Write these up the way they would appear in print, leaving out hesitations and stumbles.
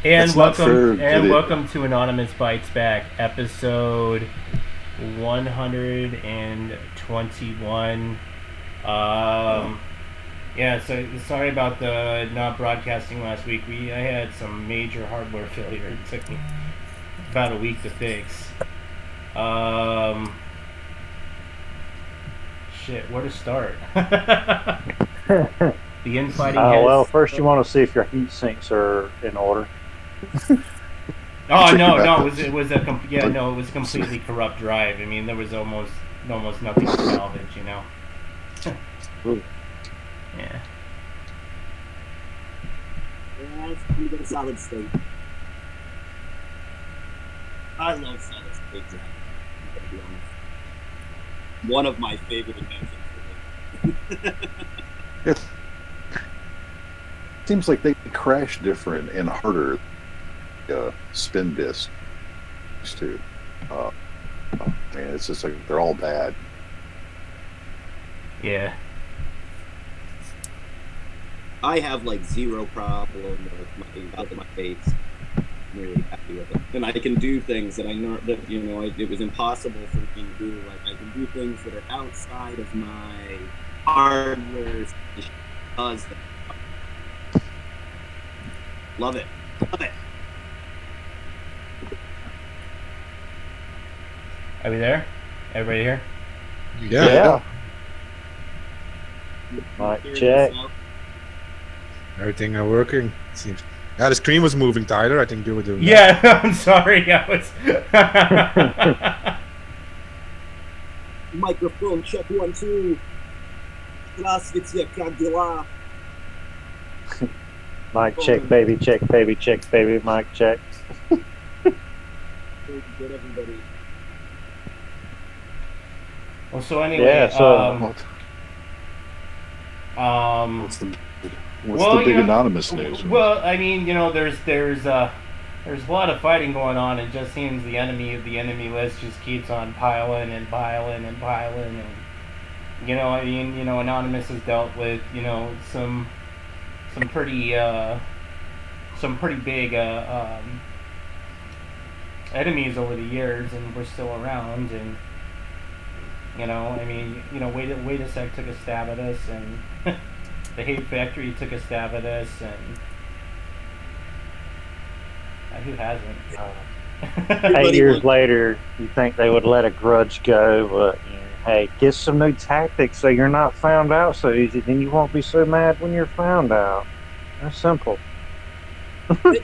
And That's not fair welcome to Anonymous Bites Back, episode 121. Yeah, so sorry about the not broadcasting last week. I had some major hardware failure. It took me about a week to fix. Shit, where to start? The infighting has. Well, first you want to see if your heat sinks are in order. Oh Check your no, backups. it was a completely corrupt drive. I mean, there was almost nothing to salvage. Ooh. Yeah. Yeah, it's pretty good solid state. I love solid state drive. I'm gonna be honest. One of my favorite inventions. It seems like they crash different and harder. Spin discs too. Man, it's just like they're all bad. Yeah. I have like zero problem with my face. I'm really happy with it, and I can do things that it was impossible for me to do. Like I can do things that are outside of my hardware. Does that. Love it. Are we there? Everybody here? Yeah. Mic check. Everything working. It seems. Yeah, the screen was moving, Tyler. I think you were doing that. Yeah, I'm sorry. I was. Microphone check 1 2. Здравствуйте, как дела? Mic check, baby, check, baby, check, baby, mic check. Good, everybody. Well, so anyway. Yeah, so- What's the big anonymous news? Well, I mean, there's a lot of fighting going on. It just seems the enemy list just keeps on piling, and Anonymous has dealt with some pretty big enemies over the years, and we're still around. And Wait a Sec took a stab at us, and the Hate Factory took a stab at us, and who hasn't? 8 years later, you think they would let a grudge go, but hey, get some new tactics so you're not found out so easy. Then you won't be so mad when you're found out. That's simple. Are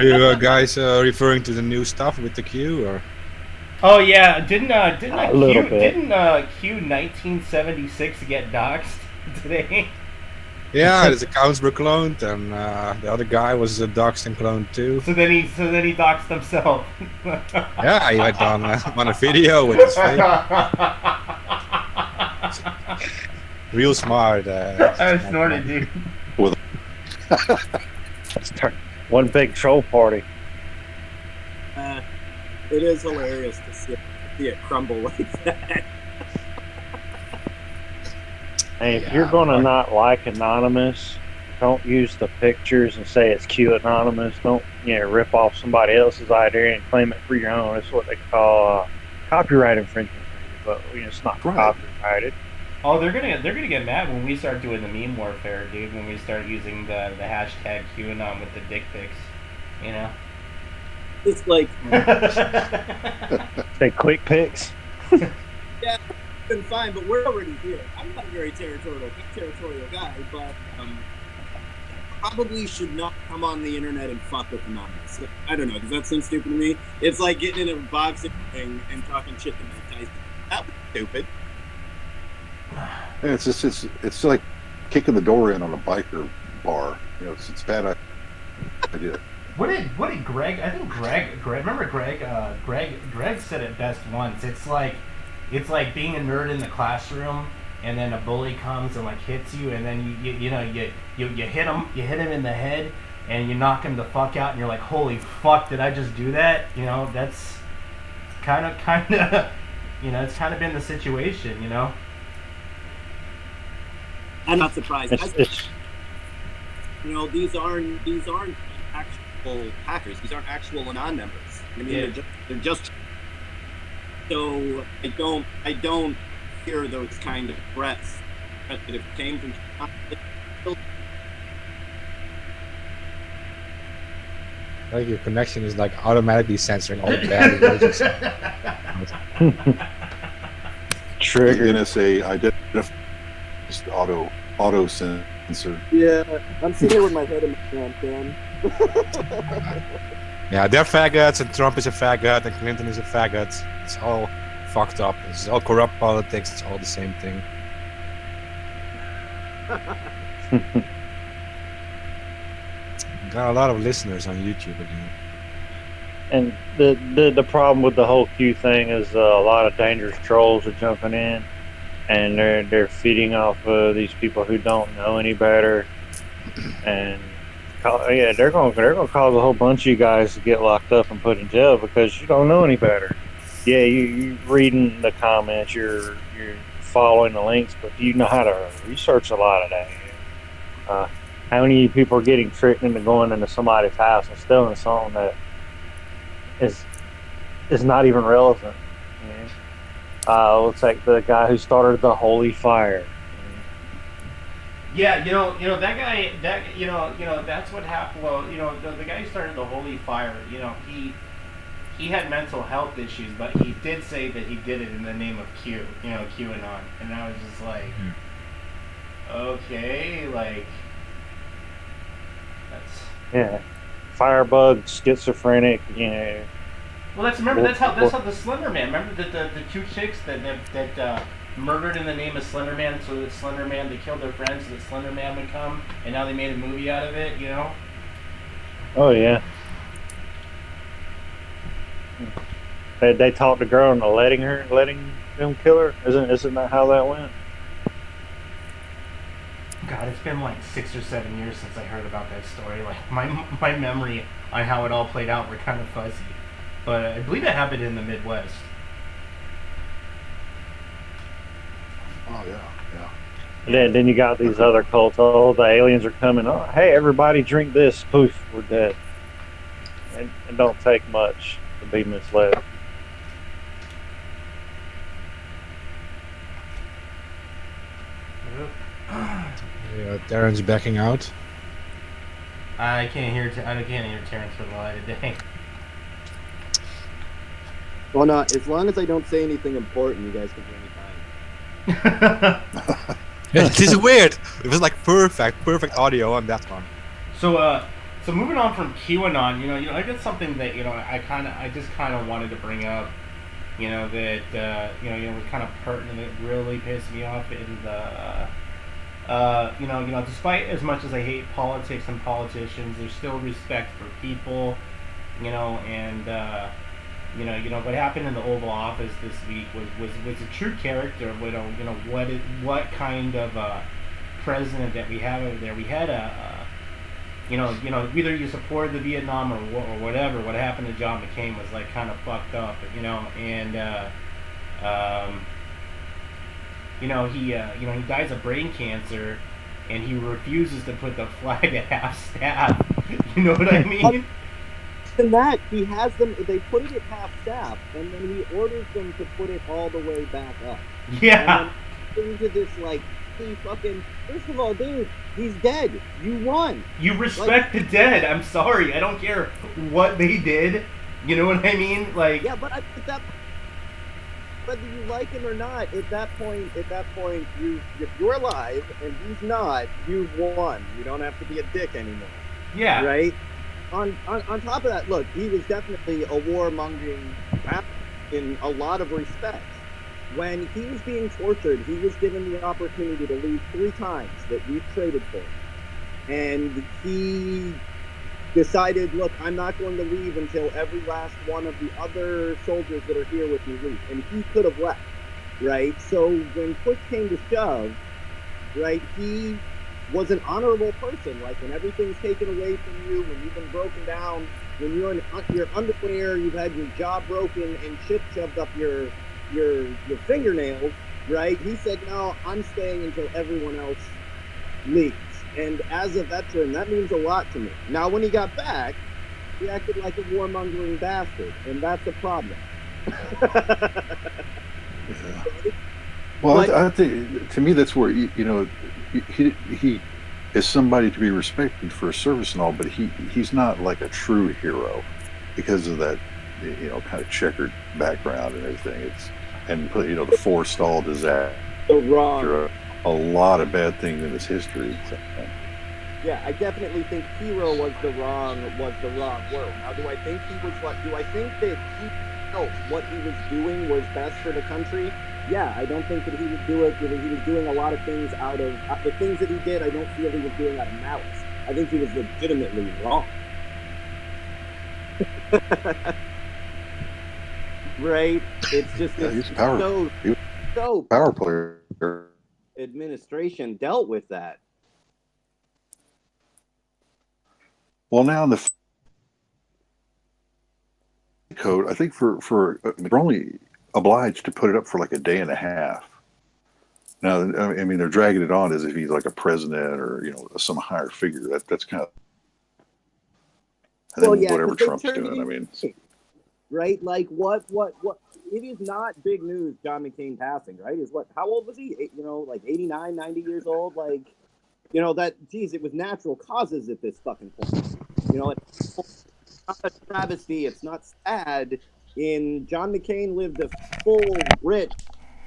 you guys referring to the new stuff with the Q or? Oh yeah, didn't A little bit. Q 1976 get doxxed today? Yeah, his accounts were cloned, and the other guy was doxed and cloned too. So then he doxed himself. Yeah, he went on a video with his face. Real smart. I snorted, dude. One big troll party. It is hilarious to see it crumble like that. Hey, if you're going to not like Anonymous, don't use the pictures and say it's Q Anonymous. Don't rip off somebody else's idea and claim it for your own. It's what they call copyright infringement. But it's not copyrighted. Oh, they're gonna get mad when we start doing the meme warfare, dude. When we start using the hashtag QAnon with the dick pics, It's like Say quick picks. yeah, it's been fine, but we're already here. I'm not a very territorial guy, but probably should not come on the internet and fuck with Anonymous. I don't know. Does that seem stupid to me? It's like getting in a boxing ring and talking shit to Mike Tyson. That was stupid. Yeah, it's like kicking the door in on a biker bar. It's a bad idea. What did Greg? I think Greg. Remember Greg? Greg said it best once. It's like being a nerd in the classroom, and then a bully comes and hits you, and then you hit him in the head, and you knock him the fuck out, and you're like, holy fuck, did I just do that? That's kind of it's kind of been the situation. I'm not surprised. you know, these aren't actual hackers. These aren't actual Anon members. I mean, Yeah. they're just. So I don't hear those kind of threats that if it came from. Like your connection is like automatically censoring all the bad emojis. Trigger. NSA identify just auto censor. Yeah, I'm sitting here with my head in my hand, man. Yeah, they're faggots, and Trump is a faggot, and Clinton is a faggot. It's all fucked up. It's all corrupt politics. It's all the same thing. Got a lot of listeners on YouTube again. And the problem with the whole Q thing is a lot of dangerous trolls are jumping in, and they're feeding off of these people who don't know any better, and they're gonna cause a whole bunch of you guys to get locked up and put in jail because you don't know any better. Yeah, you reading the comments, you're following the links, but do you know how to research a lot of that? How many people are getting tricked into going into somebody's house and stealing something that is not even relevant? You know? Looks like the guy who started the Holy Fire. Yeah, you know that guy. That's what happened. Well, the guy who started the Holy Fire. He had mental health issues, but he did say that he did it in the name of Q. QAnon, and I was just like, okay, like that's. Yeah, firebug, schizophrenic. Yeah. Well, that's how the Slender Man. Remember the two chicks that murdered in the name of Slender Man, so that Slender Man, they killed their friends so that Slender Man would come, and now they made a movie out of it. Oh yeah. They talked the girl into letting them kill her. Isn't that how that went? God, it's been like 6 or 7 years since I heard about that story. Like my memory on how it all played out were kind of fuzzy, but I believe it happened in the Midwest. Oh yeah. Then you got these other cults. Oh, the aliens are coming. Oh, hey, everybody, drink this. Poof, we're dead. And don't take much to be misled. Yeah, Darren's backing out. I can't hear Terrence for the light of day. Well, not as long as I don't say anything important, you guys can hear me fine. This is weird. It was like perfect audio on that one. So moving on from QAnon, I got something that I just kind of wanted to bring up, that was kind of pertinent. It really pissed me off in the. Despite as much as I hate politics and politicians, there's still respect for people, and what happened in the Oval Office this week was a true character of what kind of president that we have over there. We had either you supported the Vietnam or whatever. What happened to John McCain was like kind of fucked up, and. He dies of brain cancer, and he refuses to put the flag at half staff. You know what I mean? Than that, he has them. They put it at half staff, and then he orders them to put it all the way back up. Yeah. And into this he fucking. First of all, dude, he's dead. You won. You respect the dead. I'm sorry. I don't care what they did. You know what I mean? Like. Yeah, but whether you like him or not, at that point, if you're alive and he's not, you've won. You don't have to be a dick anymore. Yeah. Right? On top of that, look, he was definitely a warmongering in a lot of respects. When he was being tortured, he was given the opportunity to leave 3 times that we've traded for him. And he decided, look, I'm not going to leave until every last one of the other soldiers that are here with me leave. And he could have left, right? So when push came to shove, right, he was an honorable person. Like, when everything's taken away from you, when you've been broken down, when you're in your underwear, you've had your jaw broken and shit shoved up your fingernails, right? He said, no, I'm staying until everyone else leaves. And as a veteran, that means a lot to me. Now, when he got back, he acted like a warmongering bastard, and that's a problem. Well, But- I think to me that's where he is somebody to be respected for his service and all, but he's not like a true hero because of that kind of checkered background and everything. The Forstall disaster, So wrong. a lot of bad things in his history. So, Yeah, I definitely think hero was the wrong word. Now, do I think do I think that he felt what he was doing was best for the country? Yeah, I don't think that he would do it. He was doing a lot of things out of the things that he did. I don't feel he was doing out of malice. I think he was legitimately wrong. Right? It's just Yeah, he's powerful. so power player. administration dealt with that. Well, now in the code, I think they're only obliged to put it up for like a day and a half. Now, I mean, they're dragging it on as if he's like a president or some higher figure. That's kind of, and then whatever 'cause they Trump's turned doing. it I mean, right? Like what? It is not big news. John McCain passing, right? Is what? How old was he? Like 89, 90 years old. Like, it was natural causes at this fucking point. It's not a travesty. It's not sad. John McCain lived a full, rich,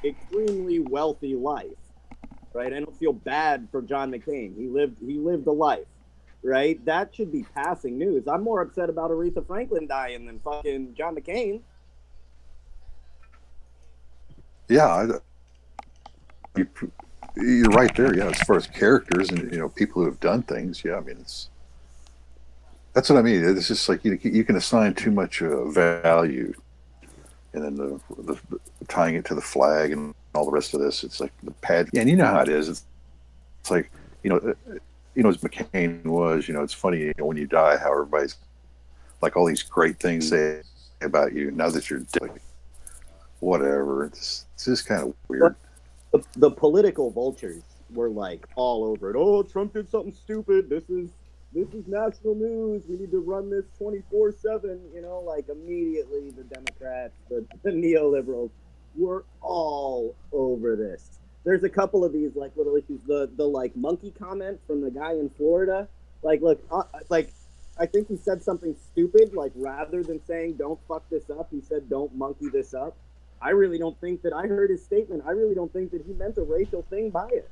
extremely wealthy life, right? I don't feel bad for John McCain. He lived a life, right? That should be passing news. I'm more upset about Aretha Franklin dying than fucking John McCain. yeah, you're right there. Yeah, as far as characters and people who have done things. Yeah, I mean that's what I mean. It's just like you can assign too much value, and then the tying it to the flag and all the rest of this. It's like the pad. Yeah, and you know how it is. It's like as McCain was. It's funny when you die how everybody's like all these great things say about you now that you're dead. Like, whatever. It's just kind of weird. The political vultures were like all over it. Oh, Trump did something stupid. This is national news. We need to run this 24/7. Like immediately the Democrats, the neoliberals were all over this. There's a couple of these like little issues. The like monkey comment from the guy in Florida. Like, look, I think he said something stupid. Like rather than saying don't fuck this up, he said don't monkey this up. I really don't think that I heard his statement. I really don't think that he meant a racial thing by it.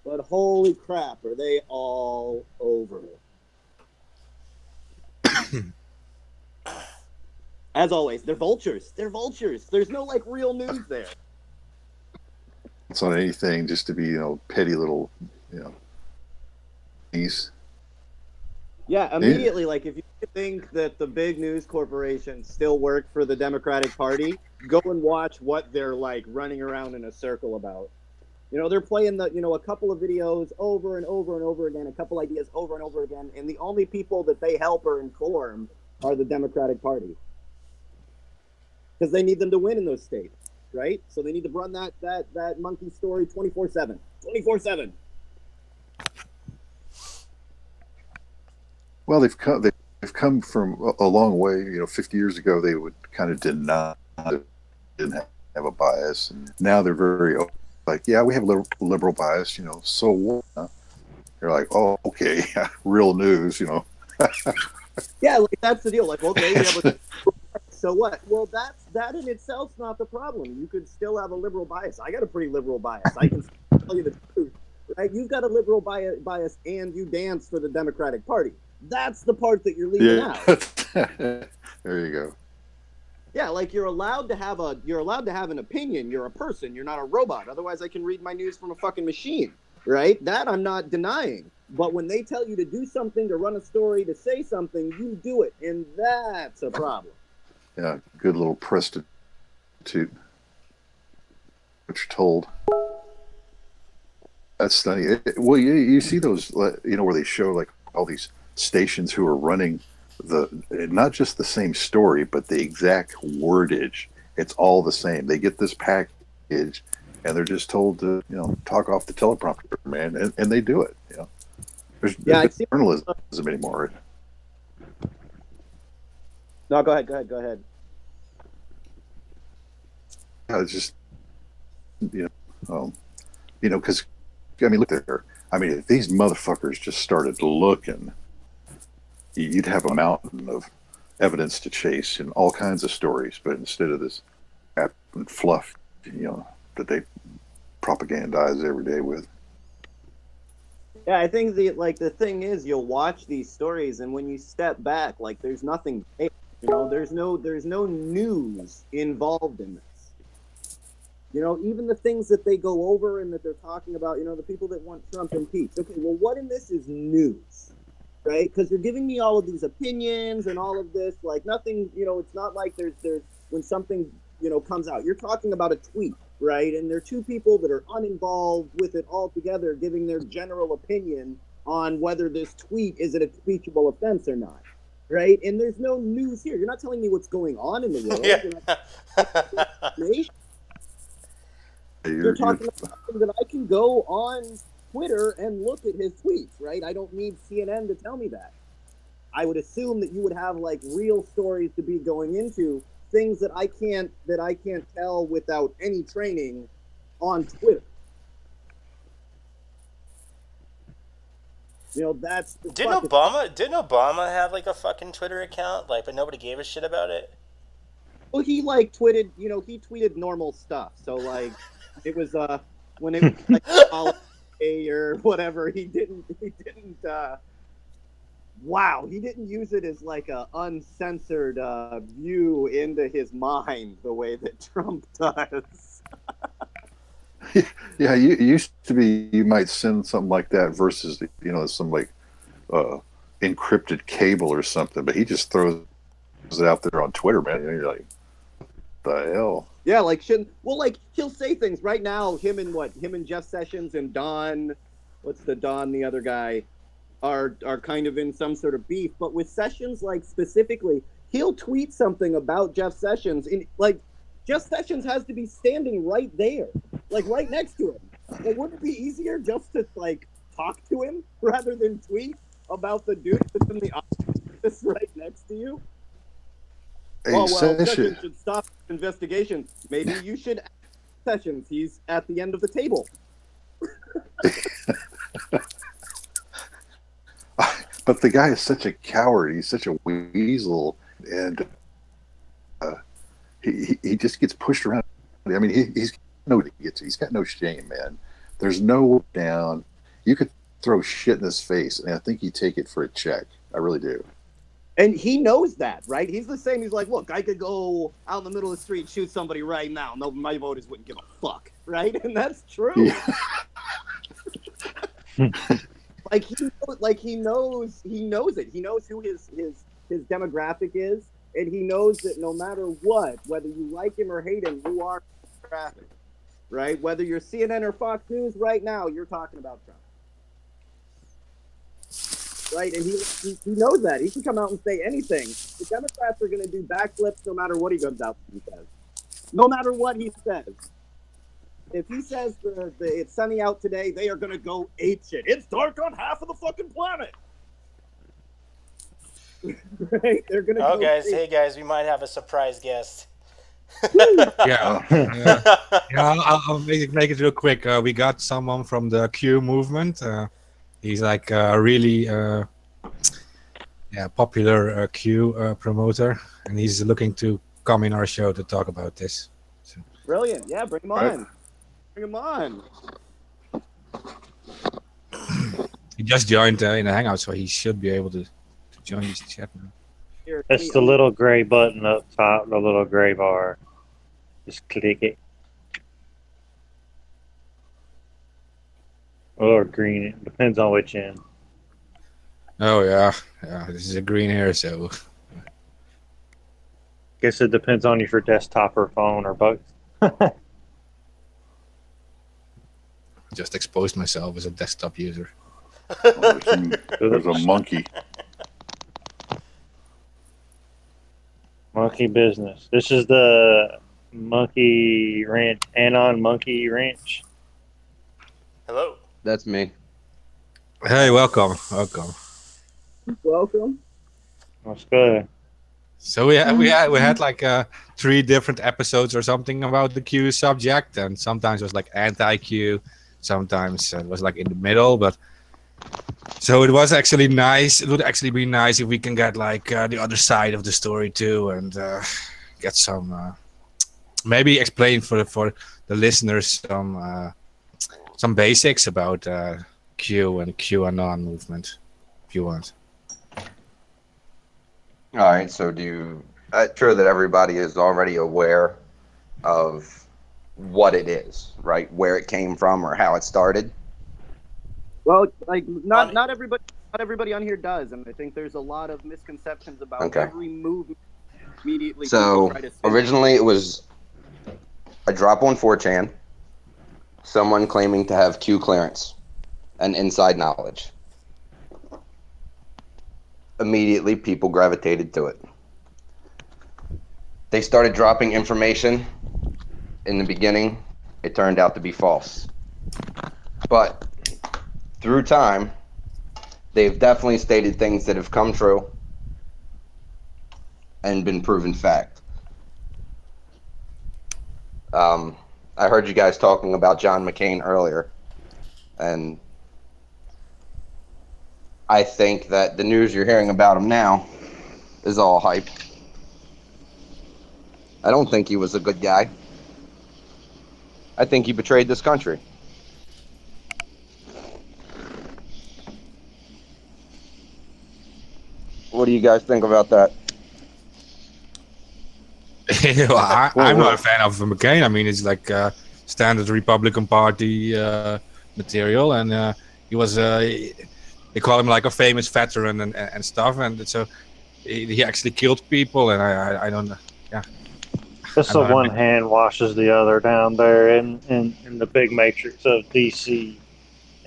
But holy crap, are they all over it? As always, they're vultures. They're vultures. There's no like real news there. It's on anything just to be petty little piece. Yeah, immediately, like if you think that the big news corporations still work for the Democratic Party, go and watch what they're like running around in a circle about. They're playing a couple of videos over and over and over again, a couple ideas over and over again, and the only people that they help or inform are the Democratic Party. Because they need them to win in those states, right? So they need to run that monkey story 24/7. 24/7. Well, they've come from a long way. 50 years ago they would kind of deny it, didn't have a bias. Now they're very like, yeah, we have liberal bias. So what? They're like, oh, okay, real news. Yeah, like that's the deal. Like, okay, yeah, but so what? Well, that in itself's not the problem. You could still have a liberal bias. I got a pretty liberal bias. I can tell you the truth, right? You've got a liberal bias, and you dance for the Democratic Party. That's the part that you're leaving out. There you go. Yeah, like you're allowed to have an opinion. You're a person. You're not a robot. Otherwise, I can read my news from a fucking machine, right? That I'm not denying. But when they tell you to do something, to run a story, to say something, you do it, and that's a problem. Yeah, good little prostitute. What you're told. That's funny. Well, you see those, where they show like all these stations who are running not just the same story, but the exact wordage. It's all the same. They get this package, and they're just told to, talk off the teleprompter, man, and they do it. Yeah, I there's see. journalism anymore. No, go ahead. Yeah, it's just because I mean, look there. I mean, if these motherfuckers just started looking, you'd have a mountain of evidence to chase and all kinds of stories. But instead of this crap and fluff, that they propagandize every day with. Yeah, I think the thing is, you'll watch these stories, and when you step back, like there's nothing there. There's no news involved in this. Even the things that they go over and that they're talking about, the people that want Trump impeached. Okay, well, what in this is news, right? Because you're giving me all of these opinions and all of this, like nothing. It's not like there's when something comes out. You're talking about a tweet, right? And there are two people that are uninvolved with it altogether, giving their general opinion on whether this tweet is an impeachable offense or not, right? And there's no news here. You're not telling me what's going on in the world. Yeah. You're talking about something that I can go on Twitter and look at his tweets, right? I don't need CNN to tell me that. I would assume that you would have like real stories to be going into, things that I can't tell without any training on Twitter. That's the Didn't Obama have like a fucking Twitter account, like, but nobody gave a shit about it? Well, he like tweeted, he tweeted normal stuff. So like, it was when it was like holiday or whatever, he didn't wow, he didn't use it as like a uncensored view into his mind the way that Trump does. Yeah, it used to be you might send something like that versus some like encrypted cable or something, but he just throws it out there on Twitter, man. You're like, the hell? Yeah, like he'll say things right now. Him and Jeff Sessions and Don, the other guy, are kind of in some sort of beef. But with Sessions, like specifically, he'll tweet something about Jeff Sessions, and like Jeff Sessions has to be standing right there, like right next to him. Like, wouldn't it be easier just to like talk to him rather than tweet about the dude that's in the office right next to you? Hey, Sessions should stop the investigation. Maybe you should ask Sessions. He's at the end of the table. But the guy is such a coward. He's such a weasel, and he just gets pushed around. I mean, he's got no shame, man. There's no down. You could throw shit in his face, and I think he'd take it for a check. I really do. And he knows that, right? He's the same. He's like, look, I could go out in the middle of the street and shoot somebody right now. No, my voters wouldn't give a fuck, right? And that's true. Yeah. he knows it. He knows who his demographic is, and he knows that no matter what, whether you like him or hate him, you are demographic, right? Whether you're CNN or Fox News right now, you're talking about Trump. Right, and he knows that. He can come out and say anything. The Democrats are going to do backflips no matter what he comes out and says. No matter what he says. If he says it's sunny out today, they are going to go apeshit. It's dark on half of the fucking planet. Right? They're going to go hey guys, we might have a surprise guest. Yeah. I'll make it real quick. We got someone from the Q movement. He's like a really popular Q promoter, and he's looking to come in our show to talk about this. So. Brilliant. Yeah, bring him on. Right. Bring him on. He just joined in the Hangout, so he should be able to join this chat now. Here, That's the little gray button up top, the little gray bar. Just click it. Or green. It depends on which end. Oh yeah. This is a green hair, so Guess it depends on if you're desktop or phone or both. just exposed myself as a desktop user. There's a monkey. Monkey business. This is the Monkey Ranch, Anon Monkey Ranch. Hello. That's me. Hey, welcome. Welcome. That's good. So we had like 3 different episodes or something about the Q subject, and sometimes it was like anti-Q, sometimes it was like in the middle. But so it was actually nice. It would actually be nice if we can get like the other side of the story too, and get some maybe explain for the listeners some basics about Q and QAnon movement, if you want. All right. So I'm sure that everybody is already aware of what it is, right? Where it came from or how it started. Well, like not everybody on here does, and I think there's a lot of misconceptions about Okay. every movement. Immediately, people So try to say originally it was a drop on 4chan, someone claiming to have Q clearance and inside knowledge. Immediately, people gravitated to it. They started dropping information. In the beginning, it turned out to be false. But through time, they've definitely stated things that have come true and been proven fact. I heard you guys talking about John McCain earlier, and I think that the news you're hearing about him now is all hype. I don't think he was a good guy. I think he betrayed this country. What do you guys think about that? Well, I'm not a fan of McCain. I mean, it's like standard Republican Party material, and he was. They call him like a famous veteran and stuff, and so he actually killed people, and I don't know. Yeah, Just I'm the not a one big- hand washes the other down there in the big matrix of DC.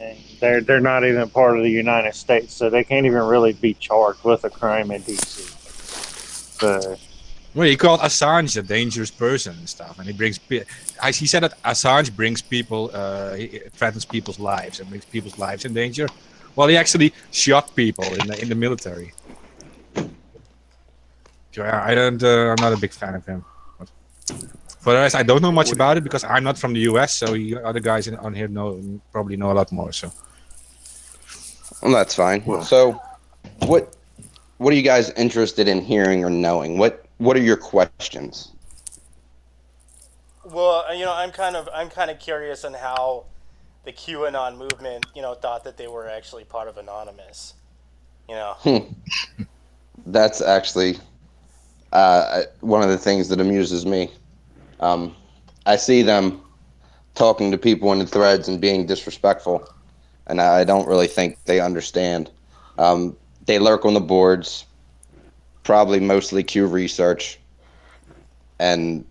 And they're not even part of the United States, so they can't even really be charged with a crime in DC. So Well, he called Assange a dangerous person and stuff, and he said that Assange brings people, he threatens people's lives and brings people's lives in danger. Well, he actually shot people in the military. So I don't. I'm not a big fan of him. But for the rest, I don't know much about it because I'm not from the U.S. So other guys on here probably know a lot more. So Well, that's fine. So, what are you guys interested in hearing or knowing? What are your questions? Well, I'm kind of curious on how the QAnon movement, thought that they were actually part of Anonymous. That's actually one of the things that amuses me. I see them talking to people in the threads and being disrespectful, and I don't really think they understand. They lurk on the boards, probably mostly Q research, and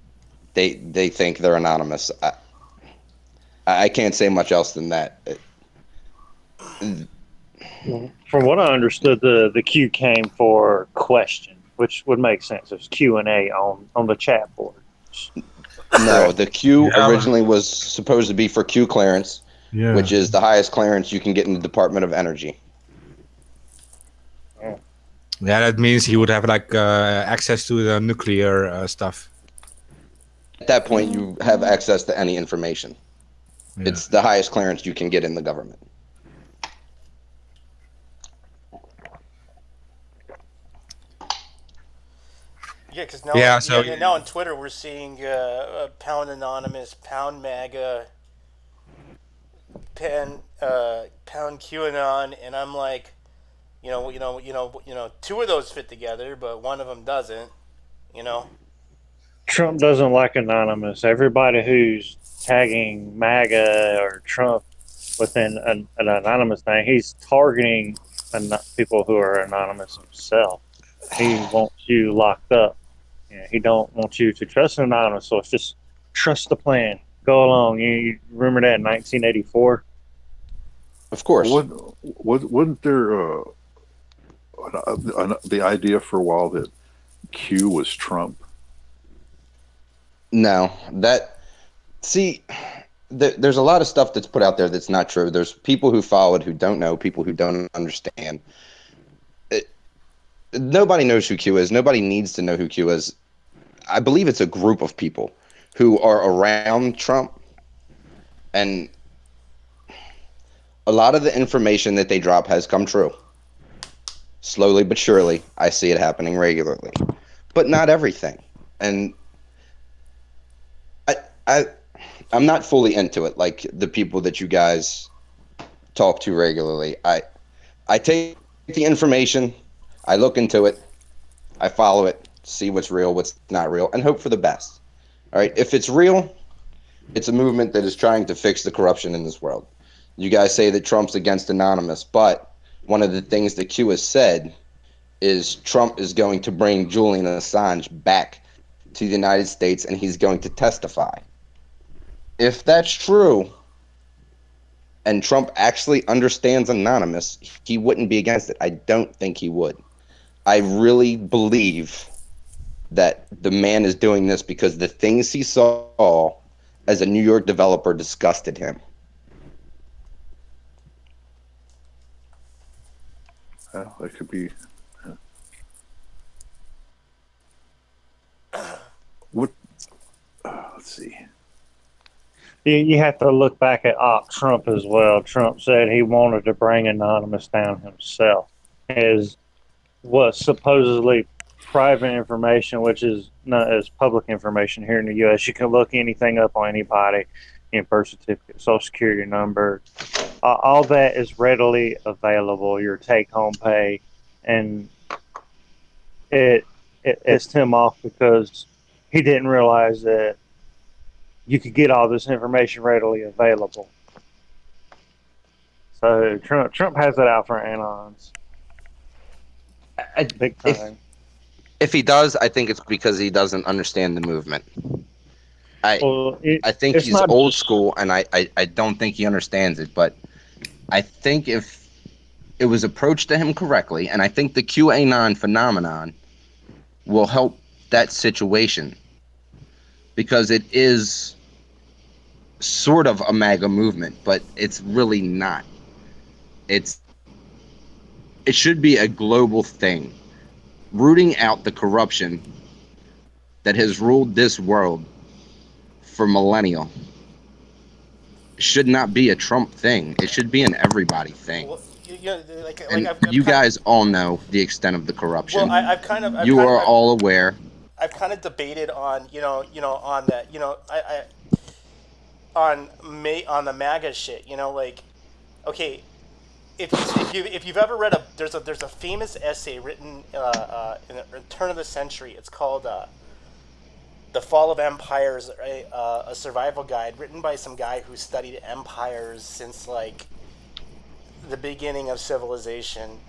they think they're anonymous. I can't say much else than that. from what I understood, the Q came for question, which would make sense. It was Q&A on the chat board. No, the Q Yeah. originally was supposed to be for Q clearance, yeah, which is the highest clearance you can get in the Department of Energy. yeah, that means he would have like access to the nuclear stuff. At that point, you have access to any information. Yeah. It's the highest clearance you can get in the government. Yeah, because now, now on Twitter we're seeing Pound Anonymous, Pound MAGA, Pound QAnon, and I'm like, 2 of those fit together, but one of them doesn't. Trump doesn't like Anonymous. Everybody who's tagging MAGA or Trump within an anonymous thing, he's targeting people who are anonymous himself. He wants you locked up. He don't want you to trust an anonymous. So it's just trust the plan. Go along. You remember that in 1984? Of course. Wasn't there the idea for a while that Q was Trump? No, there's a lot of stuff that's put out there that's not true. There's people who followed who don't know, people who don't understand. Nobody knows who Q is. Nobody needs to know who Q is. I believe it's a group of people who are around Trump, and a lot of the information that they drop has come true. Slowly but surely, I see it happening regularly, but not everything. And I'm not fully into it like the people that you guys talk to regularly. I take the information, I look into it, I follow it, see what's real, what's not real, and hope for the best. All right, if it's real, it's a movement that is trying to fix the corruption in this world. You guys say that Trump's against Anonymous, but one of the things that Q has said is Trump is going to bring Julian Assange back to the United States and he's going to testify. If that's true, and Trump actually understands Anonymous, he wouldn't be against it. I don't think he would. I really believe that the man is doing this because the things he saw as a New York developer disgusted him. Well, that could be. What? Let's see. You have to look back at Trump as well. Trump said he wanted to bring Anonymous down himself, as was supposedly private information, which is not as public information here in the U.S. You can look anything up on anybody, birth certificate, social security number. All that is readily available. Your take-home pay, and it pissed him off because he didn't realize that you could get all this information readily available. So Trump has it out for anons. Big time. If he does, I think it's because he doesn't understand the movement. I think he's old school, and I don't think he understands it. But I think if it was approached to him correctly, and I think the QAnon phenomenon will help that situation, because it is sort of a MAGA movement, but it's really not. It should be a global thing, rooting out the corruption that has ruled this world for millennia. Should not be a Trump thing. It should be an everybody thing. Well, you guys all know the extent of the corruption. Well, I've you are all aware. I've kind of debated on on that on the MAGA shit. Okay, if you've ever read there's a famous essay written in the turn of the century. It's called The Fall of Empires, a survival guide written by some guy who studied empires since the beginning of civilization.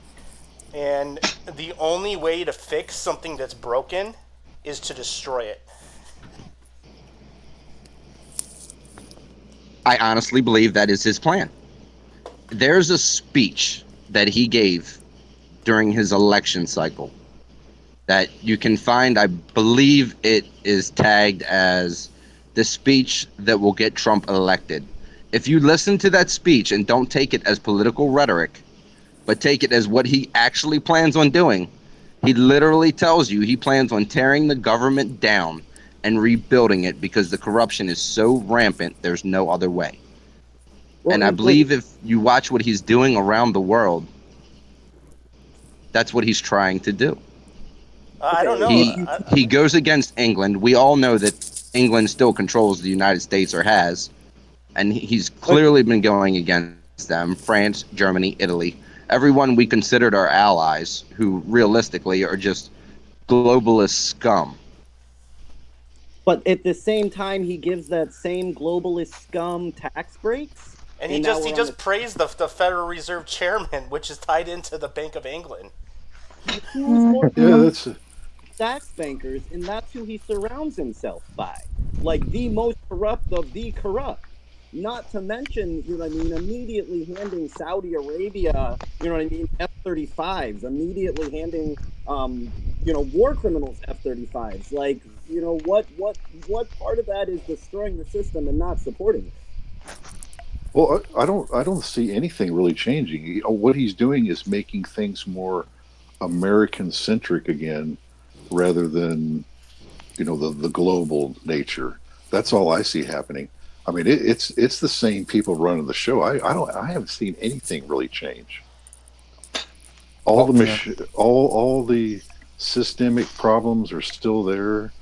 And the only way to fix something that's broken is to destroy it. I honestly believe that is his plan. There's a speech that he gave during his election cycle that you can find. I believe it is tagged as the speech that will get Trump elected. If you listen to that speech and don't take it as political rhetoric, but take it as what he actually plans on doing, he literally tells you he plans on tearing the government down and rebuilding it because the corruption is so rampant, there's no other way. Well, and I believe if you watch what he's doing around the world, that's what he's trying to do. I don't know. He goes against England. We all know that England still controls the United States, or has, and he's clearly been going against them. France, Germany, Italy, everyone we considered our allies, who realistically are just globalist scum. But at the same time, he gives that same globalist scum tax breaks. And he just praised the Federal Reserve Chairman, which is tied into the Bank of England. Yeah, that's tax bankers, and that's who he surrounds himself by. Like the most corrupt of the corrupt. Not to mention, immediately handing Saudi Arabia, F-35s, immediately handing, war criminals F-35s. What part of that is destroying the system and not supporting it? Well, I don't see anything really changing. What he's doing is making things more American centric again, rather than the global nature. That's all I see happening. I mean, it's the same people running the show. I haven't seen anything really change. All the all the systemic problems are still there,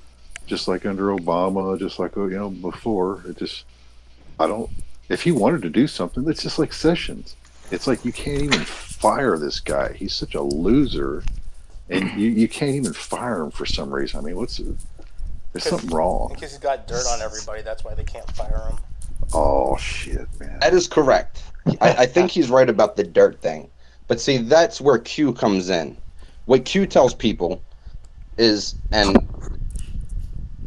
just like under Obama, just like before. It just I don't. If he wanted to do something, it's just like Sessions. It's like you can't even fire this guy. He's such a loser, and you can't even fire him for some reason. I mean, there's something wrong. Because he's got dirt on everybody. That's why they can't fire him. Oh shit, man. That is correct. I think he's right about the dirt thing. But see, that's where Q comes in. What Q tells people is, and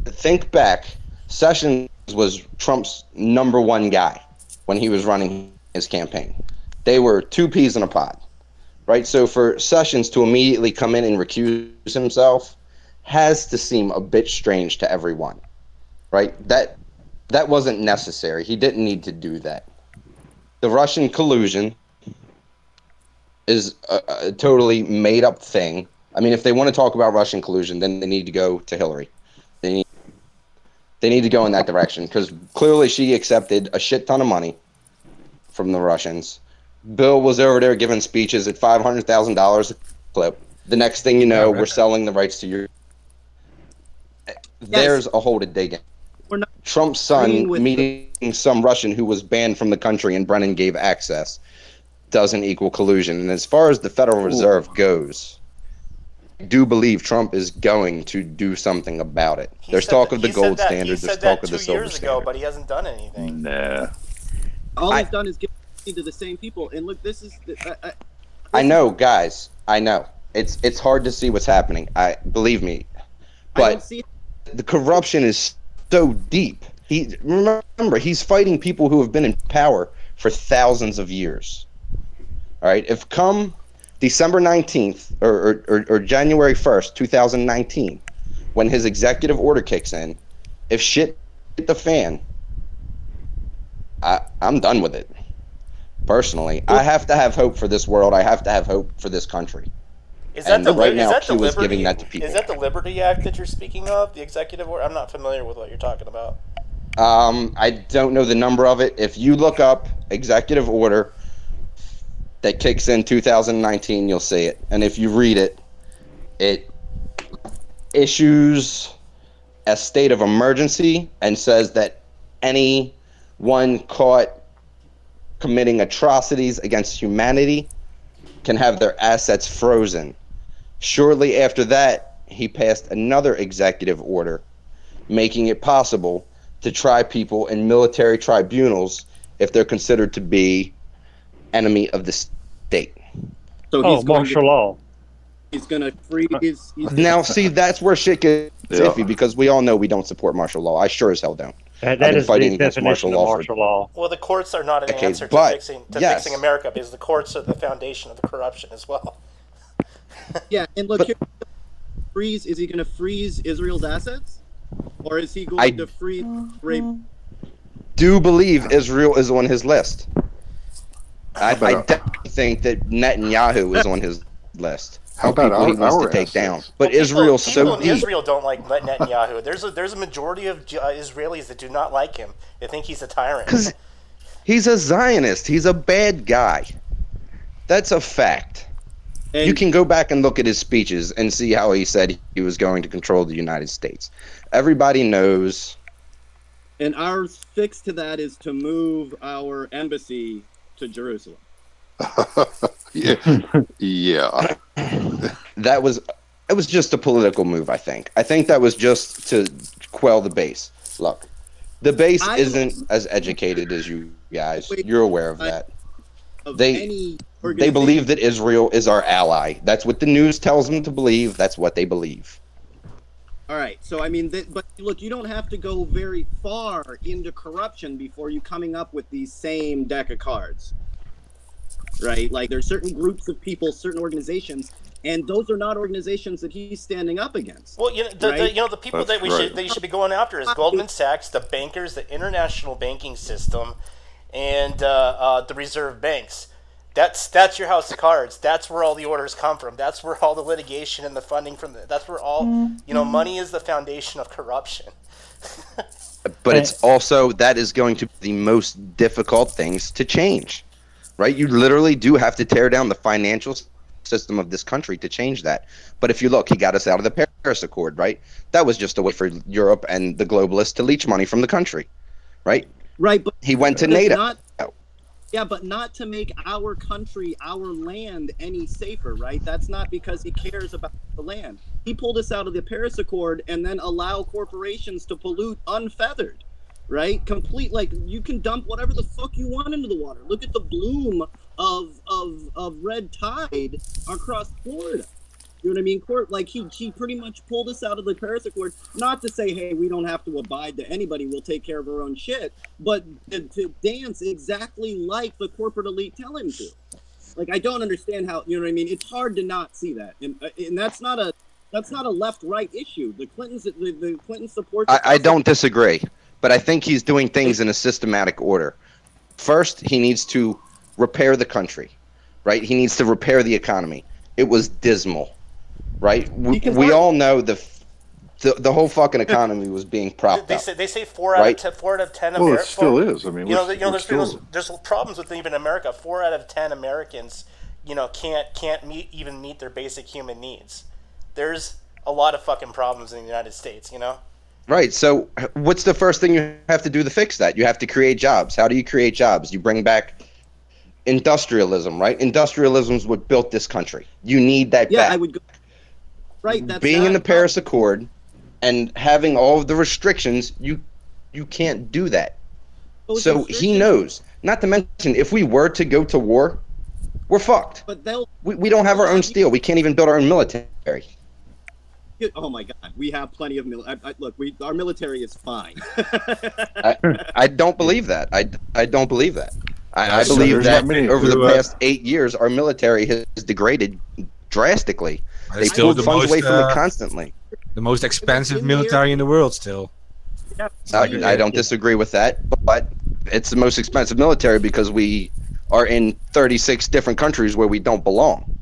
think back, Sessions was Trump's number one guy when he was running his campaign. They were two peas in a pod, right? So for Sessions to immediately come in and recuse himself has to seem a bit strange to everyone, right? That wasn't necessary. He didn't need to do that. The Russian collusion is a totally made-up thing. I mean, if they want to talk about Russian collusion, then they need to go to Hillary. They need to go in that direction, because clearly she accepted a shit ton of money from the Russians. Bill was over there giving speeches at $500,000 a clip. The next thing you know, we're selling the rights to your... There's a hole to dig in. Trump's son meeting some Russian who was banned from the country and Brennan gave access doesn't equal collusion. And as far as the Federal Reserve goes, I do believe Trump is going to do something about it. There's talk of the gold standard. There's talk of the silver standard. 2 years ago, but he hasn't done anything. Nah. All he's done is give money to the same people. And look, this is... I know, guys. I know. It's hard to see what's happening. Believe me. But the corruption is so deep. Remember, he's fighting people who have been in power for thousands of years. All right, if come December 19th or January 1st, 2019, when his executive order kicks in, if shit hit the fan, I'm done with it. Personally, I have to have hope for this world. I have to have hope for this country. Is that and right now, Q is giving that to people. Is that the Liberty Act that you're speaking of? The executive order? I'm not familiar with what you're talking about. I don't know the number of it. If you look up executive order that kicks in 2019, you'll see it. And if you read it, it issues a state of emergency and says that anyone caught committing atrocities against humanity can have their assets frozen. Shortly after that, he passed another executive order making it possible to try people in military tribunals if they're considered to be enemy of the state. So he's martial law. He's going to freeze. Now, see, that's where shit gets iffy, because we all know we don't support martial law. I sure as hell don't. That is the definition of martial law. Well, the courts are not an answer to fixing America, because the courts are the foundation of the corruption as well. Yeah, and look, is he going to freeze Israel's assets? Or is he going to freeze rape? Do believe Israel is on his list. I definitely think that Netanyahu is on his list. How about people he wants to take down? But Israel's so deep. People in Israel don't like Netanyahu. There's a majority of Israelis that do not like him. They think he's a tyrant. Because he's a Zionist. He's a bad guy. That's a fact. And you can go back and look at his speeches and see how he said he was going to control the United States. Everybody knows. And our fix to that is to move our embassy to Jerusalem. Yeah. It was just a political move, I think. I think that was just to quell the base. Look, the base isn't as educated as you guys. You're aware of that. They believe that Israel is our ally. That's what the news tells them to believe. That's what they believe. All right. So, I mean, but look, you don't have to go very far into corruption before you coming up with these same deck of cards. Right? Like, there's certain groups of people, certain organizations, and those are not organizations that he's standing up against. Well, the people that you should be going after is Goldman Sachs, the bankers, the international banking system, and the reserve banks. That's your house of cards. That's where all the orders come from. That's where all the litigation and the funding from. That's where all money is the foundation of corruption. But it's also, that is going to be the most difficult things to change, right? You literally do have to tear down the financial system of this country to change that. But if you look, he got us out of the Paris Accord, right? That was just a way for Europe and the globalists to leech money from the country, right? Right, but He went to it's NATO. not- yeah, but not to make our country, our land any safer, right? That's not because he cares about the land. He pulled us out of the Paris Accord and then allow corporations to pollute unfeathered, right? Complete, like, you can dump whatever the fuck you want into the water. Look at the bloom of red tide across Florida. You know what I mean? Like, he pretty much pulled us out of the Paris Accord, not to say, hey, we don't have to abide to anybody, we'll take care of our own shit, but to dance exactly like the corporate elite tell him to. Like, I don't understand how, you know what I mean? It's hard to not see that. And that's not a left-right issue. The Clinton support. I don't disagree, but I think he's doing things in a systematic order. First, he needs to repair the country, right? He needs to repair the economy. It was dismal. Right, we all know the whole fucking economy was being propped up. They say 4 out of 10 Well, Americans. it still is. I mean, there's problems with even America. 4 out of 10 Americans, can't meet their basic human needs. There's a lot of fucking problems in the United States, Right. So, what's the first thing you have to do to fix that? You have to create jobs. How do you create jobs? You bring back industrialism, right? Industrialism is what built this country. You need that back. I would go. Right, that's being in the Paris Accord and having all of the restrictions, you can't do that. So he knows. Not to mention, if we were to go to war, we're fucked. But we don't have our own steel. We can't even build our own military. Oh my God, we have plenty of look. Our military is fine. I don't believe that. I don't believe that. I So believe there's that not many over the who, past 8 years, our military has degraded drastically. They Still pulled the funds most, away from it constantly. The most expensive military in the world still. I don't disagree with that, but it's the most expensive military because we are in 36 different countries where we don't belong.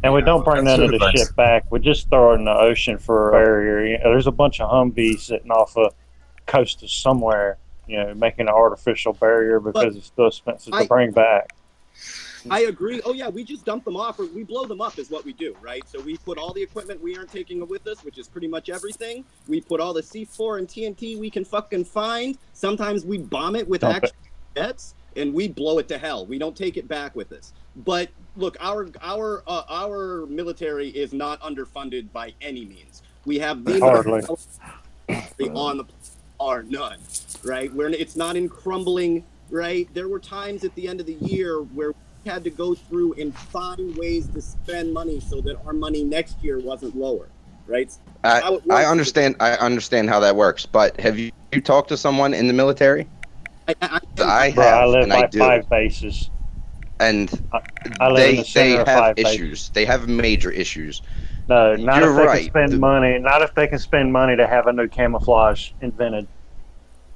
And we don't bring That's none of the really shit back. We just throw it in the ocean for a barrier. There's a bunch of Humvees sitting off a coast of somewhere, making an artificial barrier because it's too expensive to bring back. I agree. Oh yeah, we just dump them off, or we blow them up is what we do, right? So we put all the equipment we aren't taking with us, which is pretty much everything. We put all the C4 and TNT we can fucking find. Sometimes we bomb it with actual jets, and we blow it to hell. We don't take it back with us. But look, our military is not underfunded by any means. We have the Hardly. on the are none, right? Where it's not in crumbling, right? There were times at the end of the year where had to go through and find ways to spend money so that our money next year wasn't lower, right? I understand how that works, but have you talked to someone in the military? I have, I live and by I do. 5 bases. And I live in the they center of have 5 bases. issues. They have major issues. No, not You're if they right. can spend money. Not if they can spend money to have a new camouflage invented.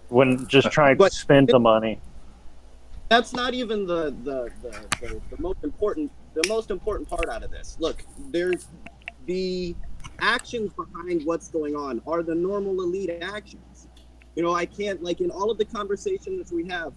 When just trying to spend the money. That's not even the most important part out of this. Look, there's the actions behind what's going on are the normal elite actions. I can't, like, in all of the conversations we have,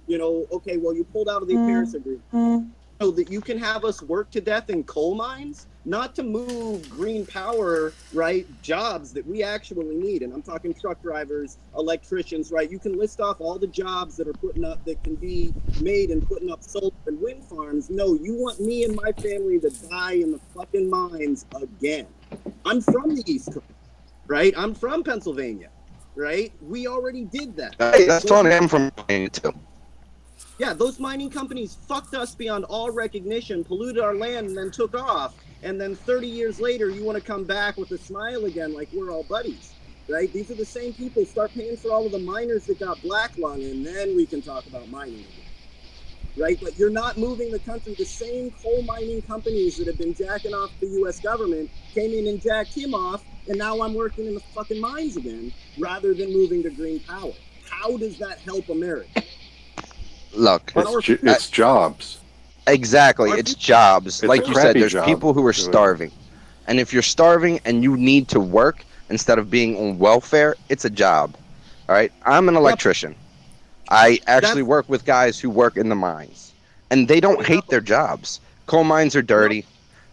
okay, well, you pulled out of the Paris Agreement. So that you can have us work to death in coal mines, not to move green power, right, jobs that we actually need. And I'm talking truck drivers, electricians, right? You can list off all the jobs that can be made and putting up solar and wind farms. No, you want me and my family to die in the fucking mines again. I'm from the East Coast, right? I'm from Pennsylvania, right? We already did that. Hey, that's on him from too. Yeah, those mining companies fucked us beyond all recognition, polluted our land, and then took off. And then 30 years later, you want to come back with a smile again like we're all buddies, right? These are the same people. Start paying for all of the miners that got black lung, and then we can talk about mining again, right? But you're not moving the country. The same coal mining companies that have been jacking off the U.S. government came in and jacked him off, and now I'm working in the fucking mines again rather than moving to green power. How does that help America? Look, It's jobs. exactly. It's jobs. It's Like a you said, crappy there's job. people who are starving. And if you're starving and you need to work instead of being on welfare, it's a job. All right? I'm an electrician. I actually work with guys who work in the mines. And they don't hate their jobs. Coal mines are dirty.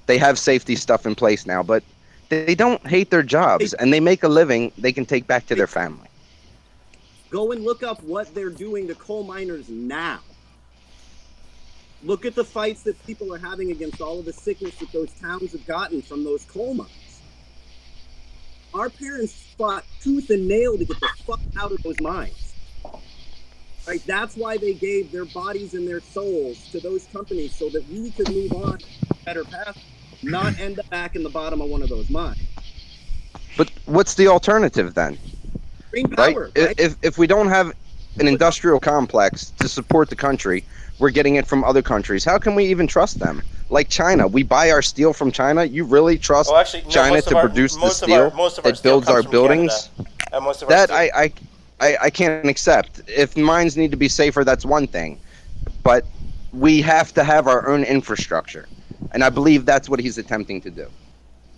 They have safety stuff in place now, but they don't hate their jobs. And they make a living they can take back to their family. Go and look up what they're doing to coal miners now. Look at the fights that people are having against all of the sickness that those towns have gotten from those coal mines. Our parents fought tooth and nail to get the fuck out of those mines. Right? That's why they gave their bodies and their souls to those companies so that we could move on to a better path, not end up back in the bottom of one of those mines. But what's the alternative then? Green Right? power, right? If we don't have an industrial complex to support the country, we're getting it from other countries. How can we even trust them? Like China, we buy our steel from China. You really trust Well, actually, no, China most of to our- produce the most of steel our- most of our that steel builds comes our from buildings? Canada. Most of our That steel- I can't accept. If mines need to be safer, that's one thing, but we have to have our own infrastructure, and I believe that's what he's attempting to do.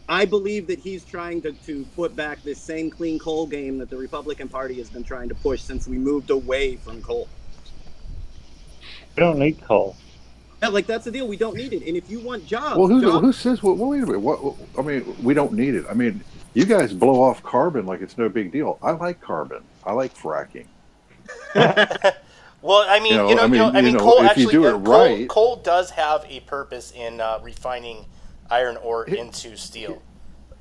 I believe that he's trying to put back this same clean coal game that the Republican Party has been trying to push since we moved away from coal. We don't need coal. Yeah, like that's the deal. We don't need it. And if you want jobs, Well, jobs who says? Well, wait a minute. I mean, we don't need it. I mean, you guys blow off carbon like it's no big deal. I like carbon. I like fracking. Well, I mean, coal if actually, you do it right, coal does have a purpose in refining iron ore into steel.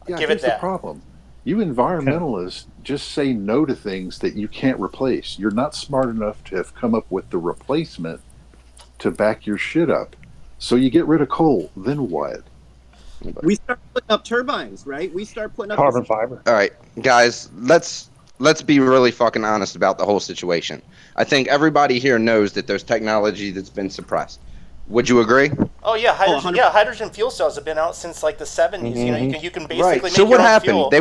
yeah, Give here's it that. the problem. You environmentalists just say no to things that you can't replace. You're not smart enough to have come up with the replacement to back your shit up. So you get rid of coal. Then what? we start putting up turbines, right? We start putting up Carbon fiber. All right, guys, let's be really fucking honest about the whole situation. I think everybody here knows that there's technology that's been suppressed. Would you agree? Oh yeah, hydrogen. 100%. Yeah, hydrogen fuel cells have been out since like the 70s. You know, you can basically Right. make So your what own happened? fuel. They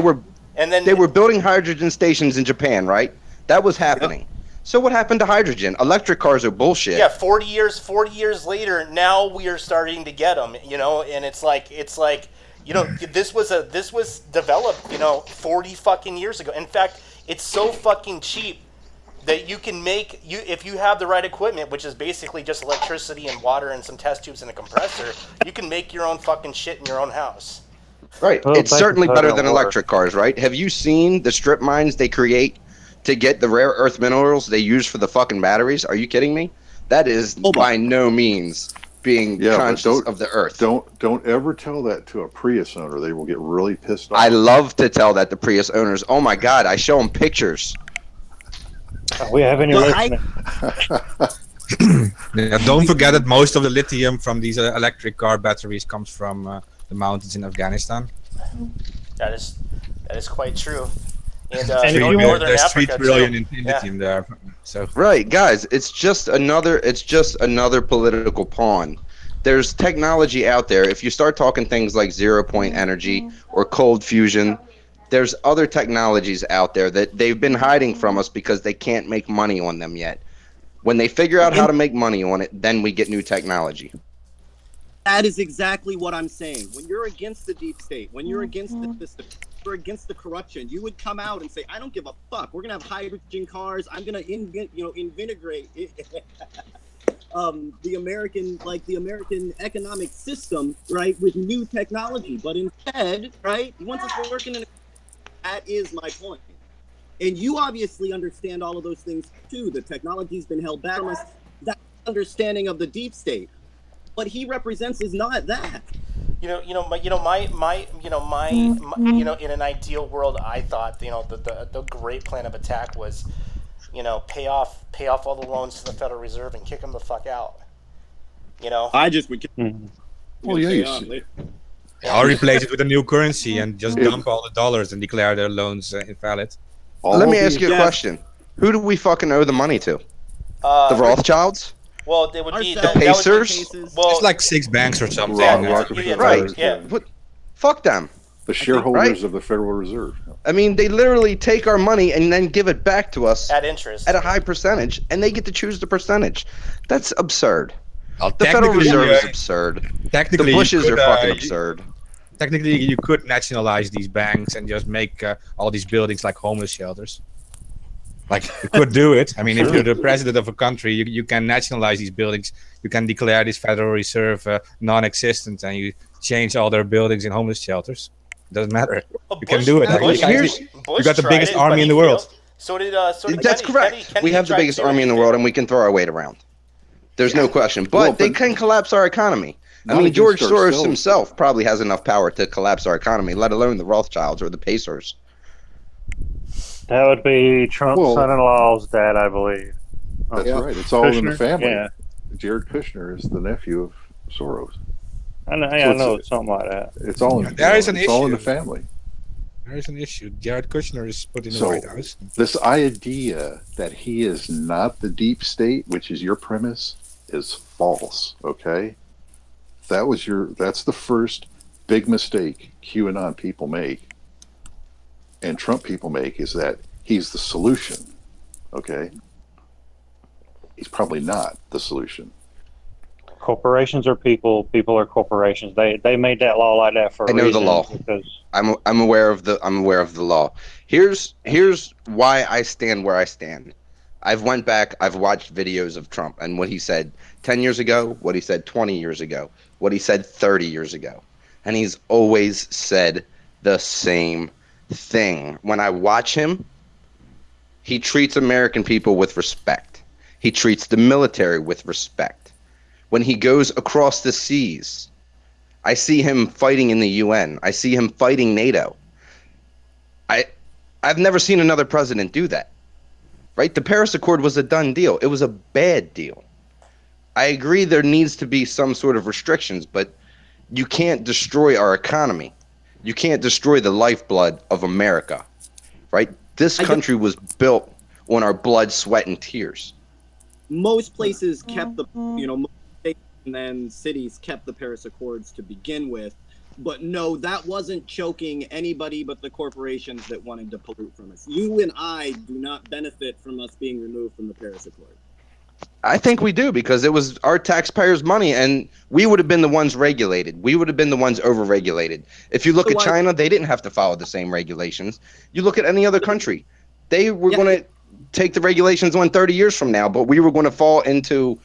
were building hydrogen stations in Japan, right? That was happening. So what happened to hydrogen? Electric cars are bullshit. Yeah, 40 years later, now we are starting to get them. You know, and it's like this was developed 40 fucking years ago. In fact, it's so fucking cheap that you can make if you have the right equipment, which is basically just electricity and water and some test tubes and a compressor, you can make your own fucking shit in your own house. Right. Well, It's certainly baking better soda than and water. electric cars, right? Have you seen the strip mines they create to get the rare earth minerals they use for the fucking batteries? Are you kidding me? That is by no means being Yeah, but conscious of the earth. Don't ever tell that to a Prius owner. They will get really pissed off. I love to tell that to Prius owners. Oh my God, I show them pictures. We have any Well, listening? Yeah, don't forget that most of the lithium from these electric car batteries comes from the mountains in Afghanistan. That is quite true. And, And if you northern There's 3 Africa trillion too. in Yeah. lithium there. So Right, guys, it's just another political pawn. There's technology out there. If you start talking things like 0-point energy or cold fusion, there's other technologies out there that they've been hiding from us because they can't make money on them yet. When they figure out how to make money on it, then we get new technology. That is exactly what I'm saying. When you're against the deep state, when you're against the system, you're against the corruption, you would come out and say, I don't give a fuck. We're going to have hydrogen cars. I'm going to invigorate the American economic system, right, with new technology. But instead, right, he wants us to work in that is my point. And you obviously understand all of those things too. The technology's been held back from us. That understanding of the deep state. What he represents is not that. In an ideal world, I thought, the great plan of attack was, pay off all the loans to the Federal Reserve and kick them the fuck out. I just would. Well, yeah, you see. or replace it with a new currency and just dump all the dollars and declare their loans invalid. Let me ask these- you a question. Who do we fucking owe the money to? The Rothschilds? Well, they would be The that would be Pacers? cases- well, It's like 6 banks or something. Yeah, Rockefeller, yeah, Right. yeah. What? Fuck them. The shareholders of the Federal Reserve. I mean, they literally take our money and then give it back to us At interest. at a high percentage, and they get to choose the percentage. That's absurd. Well, The Federal technically, Reserve is absurd. The Technically, you Bushes could, are fucking absurd. Technically, you could nationalize these banks and just make all these buildings like homeless shelters. Like, you could do it. I mean, if you're the president of a country, you can nationalize these buildings. You can declare this Federal Reserve non-existent, and you change all their buildings in homeless shelters. Doesn't matter. Well, You can do it. Bush You got the tried biggest it, army but in he the world. failed. So did That's Kennedy. correct. Kennedy We have the tried biggest to, army in the he world, failed. and we can throw our weight around. There's no question. But Well, they but- can collapse our economy. I Not mean, against George Soros ourselves. himself probably has enough power to collapse our economy, let alone the Rothschilds or the Pacers. That would be Trump's Well- son-in-law's dad, I believe. That's Yeah. right. It's all in the Kushner? family. Yeah. Jared Kushner is the nephew of Soros. I know, So I it's- know it's something like that. It's all in. There is an it's all in the issue. family. There is an issue. Jared Kushner is put in the So- White House. This idea that he is not the deep state, which is your premise, is false. Okay, that's the first big mistake QAnon people make, and Trump people make, is that he's the solution. Okay, he's probably not the solution. Corporations are people. People are corporations. They made that law like that for a I know the reason, law. because I'm aware of the law. Here's why I stand where I stand. I've went back, I've watched videos of Trump and what he said 10 years ago, what he said 20 years ago, what he said 30 years ago. And he's always said the same thing. When I watch him, he treats American people with respect. He treats the military with respect. When he goes across the seas, I see him fighting in the UN. I see him fighting NATO. I've never seen another president do that. Right? The Paris Accord was a done deal. It was a bad deal. I agree there needs to be some sort of restrictions, but you can't destroy our economy. You can't destroy the lifeblood of America. Right? This country was built on our blood, sweat, and tears. Most places kept the, most states and then cities kept the Paris Accords to begin with. But no, that wasn't choking anybody but the corporations that wanted to pollute from us. You and I do not benefit from us being removed from the Paris Accord. I think we do, because it was our taxpayers' money, and we would have been the ones regulated. We would have been the ones over-regulated. If you look at China, they didn't have to follow the same regulations. You look at any other country, they were going to take the regulations on 30 years from now, but we were going to fall into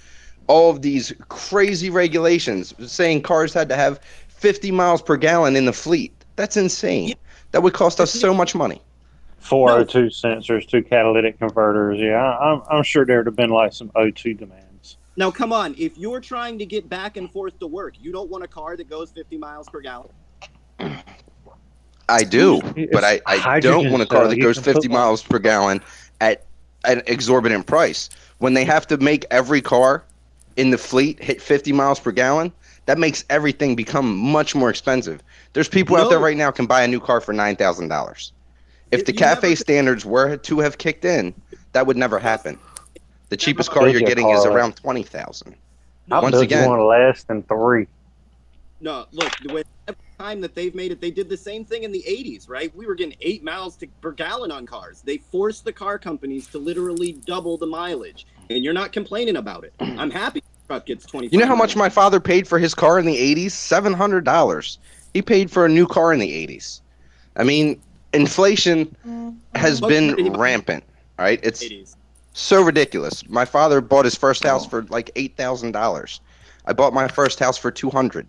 all of these crazy regulations saying cars had to have 50 miles per gallon in the fleet. That's insane. That would cost us so much money. 402 sensors, 2 catalytic converters. Yeah, I'm sure there would have been like some O2 demands. Now, come on. If you're trying to get back and forth to work, you don't want a car that goes 50 miles per gallon. I do, It's but I don't want a car that you goes can put 50 one- miles per gallon at an exorbitant price. When they have to make every car in the fleet hit 50 miles per gallon, that makes everything become much more expensive. There's people out there right now can buy a new car for $9,000. If the You never CAFE could- standards were to have kicked in, that would never happen. The cheapest car you're Big getting is car. around 20,000. How Once does again- one less than 3? No, look, every time that they've made it, they did the same thing in the 80s, right? We were getting 8 miles per gallon on cars. They forced the car companies to literally double the mileage, and you're not complaining about it. I'm happy the truck gets 25. You know how much my father paid for his car in the 80s? $700. He paid for a new car in the 80s. I mean, inflation has been rampant, right? It's 80s. so ridiculous. My father bought his first house for like $8,000. I bought my first house for $200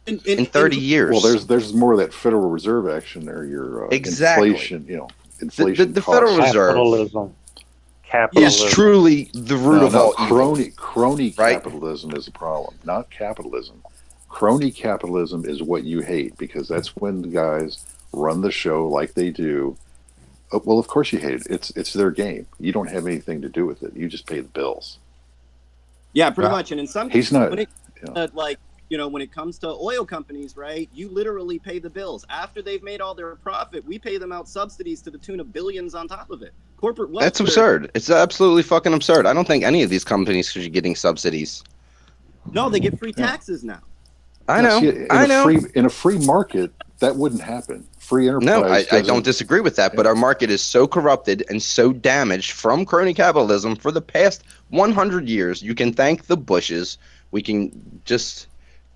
in 30 years. Well, there's more of that Federal Reserve action there. Your Exactly. inflation, inflation. the Federal costs. Reserve Capitalism. is Capitalism. truly the root of all evil. crony Right? capitalism is a problem, not capitalism. Crony capitalism is what you hate, because that's when the guys run the show like they do. Well, of course you hate it. It's their game. You don't have anything to do with it. You just pay the bills. Yeah, pretty Wow. much. And in some He's not. when it, yeah. when it comes to oil companies, right, you literally pay the bills. After they've made all their profit, we pay them out subsidies to the tune of billions on top of it. Corporate welfare. That's absurd. It's absolutely fucking absurd. I don't think any of these companies should be getting subsidies. No, they get free taxes now. I Yeah, know. see, I know. In a free market, that wouldn't happen. Free enterprise. No, I don't doesn't- disagree with that, but our market is so corrupted and so damaged from crony capitalism for the past 100 years. You can thank the Bushes. We can just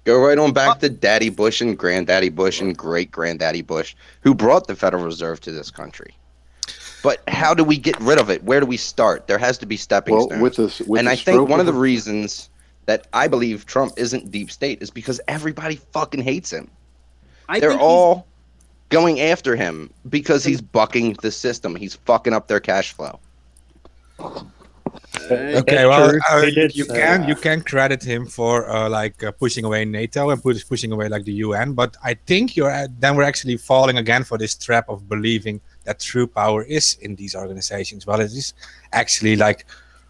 go right on back to Daddy Bush and Granddaddy Bush and Great Granddaddy Bush, who brought the Federal Reserve to this country. But how do we get rid of it? Where do we start? There has to be stepping Well, stones. with And the I think stroke one of the a- reasons that I believe Trump isn't deep state is because everybody fucking hates him. They're think all going after him because he's bucking the system. He's fucking up their cash flow. Okay, That's well, true. He did you say can that. you can credit him for pushing away NATO and pushing away like the UN, but I think then we're actually falling again for this trap of believing that true power is in these organizations. Well, it is actually like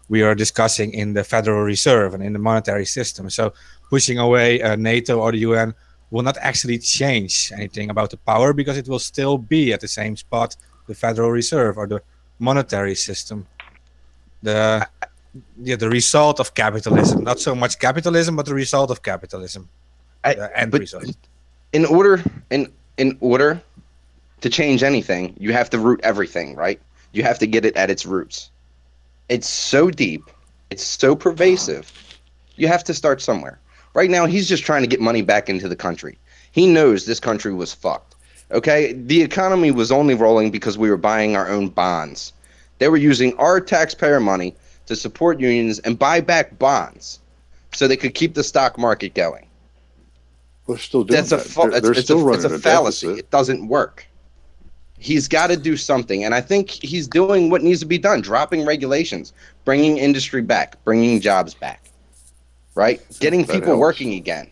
we are discussing in the Federal Reserve and in the monetary system. So pushing away NATO or the UN will not actually change anything about the power because it will still be at the same spot, the Federal Reserve or the monetary system. The result of capitalism, not so much capitalism, but the result of capitalism. The end but result. in order to change anything, you have to root everything, right? You have to get it at its roots. It's so deep, it's so pervasive. You have to start somewhere. Right now, he's just trying to get money back into the country. He knows this country was fucked. Okay, the economy was only rolling because we were buying our own bonds. They were using our taxpayer money to support unions and buy back bonds so they could keep the stock market going. They're still doing That's a that. They're still running it's a fallacy. deficit. It doesn't work. He's got to do something, and I think he's doing what needs to be done: dropping regulations, bringing industry back, bringing jobs back, right? Getting That people helps. working again,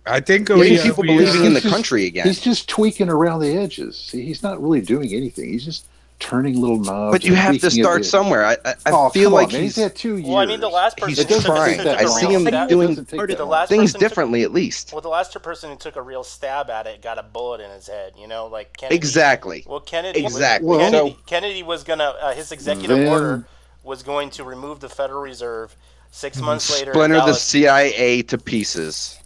I think getting people believing in the country again. He's just tweaking around the edges. See, he's not really doing anything. He's just turning little knobs. But you and have to tweaking start it. somewhere. I Oh, feel come like on, man. He's had 2 years. Well, I mean, the last person He's who took, trying. who took I a see real him stab, doing Doesn't take that the long. last things person took- differently, at least. Well, the last person who took a real stab at it got a bullet in his head. You know, like Kennedy. Exactly. Well, Kennedy. Exactly. Was, Well, Kennedy, so- Kennedy was gonna. His executive Then- order was going to remove the Federal Reserve. 6 months later, Splinter the Dallas, CIA to pieces.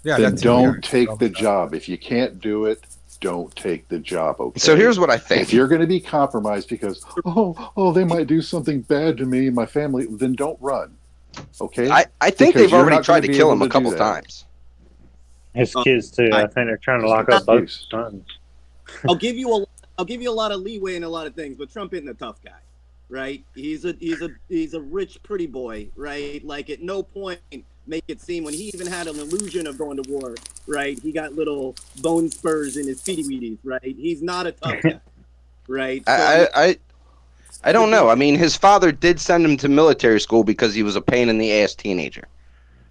Yeah, Then that's don't take the job. If you can't do it, don't take the job. Okay. So here's what I If think. you're going to be compromised because they might do something bad to me and my family, then don't run. Okay. I think Because they've you're already not tried gonna to be kill able him a to do couple that. times. His kids too. I think they're trying to lock up both his sons. I'll give you a lot of leeway in a lot of things, but Trump isn't a tough guy, right? He's a rich pretty boy, right? Like at no point make it seem when he even had an illusion of going to war, right? He got little bone spurs in his feety weeties, right? He's not a tough guy, right? So, I don't know. I mean, his father did send him to military school because he was a pain in the ass teenager.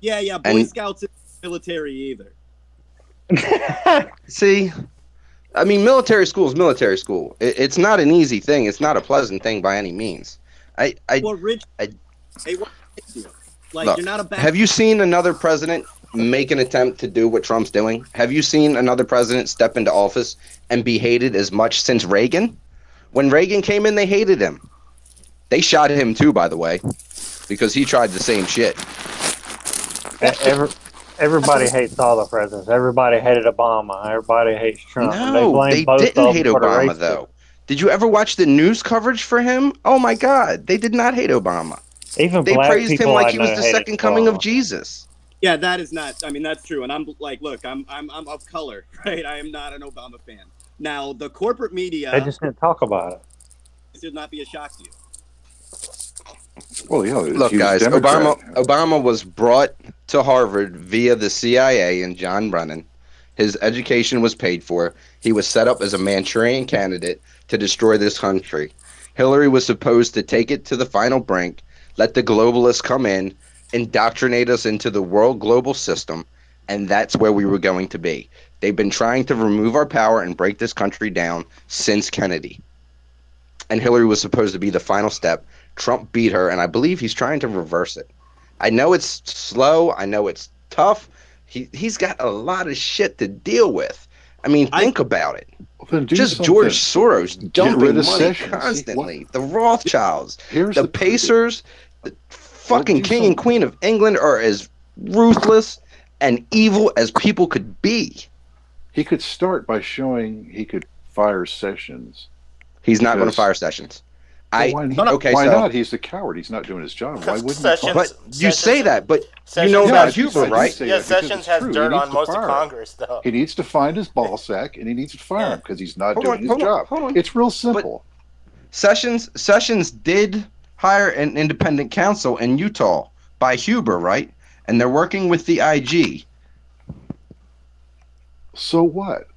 yeah, Boy and- Scouts isn't military either. See, I mean, military school is military school. It's not an easy thing. It's not a pleasant thing by any means. Well, Rich, I- hey, what you? Like Look, you're not a bad. have you seen another president make an attempt to do what Trump's doing? Have you seen another president step into office and be hated as much since Reagan? When Reagan came in, they hated him. They shot him too, by the way, because he tried the same shit. Everybody hates all the presidents. Everybody hated Obama. Everybody hates Trump. And No, blame they both didn't of them hate for the Obama, race though. Did you ever watch the news coverage for him? Oh my God, they did not hate Obama. Even They black praised him people like I he was know the hated second coming of Obama. Jesus. Yeah, that is not. I mean, that's true. And I'm like, look, I'm of color, right? I am not an Obama fan. Now, the corporate media They just didn't talk about it. should not be a shock to you. Well, yeah. Look, he was guys, Democrat. Obama was brought to Harvard via the CIA and John Brennan. His education was paid for. He was set up as a Manchurian candidate to destroy this country. Hillary was supposed to take it to the final brink, let the globalists come in, indoctrinate us into the world global system, and that's where we were going to be. They've been trying to remove our power and break this country down since Kennedy. And Hillary was supposed to be the final step. Trump beat her, and I believe he's trying to reverse it. I know it's slow. I know it's tough. He's got a lot of shit to deal with. I mean, think about it. Then do Just something. George Soros dumping rid of money Sessions. See, constantly. The Rothschilds, Here's the Pacers, the fucking do king and something. queen of England are as ruthless and evil as people could be. He could start by showing he could fire Sessions. He's not going to Because- fire Sessions. Well, I why not? okay, Why so not? He's a coward. He's not doing his job. Why wouldn't Sessions- he? but you Sessions- say that, but you Sessions know has- about I do Huber, right? say Yeah, that because Sessions it's has true. He dirt needs on to most of fire him. Congress, though. He needs to find his ball sack and he needs to fire him because he's not Hold doing on, his hold on, job. hold on. It's real simple. Sessions did hire an independent counsel in Utah by Huber, right? And they're working with the IG. So what?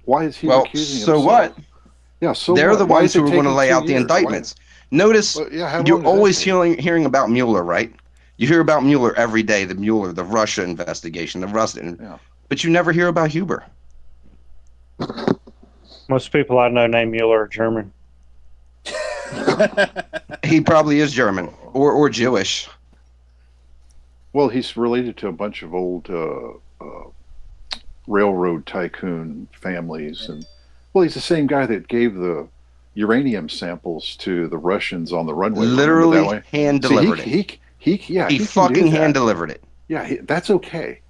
Why is he Well, accusing so himself? what? Yeah, so They're what? the Why ones is it who are going to taking lay 2 out the years? Why- indictments. Notice Well, yeah, how long you're does that always take? hearing about Mueller, right? You hear about Mueller every day, the Mueller, the Russia investigation, the Russia, Yeah. but you never hear about Huber. Most people I know named Mueller are German. He probably is German or Jewish. Well, he's related to a bunch of old railroad tycoon families, and well, he's the same guy that gave the uranium samples to the Russians on the runway. remember Literally that way? hand See, delivered it. he He can do fucking that. hand delivered it. Yeah, that's okay.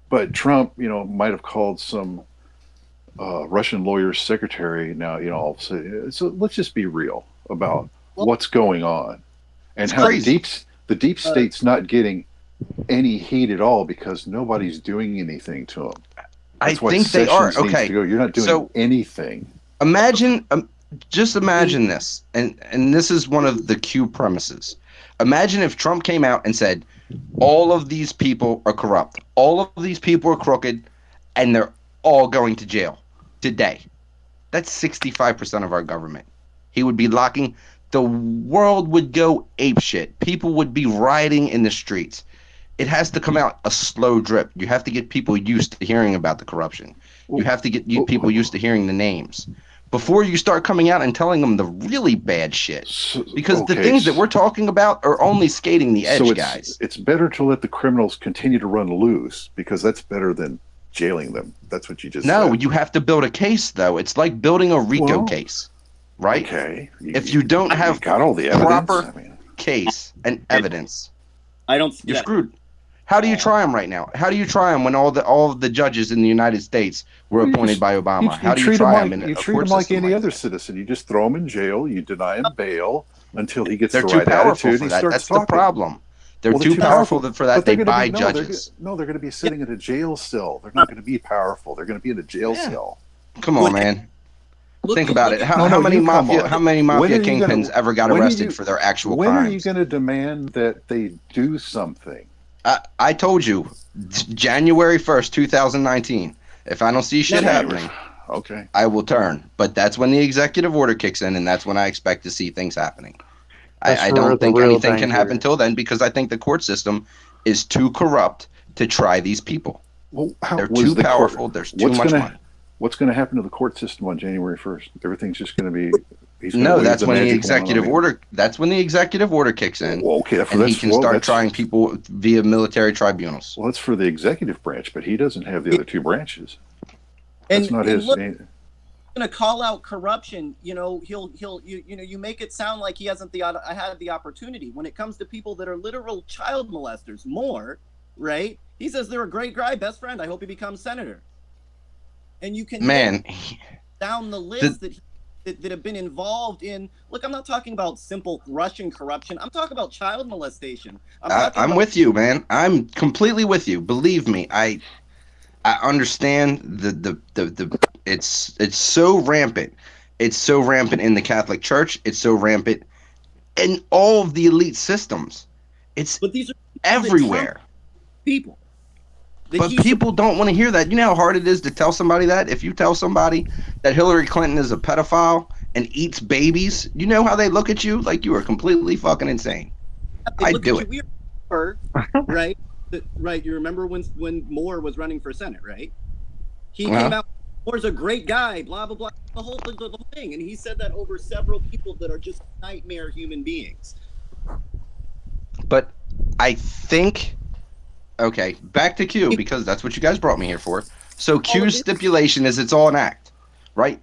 But Trump, might have called some Russian lawyer's secretary. Now, all of a sudden, so let's just be real about what's going on and It's how crazy. the deep state's not getting any heat at all because nobody's doing anything to them. I That's why think they are. Sessions needs Okay, to go. You're not doing so- anything. Imagine, just imagine this, and this is one of the Q premises. Imagine if Trump came out and said, all of these people are corrupt, all of these people are crooked, and they're all going to jail today. That's 65% of our government. He would be locking. The world would go apeshit. People would be rioting in the streets. It has to come out a slow drip. You have to get people used to hearing about the corruption. You have to get people used to hearing the names before you start coming out and telling them the really bad shit. Because the things that we're talking about are only skating the edge, so guys. it's better to let the criminals continue to run loose because that's better than jailing them. That's what you just No, said. you have to build a case, though. It's like building a RICO Well, case, right? Okay. If you don't have got all the evidence, proper I mean, case and evidence, I don't see you're that. screwed. How do you try them right now? How do you try them when all of the judges in the United States were Well, you appointed just- by Obama? How do you treat try them them like, in you a treat court them like system any like other that? citizen. You just throw them in jail. You deny him bail until he gets They're the too right powerful attitude. for and he that. starts That's talking. the problem. They're Well, too powerful for that. but They they're gonna buy be, judges. They're going to be sitting in a jail cell. They're not going to be powerful. They're going to be in a jail Yeah. cell. Come on, man. Think about it. No, How no, many you come mafia? on. How many When mafia are you gonna- kingpins ever got when are arrested you- for their actual When are you crimes? going to demand that they do something? I told you, January 1st, 2019. If I don't see shit happening, Okay. I will turn. But that's when the executive order kicks in, and that's when I expect to see things happening. That's I where don't the think real anything can danger happen is. till then because I think the court system is too corrupt to try these people. Well, how They're was too the court- powerful. There's too what's much gonna, money. What's going to happen to the court system on January 1st? Everything's just going to be. He's gonna No, wave that's when the magic wand. executive I mean, order. That's when the executive order kicks in, Well, okay, and he can start trying people via military tribunals. Well, that's for the executive branch, but he doesn't have the other two branches. That's not his. Look, gonna call out corruption. You make it sound like he hasn't had the opportunity. When it comes to people that are literal child molesters, right? He says they're a great guy, best friend. I hope he becomes senator. And you can Man, down the list that have been involved in. Look, I'm not talking about simple Russian corruption. I'm talking about child molestation. I'm with you, man. I'm completely with you. Believe me, I understand the it's so rampant. It's so rampant in the Catholic Church. It's so rampant in all of the elite systems. It's But these are everywhere. people. But people don't want to hear that. You know how hard it is to tell somebody that? If you tell somebody that Hillary Clinton is a pedophile and eats babies, you know how they look at you? Like you are completely fucking insane. I do it. Right? Right. You remember when Moore was running for Senate, right? He Uh-huh. came out, Moore's a great guy, blah, blah, blah, the whole thing. And he said that over several people that are just nightmare human beings. But I think, okay, back to Q because that's what you guys brought me here for. So Q's stipulation is it's all an act, right?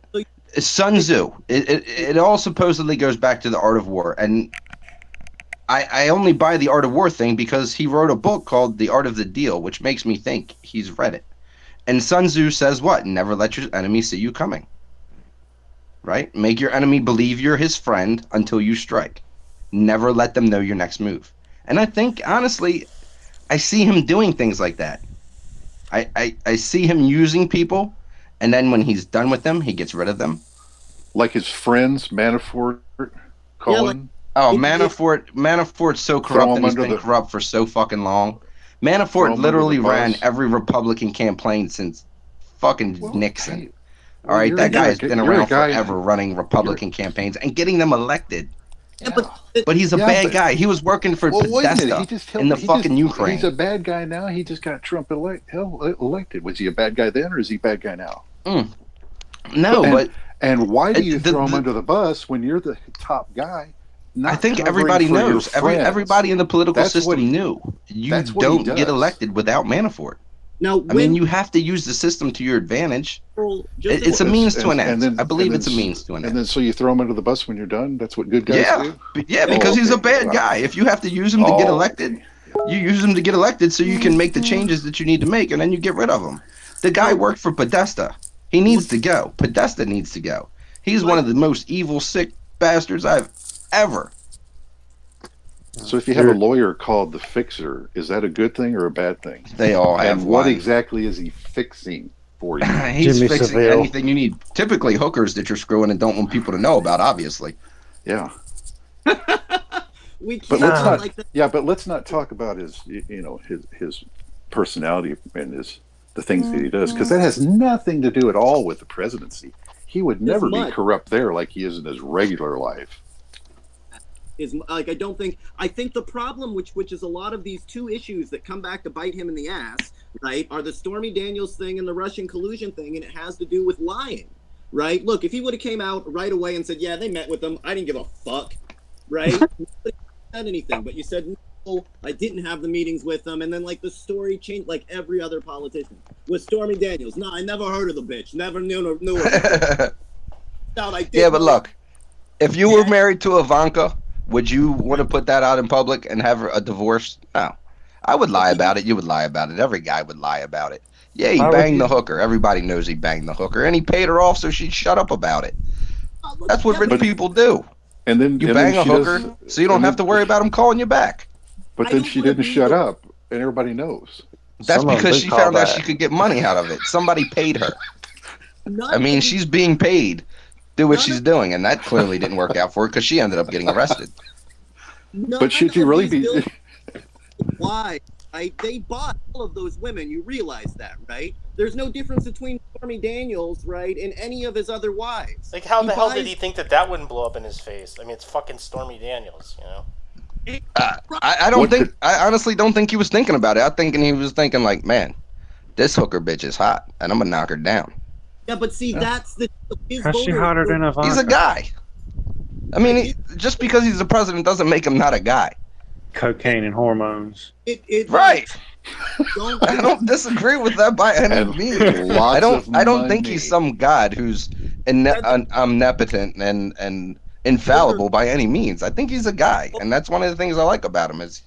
Sun Tzu. It all supposedly goes back to the art of war, and I only buy the art of war thing because he wrote a book called The Art of the Deal, which makes me think he's read it. And Sun Tzu says what? Never let your enemy see you coming. Right? Make your enemy believe you're his friend until you strike. Never let them know your next move. And I think, honestly, I see him doing things like that. I see him using people, and then when he's done with them, he gets rid of them. Like his friends, Manafort, Cohen. Oh, Manafort's so corrupt, and he's been under corrupt for so fucking long. Throw Manafort him literally under the ran bus. every Republican campaign since fucking Nixon. Hey, All right, you're that a guy's guy- been you're a around guy- forever running Republican campaigns and getting them elected. Yeah, But he's a Yeah, bad but- guy. He was working for Well, wait a minute. He Podesta just in the fucking Ukraine. He's a bad guy now. He just got Trump elected. Was he a bad guy then, or is he a bad guy now? No, And- but And why do you The- throw him the- under the bus when you're the top guy? I think covering everybody for your knows. friends? Everybody in the political That's what system he- knew. You that's what he don't get does. elected without Manafort. Now, I mean, you have to use the system to your advantage. It's a means to an end. I believe it's a means to an And end. then so you throw him under the bus when you're done. That's what good guys Yeah, do. yeah, because he's a okay. bad Wow. guy. If you have to use him to get Oh, elected, you use him to get elected so you can make the changes that you need to make, and then you get rid of him. The guy worked for Podesta. He needs to go. Podesta needs to go. He's one of the most evil, sick bastards I've ever. So if you have a lawyer called the Fixer, is that a good thing or a bad thing? They all have And what one. exactly is he fixing for you? He's Jimmy fixing Savile. anything you need. Typically hookers that you're screwing and don't want people to know about, obviously. Yeah. we But can't let's not. like that. Yeah, but let's not talk about his his personality and the things that he does, because that has nothing to do at all with the presidency. He would never be much. corrupt there like he is in his regular life. Is like I think the problem which is a lot of these two issues that come back to bite him in the ass, right, are the Stormy Daniels thing and the Russian collusion thing, and it has to do with lying, right? Look, if he would have came out right away and said, yeah, they met with them, I didn't give a fuck, right? Nobody said anything, but you said, no, I didn't have the meetings with them, and then like the story changed like every other politician. With Stormy Daniels, no, I never heard of the bitch, never knew her. Doubt I did. Yeah, but look, if you were married to Ivanka, would you want to put that out in public and have a divorce? No. I would lie about it. You would lie about it. Every guy would lie about it. Yeah, he Why would banged you- the hooker. Everybody knows he banged the hooker, and he paid her off so she'd shut up about it. That's what rich people do. And then You and bang then a she hooker, does- so you don't and have to then- worry about him calling you back. But I then don't she wanna didn't be shut the- up, and everybody knows. That's Some of them because do she call found out that. she could get money out of it. Somebody paid her. None I mean, of she's being paid. Do what None she's of- doing, and that clearly didn't work out for her because she ended up getting arrested. none But should you of really these be? bills- Why? They bought all of those women. You realize that, right? There's no difference between Stormy Daniels, right, and any of his other wives. Like, how He the hell buys- did he think that wouldn't blow up in his face? I mean, it's fucking Stormy Daniels, you know? I don't What think. could- I honestly don't think he was thinking about it. I thinking he was thinking like, man, this hooker bitch is hot, and I'm gonna knock her down. Yeah, but see, that's the his How's she voters hotter will- than Ivanka? He's a guy. I mean, just because he's the president doesn't make him not a guy. Cocaine and hormones. It Right. Don't, I don't disagree with that by any And means. lots I don't. of I don't think money. he's some god who's omnipotent and infallible by any means. I think he's a guy, and that's one of the things I like about him is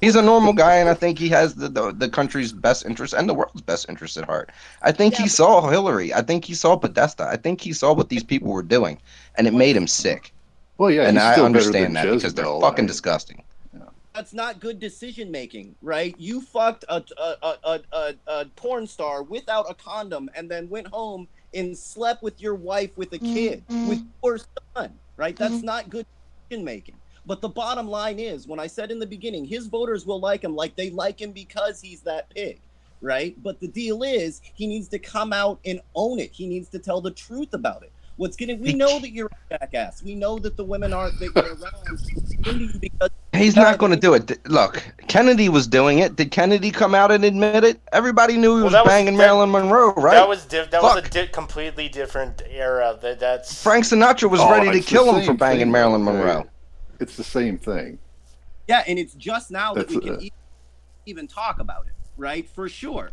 he's a normal guy, and I think he has the country's best interest and the world's best interest at heart. I think he saw Hillary. I think he saw Podesta. I think he saw what these people were doing, and it made him sick. Well, yeah, And he's I still better understand than that because they're Jezebel. fucking disgusting. that's not good decision making, right? You fucked a porn star without a condom and then went home and slept with your wife with a kid, with your son, right? That's not good decision making. But the bottom line is, when I said in the beginning, his voters will like him like they like him because he's that pig, right? But the deal is, he needs to come out and own it. He needs to tell the truth about it. We know that you're a jackass. We know that the women aren't that you're around into you because He's not going to do it. Look, Kennedy was doing it. Did Kennedy come out and admit it? Everybody knew he was banging Marilyn Monroe, right? That was Fuck. completely different era. That's Frank Sinatra was Oh, ready to it's the kill him for same banging thing, Marilyn okay. Monroe. It's the same thing. yeah, and it's just now that we That's, can even talk about it, right? For sure.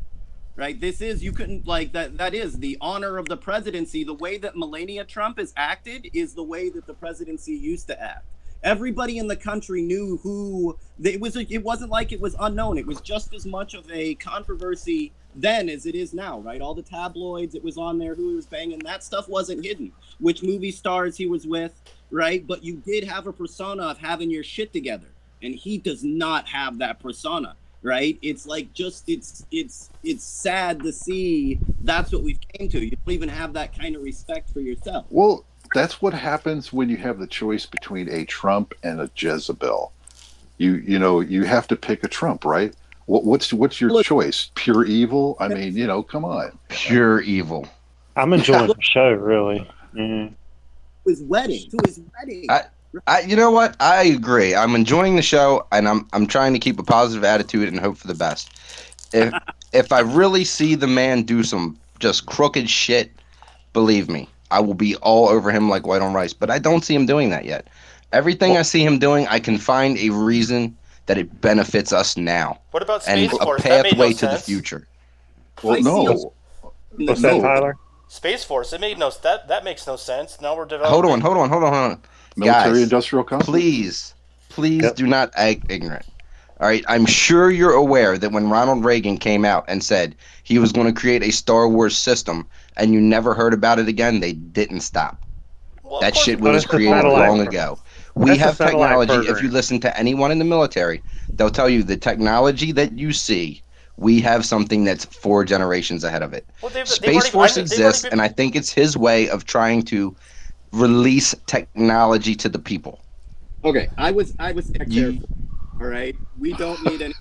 Right, this is, you couldn't, like, that is the honor of the presidency. The way that Melania Trump has acted is the way that the presidency used to act. Everybody in the country knew who it wasn't like it was unknown. It was just as much of a controversy then as it is now, right? All the tabloids, it was on there, who he was banging. That stuff wasn't hidden. Which movie stars he was with, right? But you did have a persona of having your shit together. And he does not have that persona, right? It's like just it's sad to see that's what we've came to. You don't even have that kind of respect for yourself. Well, that's what happens when you have the choice between a Trump and a Jezebel. You have to pick a Trump, right? What's your choice? Pure evil? I mean, come on. Pure evil. I'm enjoying the show, really. Yeah. To his wedding. You know what? I agree. I'm enjoying the show, and I'm trying to keep a positive attitude and hope for the best. If I really see the man do some just crooked shit, believe me, I will be all over him like white on rice. But I don't see him doing that yet. Everything I see him doing, I can find a reason that it benefits us now. What about and Space Force? a That made pathway no to the sense. future. Well, no. What's that, Tyler? Space Force. It made that makes no sense. Now we're developing. Hold on. Military Guys, industrial complex. Please do not act ignorant. All right, I'm sure you're aware that when Ronald Reagan came out and said he was going to create a Star Wars system, and you never heard about it again, they didn't stop. Well, That shit But was it's the created satellite long pro- ago. We That's the have satellite technology. If program. you listen to anyone in the military, they'll tell you the technology that you see, we have something that's 4 generations ahead of it. Well, they've Space already- Force they've already exists, been- and I think it's his way of trying to release technology to the people. Okay, I was careful. All right, we don't need any.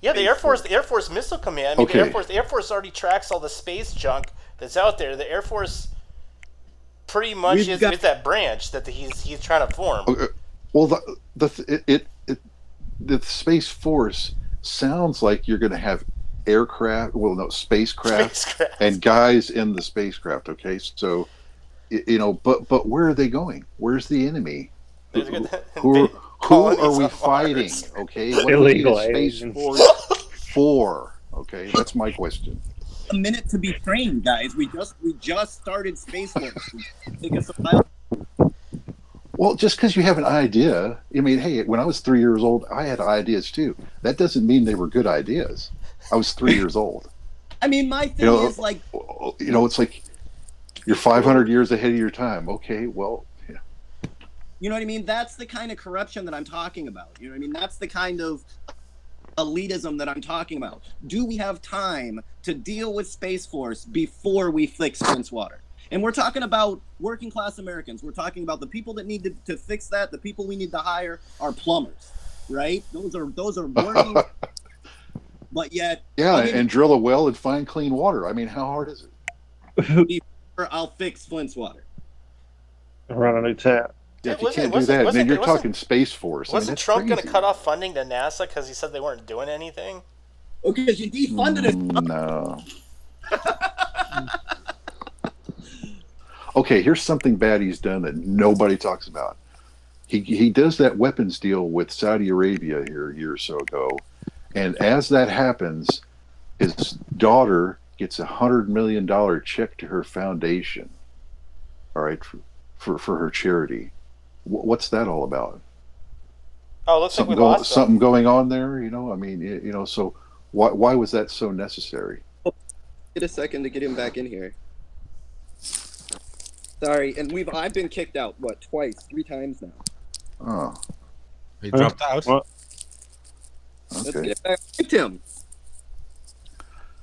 Yeah, the Air Force Missile Command. I mean, Okay. the Air Force already tracks all the space junk that's out there. The Air Force pretty much is that branch that he's trying to form. Okay. Well, the Space Force sounds like you're going to have aircraft. Well, no, spacecraft and guys in the spacecraft. Okay, so but where are they going? Where's the enemy? Who are we fighting? Okay, what Illegal is Space aliens. Force for? Okay, that's my question. A minute to be trained, guys. We just started Space Force. Take us a while. Well, just because you have an idea, I mean, hey, when I was 3 years old, I had ideas too. That doesn't mean they were good ideas. I was 3 years old. I mean, my thing is like, it's like you're 500 years ahead of your time. Okay, well, yeah. you know what I mean? That's the kind of corruption that I'm talking about. You know what I mean? That's the kind of elitism that I'm talking about. Do we have time to deal with Space Force before we fix Finswater? And we're talking about working class Americans. We're talking about the people that need to fix that. The people we need to hire are plumbers, right? Those are working. But yet, Yeah, and drill a well and find clean water. I mean, how hard is it? I'll fix Flint's water. Run a new tap. Yeah, if you wasn't- can't do wasn't- that, wasn't- then you're wasn't- talking Space Force. I mean, Wasn't that's Trump going to crazy. cut off funding to NASA because he said they weren't doing anything? Okay, because you defunded it. No. Okay, here's something bad he's done that nobody talks about. He does that weapons deal with Saudi Arabia here a year or so ago, and as that happens, his daughter gets $100 million check to her foundation. All right, for her charity. What's that all about? Oh, looks like we Something, lost them. something going on there, I mean, so why was that so necessary? Get a second to get him back in here. Sorry, and I've been kicked out twice, 3 times now. Oh, He dropped out. Well, Let's okay. get back to Tim.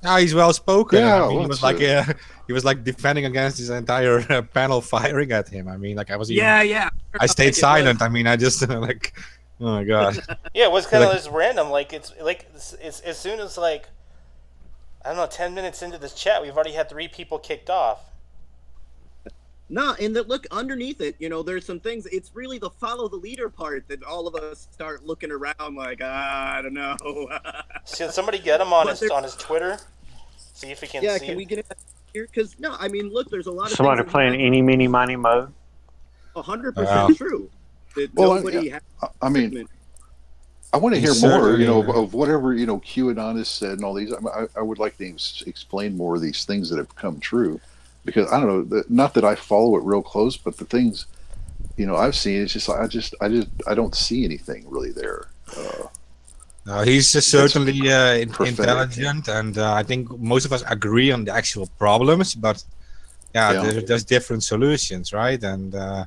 Yeah, he's well spoken. Yeah, I mean, well, he was like defending against his entire panel firing at him. I mean, like I was even, Yeah. I stayed silent. I mean, I just like, oh my god. Yeah, it was kind of Like- just random. Like it's as soon as I don't know, 10 minutes into this chat, we've already had 3 people kicked off. No, and look underneath it, there's some things. It's really the follow the leader part that all of us start looking around like, I don't know. Should somebody get him on But his Twitter? See if we can Yeah, see can it. we get it here? Because no, I mean, look, there's a lot of somebody things playing Eeny, Meeny, Miny, Mo. 100% Wow. true. That Well, nobody has. I mean, I want to He hear more, certainly- of whatever, QAnon has said and all these. I would like to explain more of these things that have come true, because I don't know, not that I follow it real close, but the things, I've seen, it's just, I don't see anything really there. He's certainly prophetic. intelligent, and I think most of us agree on the actual problems. But Yeah. there's different solutions, right? And I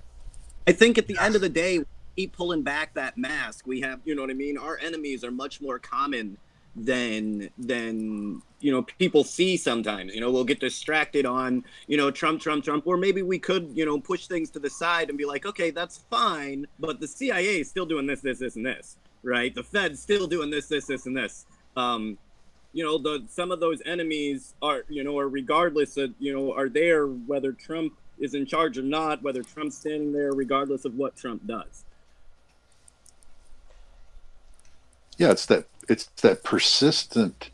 think at the end of the day, we keep pulling back that mask. We have, you know what I mean? Our enemies are much more common than people see sometimes. We'll get distracted on, Trump, or maybe we could, push things to the side and be like, okay, that's fine, but the CIA is still doing this, and this, right? The Fed's still doing this, and this. Some of those enemies are regardless of, are there whether Trump is in charge or not, whether Trump's standing there, regardless of what Trump does. Yeah, it's that persistent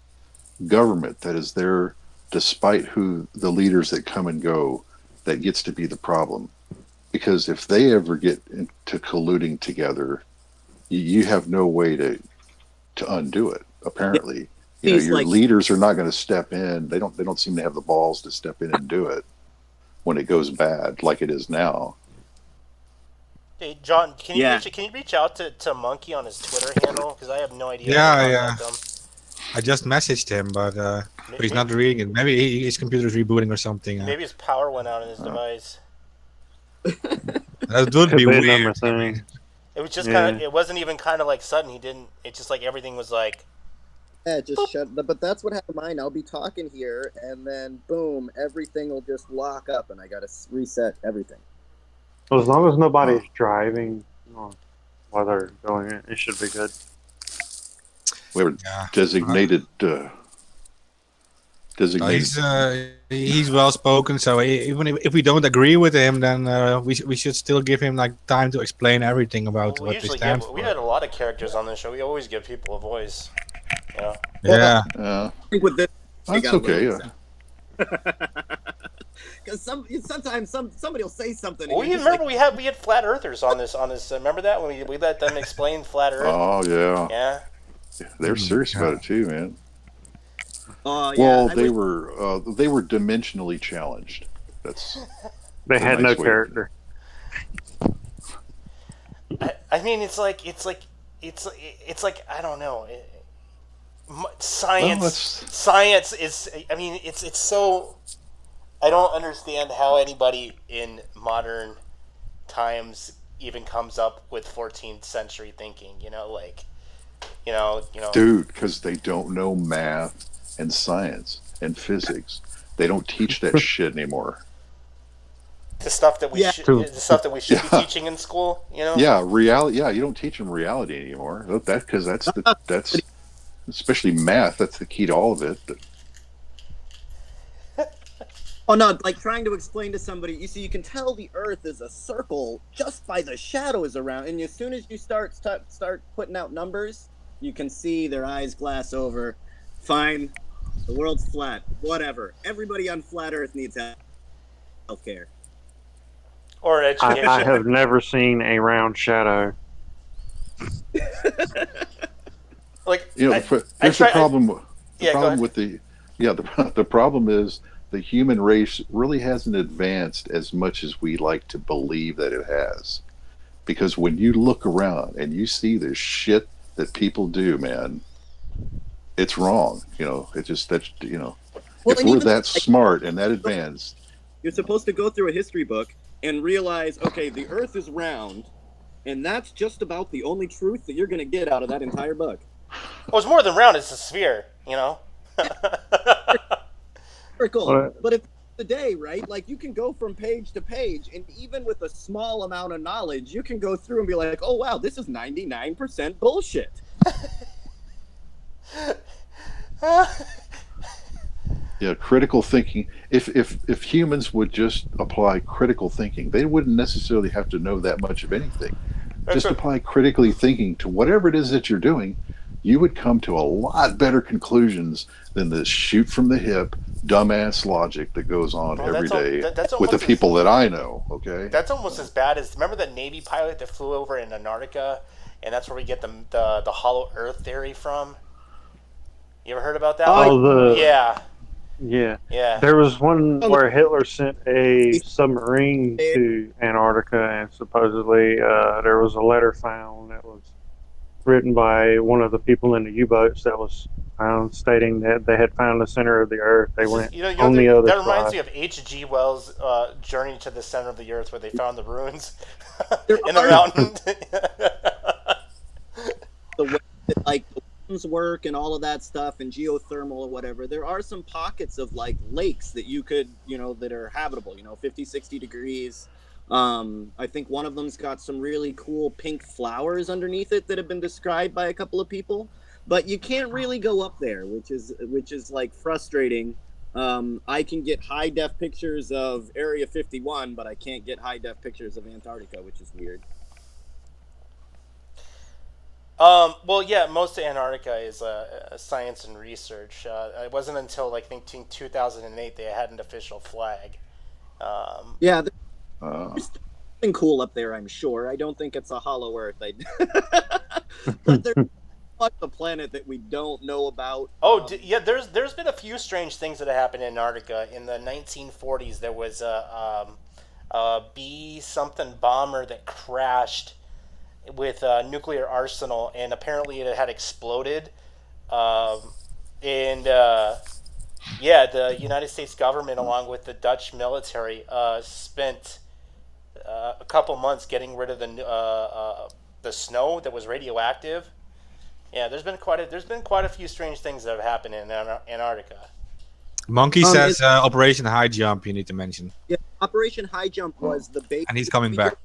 government that is there despite who the leaders that come and go that gets to be the problem. Because if they ever get into colluding together, you have no way to undo it. Apparently, your leaders are not going to step in. They don't seem to have the balls to step in and do it when it goes bad, like it is now. Hey, John, can you reach out to Monkey on his Twitter handle? Because I have no idea. Yeah. I just messaged him, but he's not reading it. Maybe his computer's rebooting or something. Maybe his power went out on his device. That would be weird. It was just kind of. It wasn't even kind of like sudden. He didn't. It's just like everything was like. Yeah, just shut. But that's what happened to mine. I'll be talking here, and then boom, everything will just lock up, and I got to reset everything. Well, as long as nobody's driving while they're going in, it should be good. We have designated. He's well spoken, so even if we don't agree with him, then we should still give him like time to explain everything about what they stand for. We had a lot of characters on this show. We always give people a voice. Yeah. I think with this, that's okay. Yeah. Because sometimes somebody will say something. Well, remember we had flat earthers on this. Remember that when we let them explain flat Earth? Oh yeah. Yeah. They're serious about it too, man. Yeah, they were dimensionally challenged. They had no character. I mean, it's like I don't know. Science is. I mean, it's so. I don't understand how anybody in modern times even comes up with 14th century thinking. Dude, because they don't know math and science and physics. They don't teach that shit anymore. The stuff that we should be teaching in school, Yeah, reality. Yeah, you don't teach them reality anymore. Because that's especially math. That's the key to all of it. Oh no! Like trying to explain to somebody, you can tell the Earth is a circle just by the shadows around, and as soon as you start putting out numbers, you can see their eyes glass over. Fine, the world's flat. Whatever. Everybody on flat Earth needs healthcare or education. I have never seen a round shadow. The problem is the human race really hasn't advanced as much as we like to believe that it has. Because when you look around and you see the shit that people do, man, it's wrong. If we're that smart and that advanced. You're supposed to go through a history book and realize, okay, the Earth is round, and that's just about the only truth that you're going to get out of that entire book. Well, it's more than round, it's a sphere, Cool. But if today, right, like you can go from page to page, and even with a small amount of knowledge, you can go through and be like, oh wow, this is 99% bullshit. Yeah, critical thinking. If humans would just apply critical thinking, they wouldn't necessarily have to know that much of anything. Just apply critically thinking to whatever it is that you're doing, you would come to a lot better conclusions than this shoot from the hip, dumbass logic that goes on every day with the people that I know. Okay, that's almost as bad as remember the Navy pilot that flew over in Antarctica, and that's where we get the hollow Earth theory from. You ever heard about that? Yeah. There was one where Hitler sent a submarine to Antarctica, and supposedly there was a letter found that was written by one of the people in the U-boats that was stating that they had found the center of the Earth. They went on the other that reminds side. me of H.G. Wells' Journey to the Center of the Earth, where they found the ruins There in the are- mountain. The way that like the winds work and all of that stuff and geothermal or whatever, there are some pockets of like lakes that you could, that are habitable, 50, 60 degrees. I think one of them's got some really cool pink flowers underneath it that have been described by a couple of people, but you can't really go up there, which is like frustrating. I can get high def pictures of Area 51, but I can't get high def pictures of Antarctica, which is weird. Well, yeah, most of Antarctica is science and research. It wasn't until like I think 2008 they had an official flag. Yeah, Uh, there's something cool up there, I'm sure. I don't think it's a hollow Earth. But there's much of the planet that we don't know about. Oh, yeah. There's been a few strange things that have happened in Antarctica. In the 1940s, there was a B something bomber that crashed with a nuclear arsenal, and apparently it had exploded. Yeah, the United States government, along with the Dutch military, spent a couple months getting rid of the snow that was radioactive. Yeah, there's been quite a few strange things that have happened in Antarctica. Monkey says Operation High Jump. You need to mention, Yeah, Operation High Jump was the base. and he's coming back.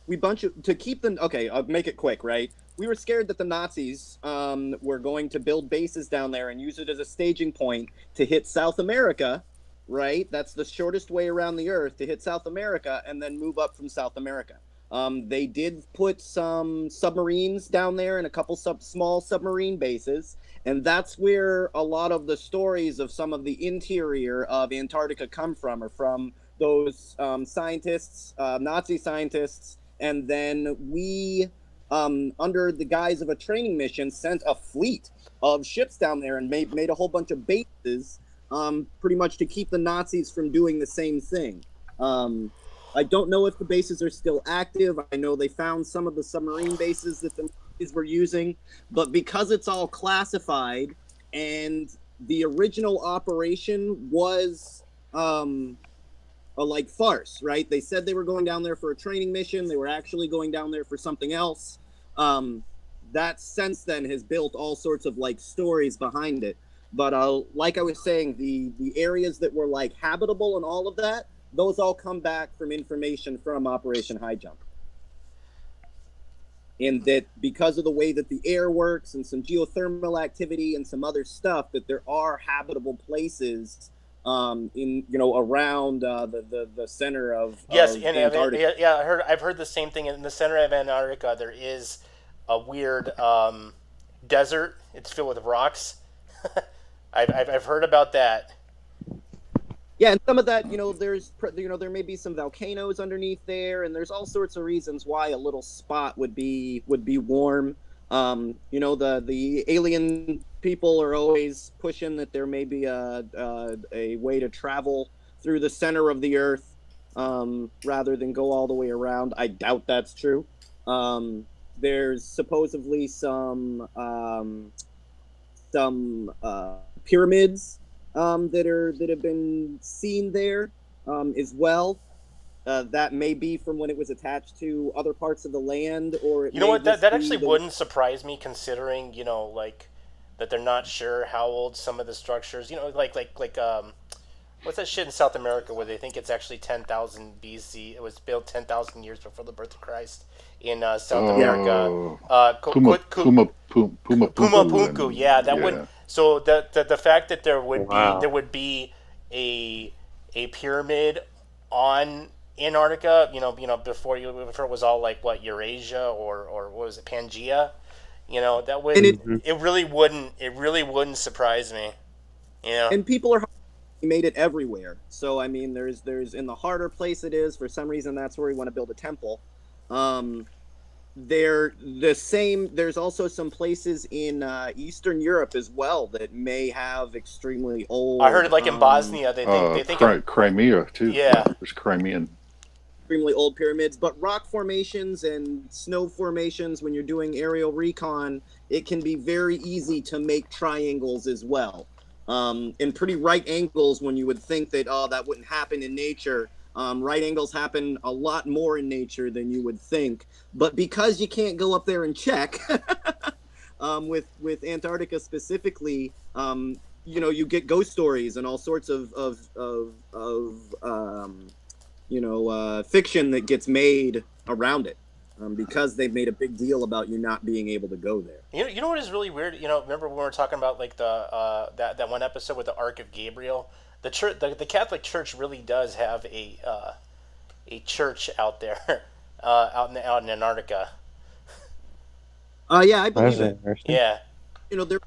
To keep them. Okay, I'll make it quick. Right, we were scared that the Nazis were going to build bases down there and use it as a staging point to hit South America. Right, that's the shortest way around the Earth to hit South America and then move up from South America. They did put some submarines down there and a couple small submarine bases, and that's where a lot of the stories of some of the interior of Antarctica come from, or from those scientists, Nazi scientists. And then we, under the guise of a training mission, sent a fleet of ships down there and made a whole bunch of bases, pretty much to keep the Nazis from doing the same thing. I don't know if the bases are still active. I know they found some of the submarine bases that the Nazis were using, but because it's all classified and the original operation was a like farce, right? They said they were going down there for a training mission. They were actually going down there for something else. That since then has built all sorts of like stories behind it. But like I was saying, the areas that were like habitable and all of that, those all come back from information from Operation High Jump. And that because of the way that the air works and some geothermal activity and some other stuff, that there are habitable places in around the center of Antarctica. Yeah, I've heard the same thing. In the center of Antarctica, there is a weird desert. It's filled with rocks. I've heard about that. Yeah, and some of that, there may be some volcanoes underneath there, and there's all sorts of reasons why a little spot would be warm. The alien people are always pushing that there may be a way to travel through the center of the Earth rather than go all the way around. I doubt that's true. There's supposedly some pyramids that have been seen there as well. That may be from when it was attached to other parts of the land, or that actually wouldn't surprise me, considering that they're not sure how old some of the structures. What's that shit in South America where they think it's actually 10,000 BC? It was built 10,000 years before the birth of Christ in South America. Pumapunku. Yeah, that would. So the fact that there would be a pyramid on Antarctica, before it was all like what, Eurasia or what was it, Pangea, that would it really wouldn't surprise me, And people are made it everywhere. So I mean, there's in the harder place it is, for some reason that's where we want to build a temple. They're the same. There's also some places in Eastern Europe as well that may have extremely old. I heard in Bosnia, they think Crimea too. Yeah, there's Crimean. extremely old pyramids, but rock formations and snow formations, when you're doing aerial recon, it can be very easy to make triangles as well. And pretty right angles when you would think that, oh, that wouldn't happen in nature. Right angles happen a lot more in nature than you would think. But because you can't go up there and check, with Antarctica specifically, you get ghost stories and all sorts of fiction that gets made around it, because they've made a big deal about you not being able to go there. You know what is really weird? Remember when we were talking about like the that one episode with the Ark of Gabriel? The church, the Catholic Church, really does have a church out there, out in Antarctica. Yeah, I believe That's it. interesting. Yeah. There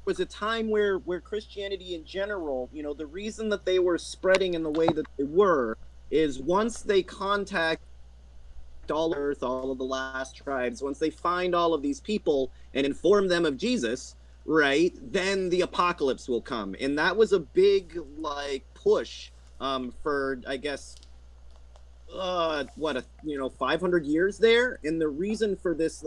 was a time where Christianity in general, the reason that they were spreading in the way that they were is once they contact all Earth, all of the last tribes, once they find all of these people and inform them of Jesus, right, then the apocalypse will come. And that was a big push for, I guess, 500 years there. And the reason for this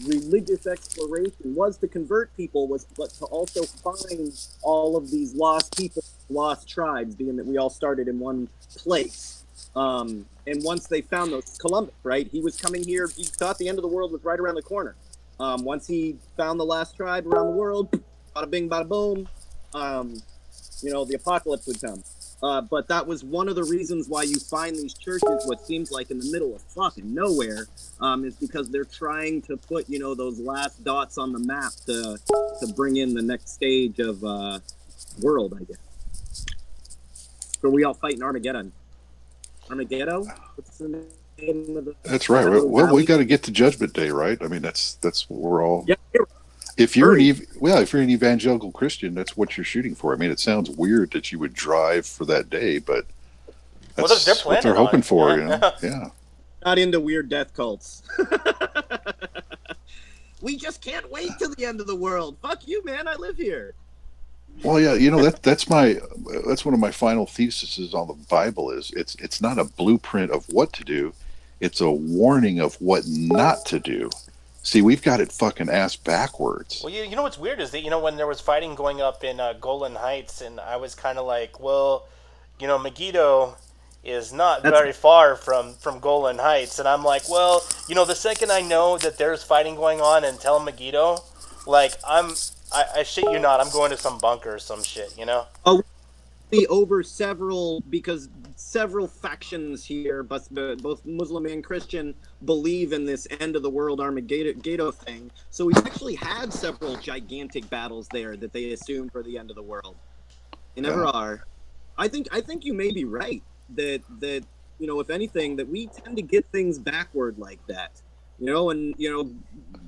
religious exploration was to convert people, but to also find all of these lost people, lost tribes, being that we all started in one place. And once they found those, Columbus, right, he was coming here, he thought the end of the world was right around the corner. Once he found the last tribe around the world, bada bing, bada boom, the apocalypse would come. But that was one of the reasons why you find these churches, what seems like in the middle of fucking nowhere, is because they're trying to put, those last dots on the map to bring in the next stage of world, I guess. So we all fight in Armageddon. Armageddon? What's the name of the... That's right. Well, we got to get to Judgment Day, right? I mean, that's what we're all... Yeah. If you're an evangelical Christian, that's what you're shooting for. I mean, it sounds weird that you would drive for that day, but that's what they're hoping for. Yeah. Not into weird death cults. We just can't wait till the end of the world. Fuck you, man. I live here. Well, yeah, that's one of my final theses on the Bible is it's not a blueprint of what to do, it's a warning of what not to do. See, we've got it fucking ass backwards. Well, you know what's weird is that, when there was fighting going up in Golan Heights, and I was kind of like, well, Megiddo is not very far from Golan Heights. And I'm like, well, the second I know that there's fighting going on in Tel Megiddo, I shit you not, I'm going to some bunker or some shit, Oh, over several factions here, but both Muslim and Christian, believe in this end of the world Armageddon thing. So we've actually had several gigantic battles there that they assumed for the end of the world. They never are. I think you may be right that if anything, that we tend to get things backward like that. And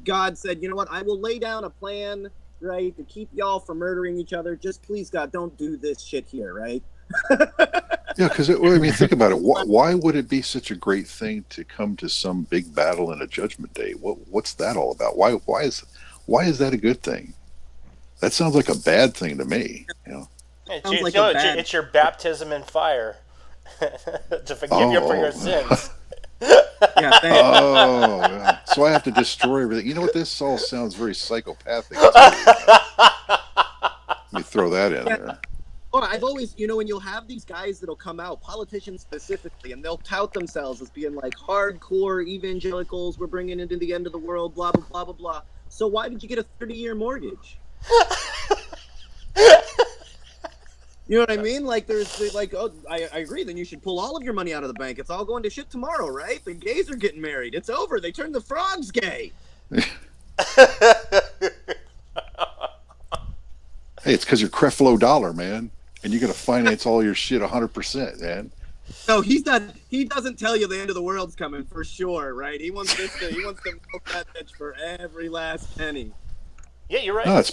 God said, you know what, I will lay down a plan, right, to keep y'all from murdering each other. Just please, God, don't do this shit here, right? Yeah, because think about it. Why would it be such a great thing to come to some big battle in a Judgment Day? What's that all about? Why is that a good thing? That sounds like a bad thing to me. It's your baptism in fire to forgive you for your sins. Yeah, thanks. Oh, yeah. So I have to destroy everything. You know what? This all sounds very psychopathic. Let me throw that in there. Oh, I've always, and you'll have these guys that'll come out, politicians specifically, and they'll tout themselves as being like hardcore evangelicals. We're bringing it to the end of the world, blah, blah, blah, blah, blah. So why did you get a 30-year mortgage? You know what I mean? I agree. Then you should pull all of your money out of the bank. It's all going to shit tomorrow, right? The gays are getting married. It's over. They turned the frogs gay. Hey, it's because you're Creflo Dollar, man, and you're gonna finance all your shit 100%, man. No, he's not. He doesn't tell you the end of the world's coming for sure, right? He wants to milk that bitch for every last penny. Yeah, you're right. No, it's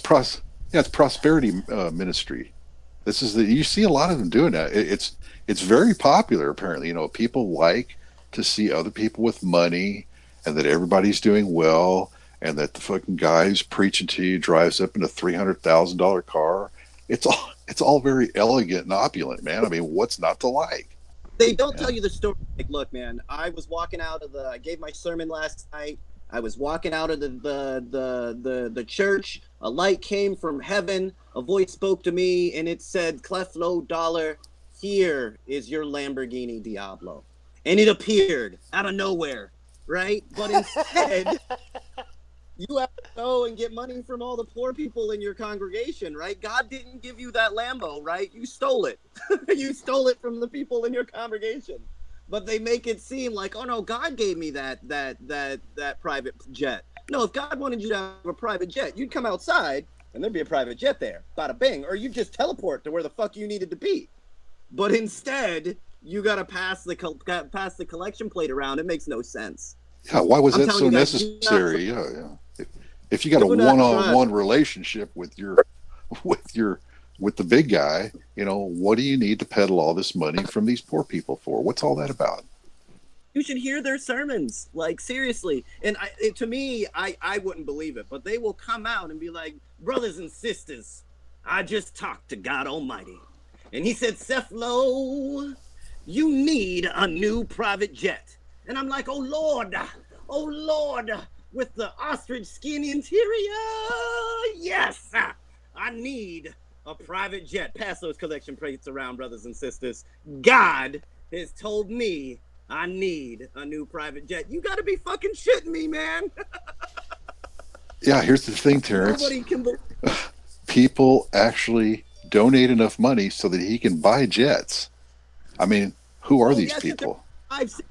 prosperity ministry. This is you see a lot of them doing that. It's very popular apparently. People like to see other people with money and that everybody's doing well and that the fucking guy who's preaching to you drives up in a $300,000 car. It's all very elegant and opulent, man. I mean, what's not to like? They don't Yeah. tell you the story. Like, look, man, I gave my sermon last night. I was walking out of the church. A light came from heaven. A voice spoke to me, and it said, "Cleflo Dollar, here is your Lamborghini Diablo." And it appeared out of nowhere, right? But instead, you have to go and get money from all the poor people in your congregation, right? God didn't give you that Lambo, right? You stole it. You stole it from the people in your congregation. But they make it seem like, oh no, God gave me that private jet. No, if God wanted you to have a private jet, you'd come outside and there'd be a private jet there, bada bing, or you just teleport to where the fuck you needed to be. But instead, you gotta pass the collection plate around. It makes no sense. Yeah, why was I'm that telling so you guys, necessary? Yeah, yeah. If you got a do not one-on-one relationship with your with the big guy, what do you need to peddle all this money from these poor people for? What's all that about? you should hear their sermons, like seriously. And to me, I wouldn't believe it, but they will come out and be like, brothers and sisters, I just talked to God Almighty, and He said, Cephalo, you need a new private jet. And I'm like, oh Lord, with the ostrich skin interior, yes, I need a private jet. Pass those collection plates around, brothers and sisters. God has told me I need a new private jet. You got to be fucking shitting me, man. Yeah, here's the thing, Terrence. Nobody can believe. People actually donate enough money so that he can buy jets. I mean, who are these people? I've seen.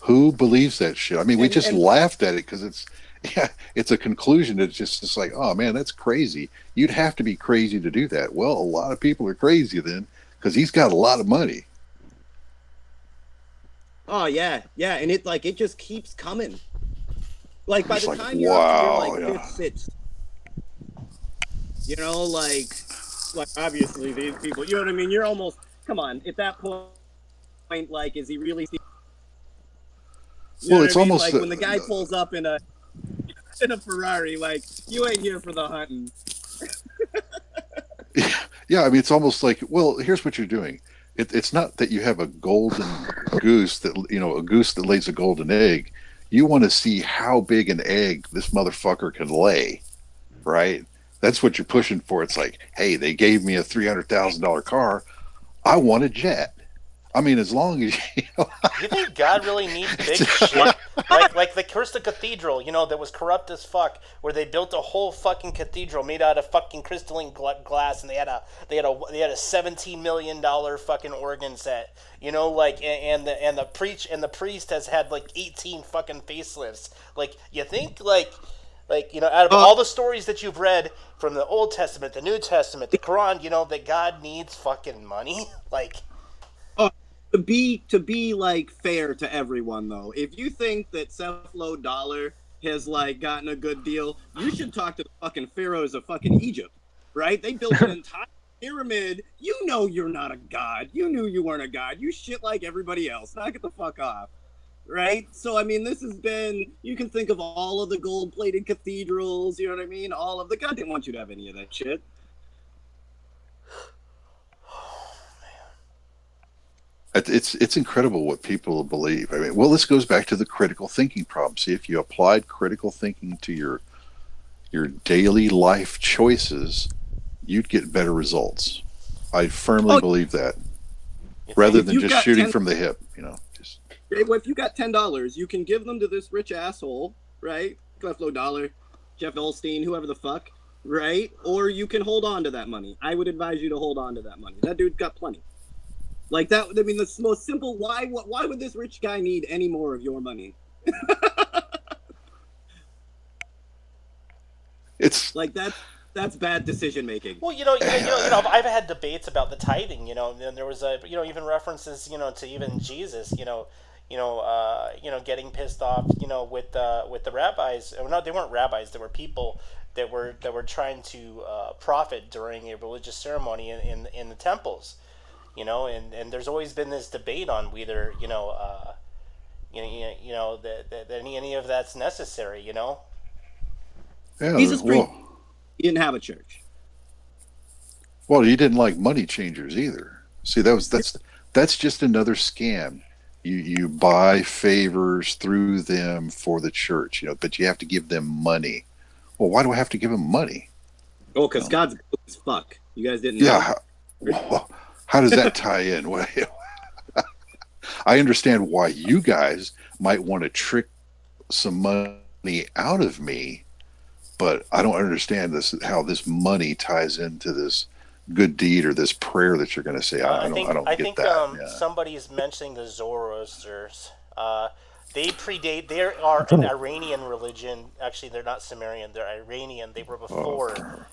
Who believes that shit? I mean, we And- just and- laughed at it because it's a conclusion. It's like, oh man, that's crazy. You'd have to be crazy to do that. Well, a lot of people are crazy then because he's got a lot of money. Oh yeah, and it just keeps coming. Like by It's the like, time you're up to your wow, like yeah. fifth, like obviously these people, you know what I mean? You're almost, come on, at that point, like, is he really? You know Well, what it's I mean? almost Like when the guy pulls up in a Ferrari, like, you ain't here for the hunting. yeah. I mean, it's almost like, well, here's what you're doing. It's not that you have a golden goose that a goose that lays a golden egg. You want to see how big an egg this motherfucker can lay, right? That's what you're pushing for. It's like, hey, they gave me a $300,000 car. I want a jet. I mean, as long as You think God really needs big shit? Like the Kirsta Cathedral, that was corrupt as fuck, where they built a whole fucking cathedral made out of fucking crystalline glass, and they had a $17 million fucking organ set, and the priest has had like 18 fucking facelifts. Like, you think out of all the stories that you've read from the Old Testament, the New Testament, the Quran, that God needs fucking money, like. To be like fair to everyone though, if you think that Cephalo Dollar has like gotten a good deal, you should talk to the fucking pharaohs of fucking Egypt, right? They built an entire pyramid. You know you're not a god. You knew you weren't a god. You shit like everybody else. Knock it the fuck off, right? So I mean, this has been. You can think of all of the gold-plated cathedrals. You know what I mean? All of the God didn't want you to have any of that shit. It's incredible what people believe. I mean, well, this goes back to the critical thinking problem. See, if you applied critical thinking to your daily life choices, you'd get better results. I firmly believe that, rather than just shooting from the hip. Just. Well, if you got $10, you can give them to this rich asshole, right? Cleflo Dollar, Jeff Goldstein, whoever the fuck, right? Or you can hold on to that money. I would advise you to hold on to that money. That dude got plenty. Like that, I mean, the most simple. Why would this rich guy need any more of your money? It's like that's bad decision making. Well, I've had debates about the tithing, and there was even references, to even Jesus, getting pissed off, with the rabbis. No, they weren't rabbis. They were people that were trying to profit during a religious ceremony in the temples. And there's always been this debate on whether that any of that's necessary. Yeah, Jesus he didn't have a church. Well, he didn't like money changers either. See, that's just another scam. You buy favors through them for the church, but you have to give them money. Well, why do I have to give them money? Oh, because God's good as fuck. You guys didn't know? Yeah. How does that tie in? I understand why you guys might want to trick some money out of me, but I don't understand how this money ties into this good deed or this prayer that you're going to say. I don't get that. Yeah. Somebody's mentioning the Zoroasters. They predate. They are an Iranian religion. Actually, they're not Sumerian. They're Iranian. They were before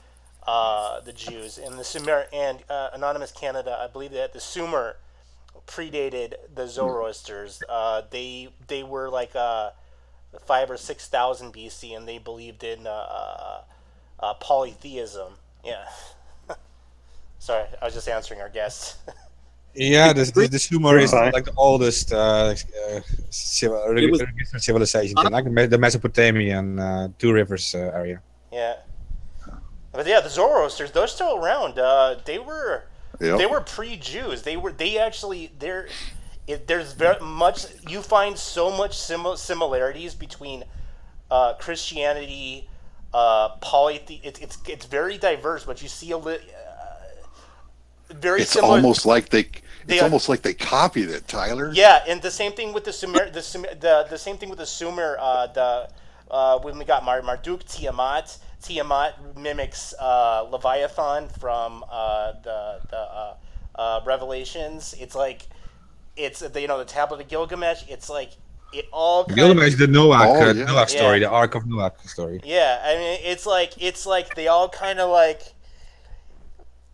the Jews. And the Sumer and Anonymous Canada, I believe that the Sumer predated the Zoroasters. They were like 5,000 or 6,000 BC, and they believed in polytheism. Yeah. Sorry, I was just answering our guests. Yeah, the Sumer is Fine. like the oldest civilization, like the Mesopotamian Two Rivers area. Yeah. But yeah, the Zoroasters, they're still around. They were pre-Jews. There's very much, you find so much similarities between Christianity, it's very diverse, but you see very It's similar. almost like almost like they copied it, Tyler. Yeah, and the same thing with the Sumer. The same thing with the Sumer. When we got Marduk, Tiamat. Tiamat mimics Leviathan from the Revelations. It's like the Tablet of Gilgamesh. It's like it all. Gilgamesh, the Noah yeah. story, Yeah. the Ark of Noah story. Yeah, I mean it's like they all kind of like.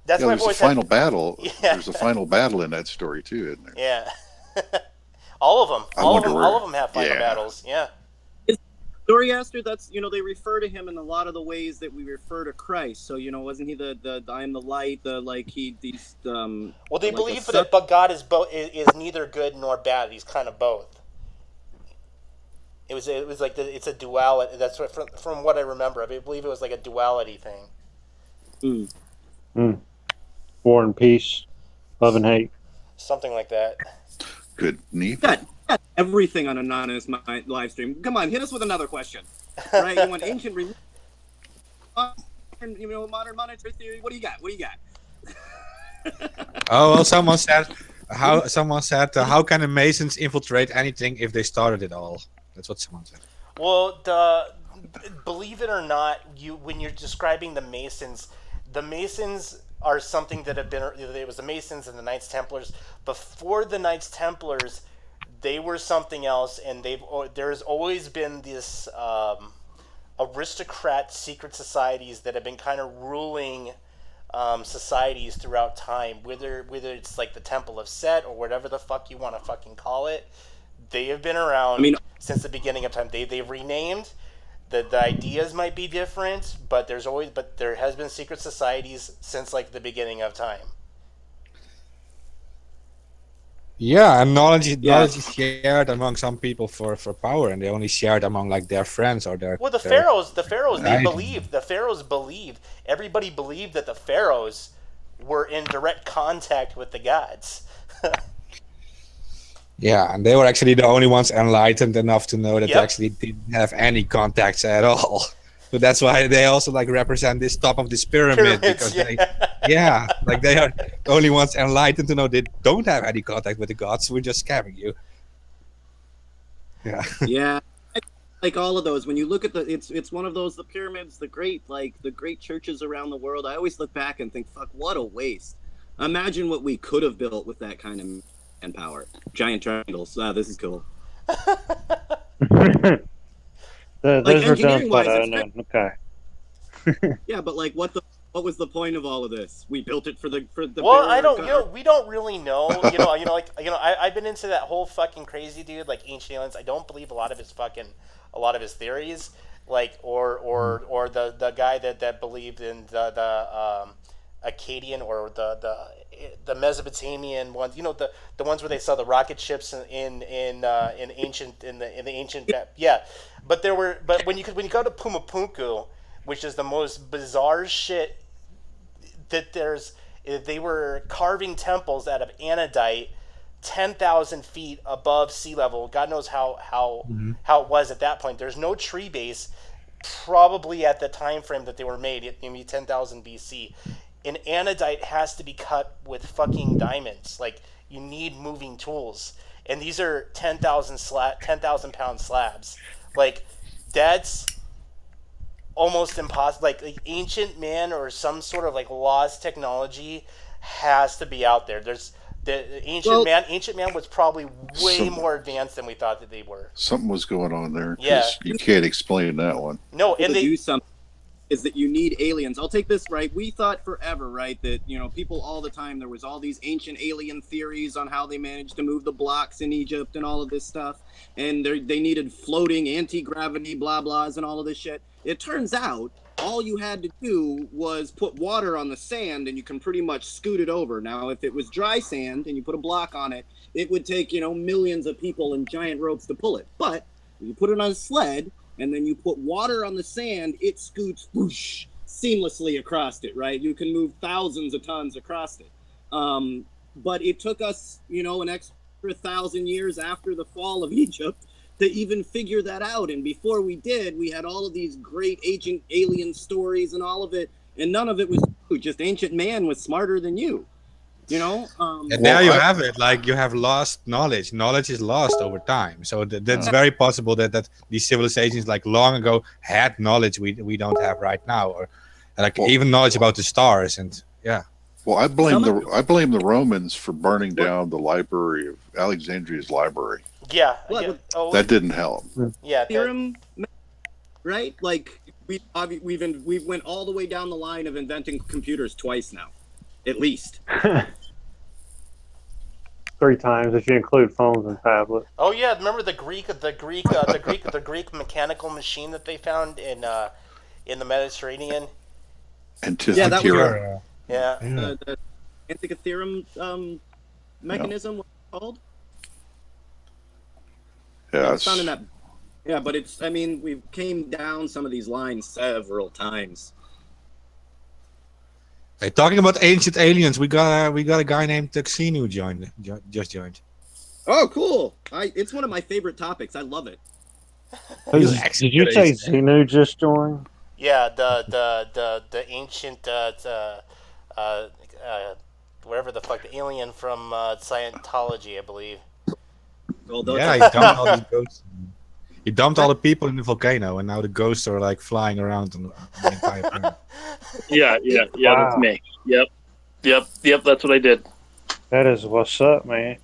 That's my There's a voice. final battle. Yeah. There's a final battle in that story too, isn't there? Yeah. All of them. I All wonder of them have final yeah. battles. Yeah. Zoroaster, that's they refer to him in a lot of the ways that we refer to Christ. So wasn't he the I am the light, Well, they like believe a that, but God is is neither good nor bad. He's kind of both. It was like it's a duality. That's what from what I remember. I believe it was like a duality thing. War and peace, love and hate. Something like that. Good, neat. got everything on Anonymous live stream. Come on, hit us with another question. Right? You want ancient religion, modern monetary theory. What do you got? Oh well, someone said how can the Masons infiltrate anything if they started it all? That's what someone said. Well, believe it or not, when you're describing the Masons are something that have been. It was the Masons and the Knights Templars. Before the Knights Templars, they were something else, and there's always been this aristocrat secret societies that have been kind of ruling societies throughout time. Whether it's like the Temple of Set or whatever the fuck you want to fucking call it, they have been around since the beginning of time. They've renamed. The ideas might be different, but there has been secret societies since like the beginning of time. Yeah, and knowledge is shared among some people for power, and they only share it among like their friends or their. Well, the pharaohs, the pharaohs believed. Everybody believed that the pharaohs were in direct contact with the gods. Yeah, and they were actually the only ones enlightened enough to know that Yep. they actually didn't have any contacts at all. So that's why they also like represent this top of this pyramid because they are the only ones enlightened to know they don't have any contact with the gods. So we're just scamming you. Yeah. Yeah, like all of those. When you look at it's one of those the pyramids, the great churches around the world. I always look back and think, fuck, what a waste. Imagine what we could have built with that kind of manpower. Giant triangles. This is cool. Those were done engineering-wise, by it's okay. Yeah, but like, what was the point of all of this? We built it for the. Well, I don't. We don't really know. I've been into that whole fucking crazy dude, like ancient aliens. I don't believe a lot of his theories, like or the guy that believed in the Akkadian or the Mesopotamian ones. The ones where they saw the rocket ships in the ancient. Yeah, but when you go to Pumapunku, which is the most bizarre shit that there's. They were carving temples out of anodite 10,000 feet above sea level. God knows how it was at that point. There's no tree base, probably at the time frame that they were made, maybe 10,000 BC. And anodite has to be cut with fucking diamonds. Like, you need moving tools. And these are 10,000 pound slabs. Like, that's almost impossible. Like ancient man or some sort of like lost technology has to be out there. There's the ancient man was probably way more advanced than we thought that they were. Something was going on there. 'Cause Yeah. you can't explain that one. No, and to they do something is that you need aliens. I'll take this, right? We thought forever, right, that, you know, people all the time, there was all these ancient alien theories on how they managed to move the blocks in Egypt and all of this stuff. And they needed floating anti-gravity blah blahs and all of this shit. It turns out all you had to do was put water on the sand and you can pretty much scoot it over. Now, if it was dry sand and you put a block on it, it would take, you know, millions of people and giant ropes to pull it. But if you put it on a sled and then you put water on the sand, it scoots whoosh, seamlessly across it, right? You can move thousands of tons across it. But it took us, you know, an extra 1,000 years after the fall of Egypt to even figure that out. And before we did, we had all of these great ancient alien stories and all of it, and none of it was true. Just ancient man was smarter than you, you know? And there you have it. Like, you have lost knowledge. Knowledge is lost over time. So that's very possible that these civilizations, like, long ago had knowledge we don't have right now, or like even knowledge about the stars. And yeah. Well, I blame the Romans for burning down the library of Alexandria's library. Yeah. That didn't help. Yeah. Theorem, right? Like we went all the way down the line of inventing computers twice now, at least. 3 times if you include phones and tablets. Oh yeah, remember the Greek mechanical machine that they found in the Mediterranean? Antikythera. Yeah. The Antikythera mechanism, what's it called? Yeah, it's found in that. Yeah, but it's. I mean, we came down some of these lines several times. Hey, talking about ancient aliens, we got a guy named Xenu just joined. Oh, cool! It's one of my favorite topics. I love it. Did you say Xenu just joined? Yeah, the ancient wherever the fuck, the alien from Scientology, I believe. Yeah, he dumped all these ghosts. He dumped all the people in the volcano, and now the ghosts are like flying around on the entire planet. Yeah, that's me. Yep, that's what I did. That is what's up, man.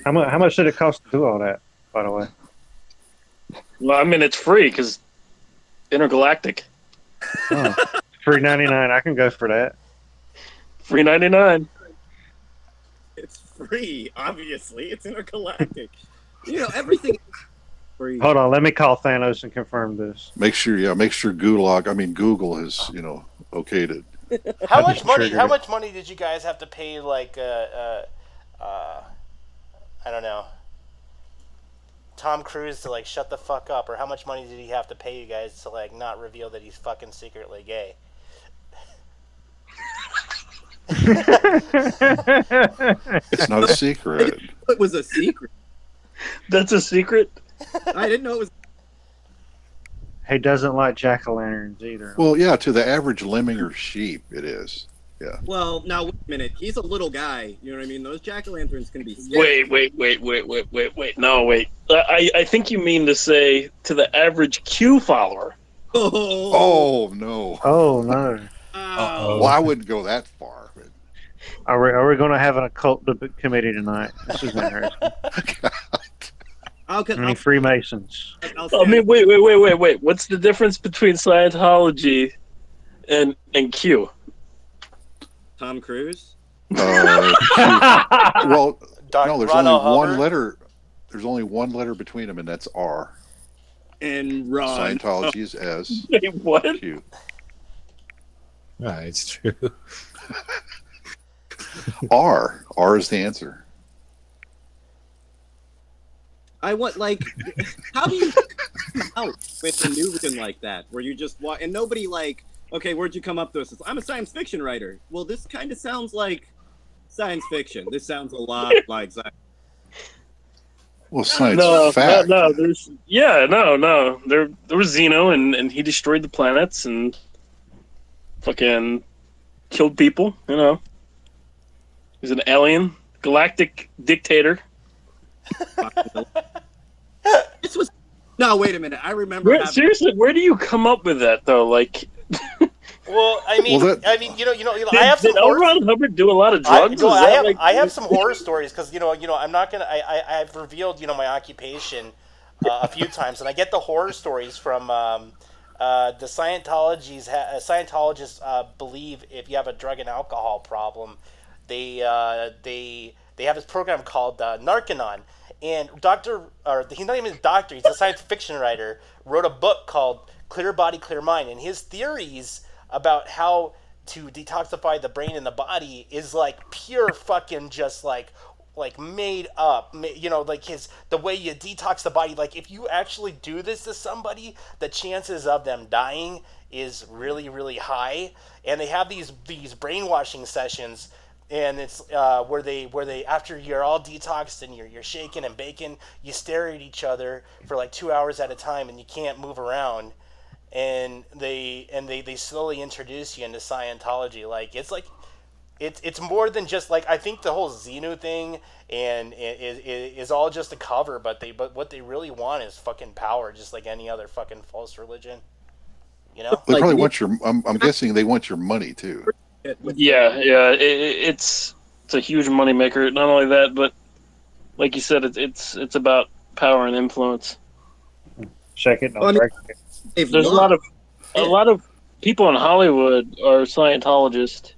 How much did it cost to do all that, by the way? Well, I mean, it's free because intergalactic. Oh, $3.99. I can go for that. Free 99. It's free, obviously. It's intergalactic. You know, everything is free. Hold on, let me call Thanos and confirm this. Make sure Google has, okayed it. How much money did you guys have to pay, like, I don't know, Tom Cruise to, like, shut the fuck up? Or how much money did he have to pay you guys to, like, not reveal that he's fucking secretly gay? It's not a secret. It was a secret. That's a secret? I didn't know it was. He doesn't like jack-o'-lanterns either. Well, yeah, to the average lemming or sheep, it is. Yeah. Well, now wait a minute. He's a little guy. You know what I mean? Those jack-o'-lanterns can be scary. Wait. No, wait. I think you mean to say to the average Q follower. Oh no. Oh no. Well, I wouldn't go that far. But... Are we going to have an occult committee tonight? This is interesting. Any Freemasons? I mean, wait. What's the difference between Scientology and Q? Tom Cruise? Well, no, there's only one letter. There's only one letter between them, and that's R. And Ron. Scientology is S. Wait, what? Q. Yeah, it's true. R is the answer. I want, like, how do you come out with a new religion like that, where you just walk and nobody, like, okay, where'd you come up with this? I'm a science fiction writer. Well, this kind of sounds like science fiction. This sounds a lot like science. Well, science No, fact. no. There was Zeno, and he destroyed the planets and fucking killed people. You know, he's an alien, galactic dictator. This was no. Wait a minute. I remember. having- Seriously, where do you come up with that though? Like, Well, I mean, Well, that- I did, have some did L. Ron Hubbard do a lot of drugs? Is that like- I have some horror stories because I'm not gonna. I've revealed my occupation a few times, and I get the horror stories from the Scientologists believe if you have a drug and alcohol problem, they have this program called Narcanon. And he's not even a doctor, he's a science fiction writer, wrote a book called Clear Body, Clear Mind. And his theories about how to detoxify the brain and the body is like pure fucking just like made up. Like the way you detox the body. Like if you actually do this to somebody, the chances of them dying is really, really high. And they have these brainwashing sessions. And it's where they after you're all detoxed and you're shaking and baking, you stare at each other for like 2 hours at a time and you can't move around, and they slowly introduce you into Scientology. Like it's more than just like, I think the whole Xenu thing and is all just a cover, but what they really want is fucking power, just like any other fucking false religion. They Like, probably want your. I'm guessing they want your money too. Yeah. It's a huge moneymaker. Not only that, but like you said, it's about power and influence. Shake it, Well, I don't mean- break it. They've There's lost. a lot of people in Hollywood are Scientologists.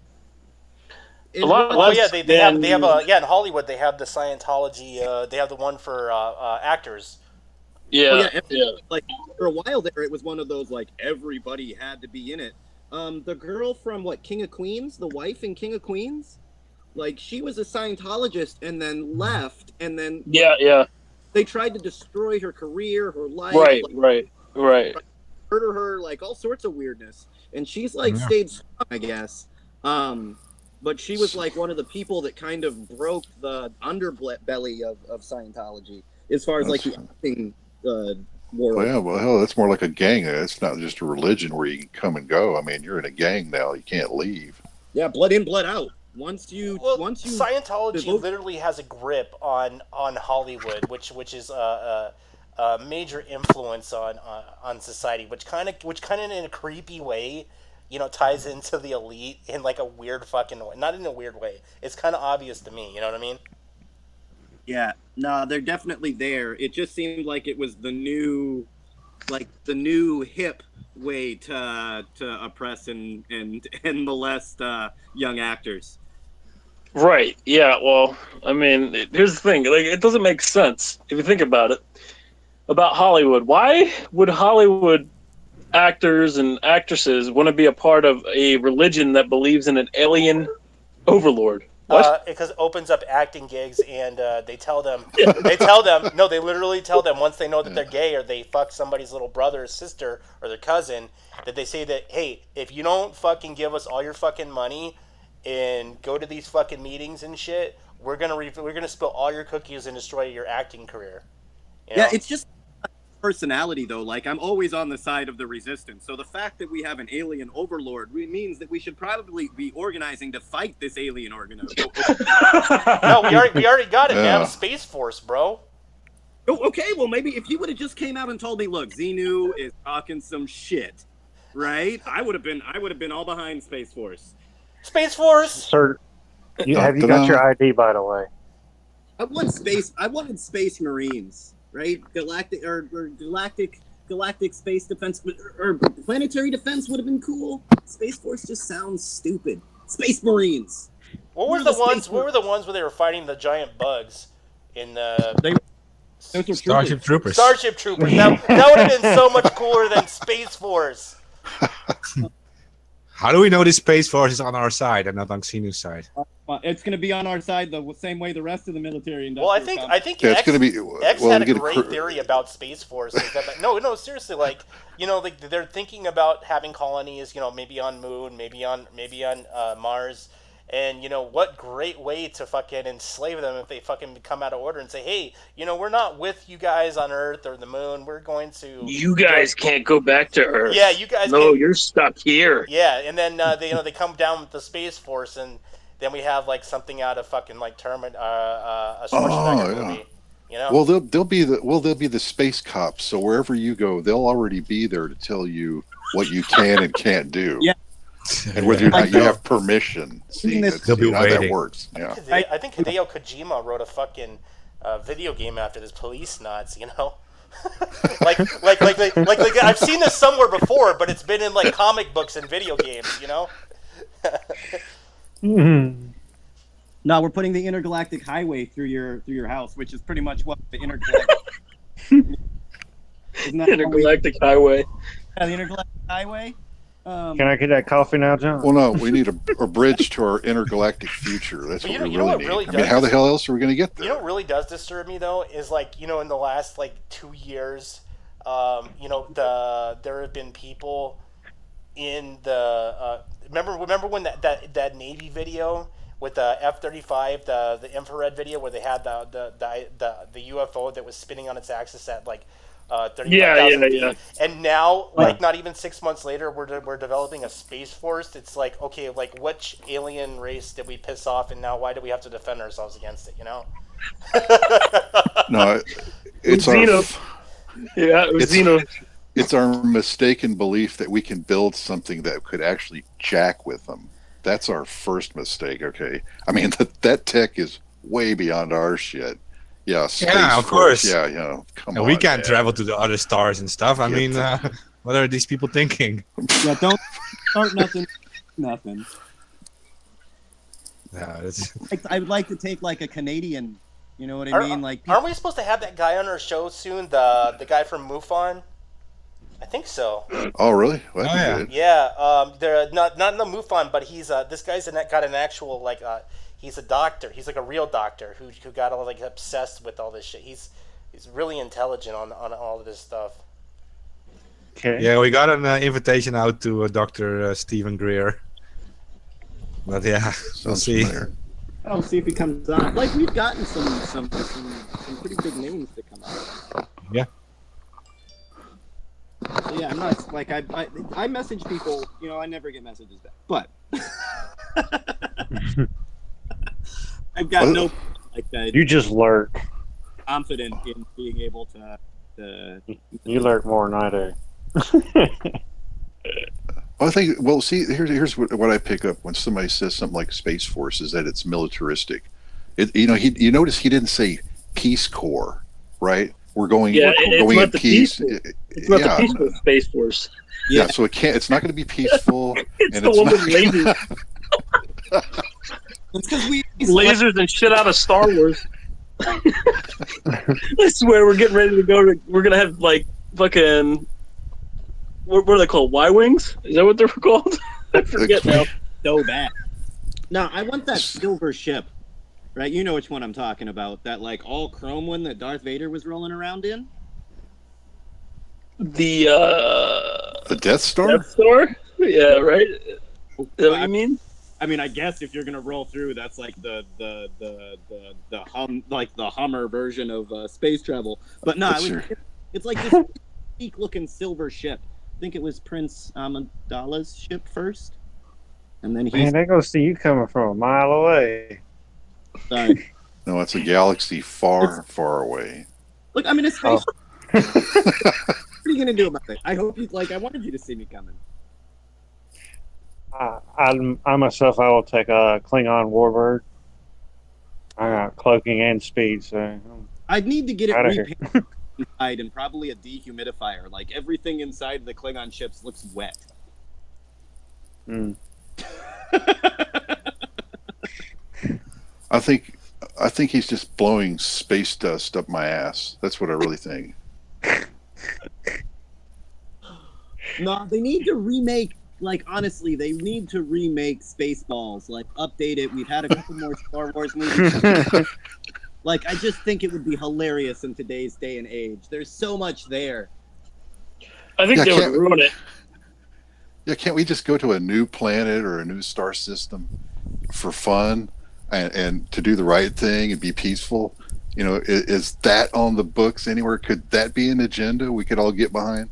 It a lot was- Oh less yeah, they have than- in Hollywood they have the Scientology. They have the one for actors. Yeah, yeah, yeah. like for a while there, it was one of those like everybody had to be in it. The girl from King of Queens, the wife in King of Queens, like she was a Scientologist and then left, and then Yeah. they tried to destroy her career, her life, Right, like, right. murder her, like all sorts of weirdness. And she's like Yeah. stayed strong, I guess. But she was like one of the people that kind of broke the underbelly of Scientology as far as like the acting world. Well, yeah, well, hell, that's more like a gang. It's not just a religion where you can come and go. I mean, you're in a gang now. You can't leave. Yeah, blood in, blood out. Once you Scientology literally has a grip on Hollywood, which is a major influence on society, which kind of in a creepy way, ties into the elite in like a weird fucking way. Not in a weird way. It's kind of obvious to me. You know what I mean? Yeah, no, they're definitely there. It just seemed like it was the new hip way to oppress and molest young actors. Right. Yeah. Well, I mean, here's the thing. Like, it doesn't make sense if you think about it. About Hollywood, why would Hollywood actors and actresses want to be a part of a religion that believes in an alien overlord? What? Because it opens up acting gigs, and they literally tell them once they know that they're gay or they fuck somebody's little brother or sister or their cousin, that they say that, hey, if you don't fucking give us all your fucking money and go to these fucking meetings and shit, we're gonna spill all your cookies and destroy your acting career. You know? Yeah, it's just personality though. Like I'm always on the side of the resistance. So the fact that we have an alien overlord means that we should probably be organizing to fight this alien organization. No, we already got it, Yeah. man. Space Force, bro. Oh, okay, well maybe if you would have just came out and told me, look, Xenu is talking some shit, right? I would have been all behind Space Force. Space Force. Sir, have you got your ID, by the way? I wanted Space Marines, right? Galactic space defense or planetary defense would have been cool. Space Force just sounds stupid. Space Marines. What were the ones where they were fighting the giant bugs in the Starship Troopers. Starship Troopers? That would have been so much cooler than Space Force. How do we know this Space Force is on our side and not on Xenu's side? It's going to be on our side the same way the rest of the military industrial. Well, I think Yeah, X, it's going to be. X well, had you a get great theory about Space Force. Is that, no, seriously, like, you know, like they're thinking about having colonies, you know, maybe on Moon, maybe on Mars, and you know, what great way to fucking enslave them if they fucking come out of order and say, hey, you know, we're not with you guys on Earth or the Moon. We're going to. You guys can't go back to Earth. Yeah, you guys. No, can't. you're stuck here. Yeah, and then they come down with the Space Force, and then we have like something out of fucking like a Schwarzenegger movie. You know? Well, they'll be the space cops. So wherever you go, they'll already be there to tell you what you can and can't do. Yeah. And whether or not you have permission. See, They'll be how that waiting. works. Yeah. I think Hideo Kojima wrote a fucking video game after this Police Nuts, you know? like I've seen this somewhere before, but it's been in like comic books and video games, you know? No, we're putting the intergalactic highway through your house, which is pretty much what the intergalactic. Isn't that Intergalactic highway. the intergalactic highway? Can I get that coffee now, John? Well, no, we need a bridge to our intergalactic future. That's Well, what we you know really what need. really I mean, does how the is- hell else are we going to get there? You know what really does disturb me though is like, you know, in the last like 2 years, you know, there have been people in the remember when that Navy video with the F-35, the infrared video where they had the UFO that was spinning on its axis at like 35,000 feet. Yeah. And now, like not even 6 months later, we're developing a space force. It's like, okay, like which alien race did we piss off, and now why do we have to defend ourselves against it? You know? No, it's our Xeno. Yeah, it was It's- Xeno. it's our mistaken belief that we can build something that could actually jack with them. That's our first mistake. Okay, I mean that tech is way beyond our shit. Yeah, Space of Force, course. Yeah, you know, come And on. we can't man. travel to the other stars and stuff. I Get mean, the- what are these people thinking? Yeah, don't start nothing. Yeah, it's, I would like to take like a Canadian. You know what I Are- mean? Like, Aren't we supposed to have that guy on our show soon? The guy from MUFON? I think so. Oh, really? Well, Oh, that'd yeah. be good. Yeah, they're not in the MUFON, but he's this guy's got an actual like he's a doctor. He's like a real doctor who got all like obsessed with all this shit. He's really intelligent on all of this stuff. Okay. yeah, we got an invitation out to Dr. Stephen Greer. But yeah, we'll Sounds see. familiar. I'll see if he comes on. Like we've gotten some pretty big names to come out. Yeah. So, yeah, I'm not like I message people. You know, I never get messages back, but I've got no like that. You just lurk. Confident in being able to. You lurk more than I do. Well, I think. Well, see, here's what I pick up when somebody says something like Space Force is that it's militaristic. You notice he didn't say Peace Corps, right? We're going. Yeah, we're it's going not in the peace. peaceful- It's not yeah, the peaceful Space Force. yeah. So it can't. It's not going to be peaceful. It's and the it's one with not lasers, It's because we lasers and shit out of Star Wars. I swear we're getting ready to go. We're gonna have like fucking. What are they called? Y-wings? Is that what they're called? I forget now. so bad. No, I want that silver ship. Right, you know which one I'm talking about. That like all chrome one that Darth Vader was rolling around in. The Death Star. Death Star? Yeah, right. Is that what you mean? I mean, I guess if you're gonna roll through, that's like the Hummer version of space travel. But no, That's true. it's like this unique looking silver ship. I think it was Prince Amidala's ship first, and then he's Man, they gonna see you coming from a mile away. sorry. No, it's a galaxy far, far away. Look, I'm in a space. Oh. What are you gonna do about it? I hope you I wanted you to see me coming. I myself, I will take a Klingon warbird. I got cloaking and speed, so I'd need to get it Outta here. repainted inside and probably a dehumidifier. Like everything inside the Klingon ships looks wet. mm. I think he's just blowing space dust up my ass. That's what I really think. No, they need to remake like honestly, they need to remake Spaceballs, like update it. We've had a couple more Star Wars movies. Like, I just think it would be hilarious in today's day and age. There's so much there. I think Yeah, they would can't- ruin it. Yeah, can't we just go to a new planet or a new star system for fun and to do the right thing and be peaceful? You know, is that on the books anywhere? Could that be an agenda we could all get behind?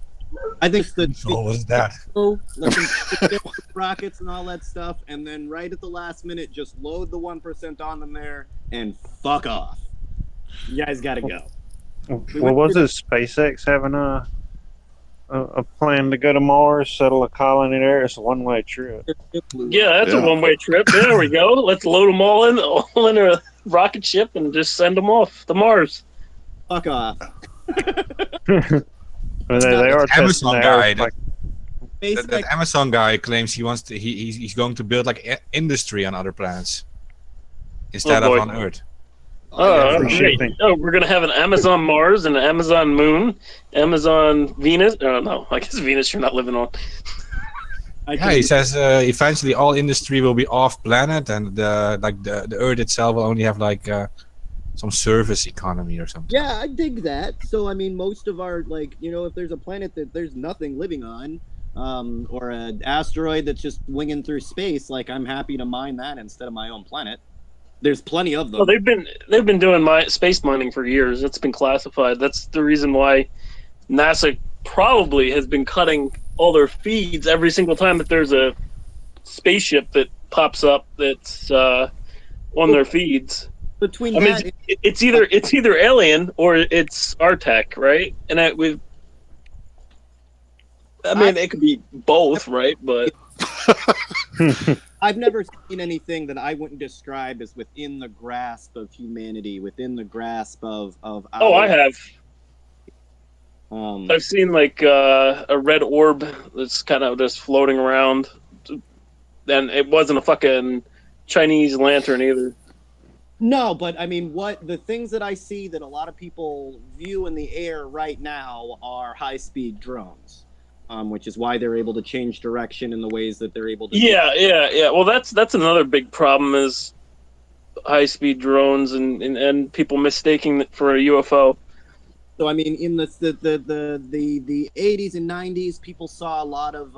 I think What was that? let them get rockets and all that stuff, and then right at the last minute, just load the 1% on them there and fuck off. You guys gotta go. Well, was it SpaceX having a plan to go to Mars, settle a colony there? It's a one-way trip. Yeah, that's a Yeah. one-way trip. There we go. Let's load them all in a rocket ship and just send them off to Mars. Fuck off. I mean, they are testing Amazon the guy, Earth, like, That Amazon guy claims he wants to. He's going to build like industry on other planets instead Oh, of boy. on Earth. Oh, free great. shipping. Oh, we're gonna have an Amazon Mars and an Amazon Moon, Amazon Venus. No, I guess Venus you're not living on. Yeah, he says eventually all industry will be off planet, and the Earth itself will only have like some service economy or something. Yeah, I dig that. So, I mean, most of our, like, you know, if there's a planet that there's nothing living on, or an asteroid that's just winging through space, like, I'm happy to mine that instead of my own planet. There's plenty of them. Well, they've been doing space mining for years. It's been classified. That's the reason why NASA probably has been cutting all their feeds every single time that there's a spaceship that pops up that's on their feeds. Between I mean, that, it's either alien or it's our tech, right? And it could be both, right? But I've never seen anything that I wouldn't describe as within the grasp of humanity, within the grasp of oh, I have. I've seen like a red orb that's kind of just floating around, and it wasn't a fucking Chinese lantern either. No, but I mean, what the things that I see that a lot of people view in the air right now are high-speed drones, which is why they're able to change direction in the ways that they're able to. Yeah. Well, that's another big problem is high-speed drones and people mistaking it for a UFO. So I mean, in the 80s and 90s, people saw a lot of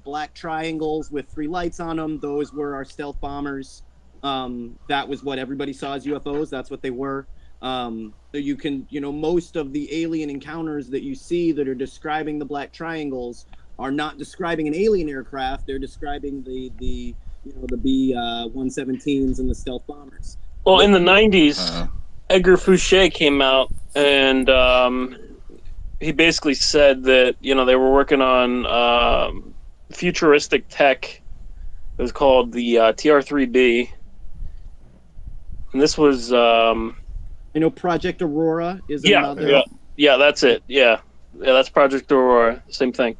black triangles with 3 lights on them. Those were our stealth bombers. That was what everybody saw as UFOs. That's what they were. So you can, most of the alien encounters that you see that are describing the black triangles are not describing an alien aircraft. They're describing the B-117s and the stealth bombers. Well, in the 90s, Edgar Fouché came out and he basically said that they were working on futuristic tech. It was called the TR-3B, and this was Project Aurora is yeah, another. yeah, that's it. Yeah, that's Project Aurora, same thing.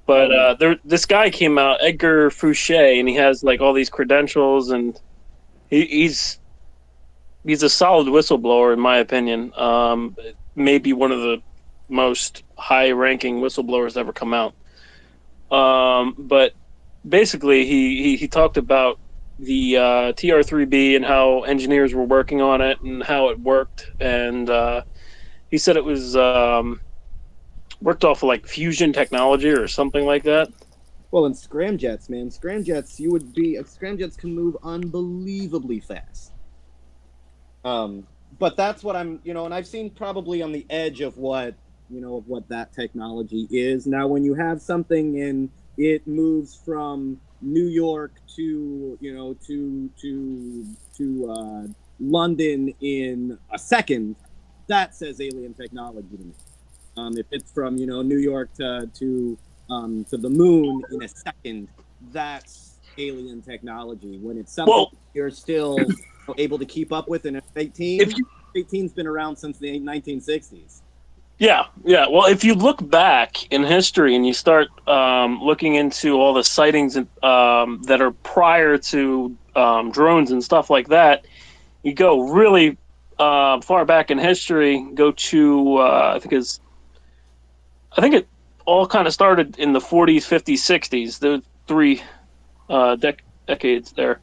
But this guy came out, Edgar Fouché, and he has like all these credentials, and he's a solid whistleblower in my opinion. Maybe one of the most high-ranking whistleblowers to ever come out. But basically, he talked about the TR-3B and how engineers were working on it and how it worked, and he said it was worked off of like fusion technology or something like that. Well, and scramjets, man, scramjets can move unbelievably fast. But that's what I'm, and I've seen probably on the edge of what that technology is. Now, when you have something and it moves from New York to London in a second, that says alien technology to me. If it's from New York to the moon in a second, that's alien technology. When it's something you're still able to keep up with in an F-18, F-18's been around since the 1960s. Yeah. Well, if you look back in history and you start looking into all the sightings that are prior to drones and stuff like that, you go really far back in history. Go to all kind of started in the 40s, 50s, 60s. The three decades there.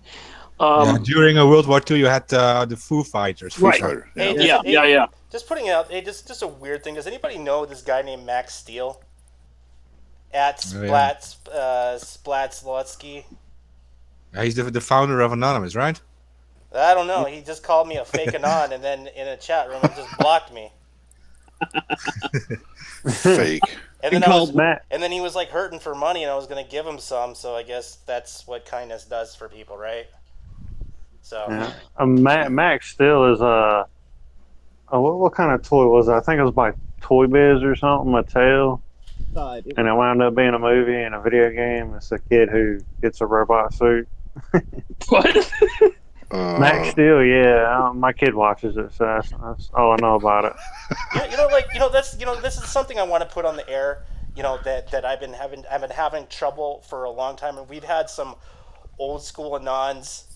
During World War II, you had the Foo Fighters. Right. Fighter, Hey, yeah. Yeah. Just putting it out. Hey, just a weird thing. Does anybody know this guy named Max Steel? At Splatslotsky. He's the founder of Anonymous, right? I don't know. He just called me a fake anon, and then in a chat room, he just blocked me. Fake. And then Matt. and then he was like hurting for money, and I was gonna give him some. So I guess that's what kindness does for people, right? So. Yeah. Max Steel is what kind of toy was it? I think it was by Toy Biz or something, Mattel. And it wound up being a movie and a video game. It's a kid who gets a robot suit. What? Max Steel, yeah. My kid watches it, so that's all I know about it. This is something I want to put on the air. That I've been having trouble for a long time, and we've had some old school anons.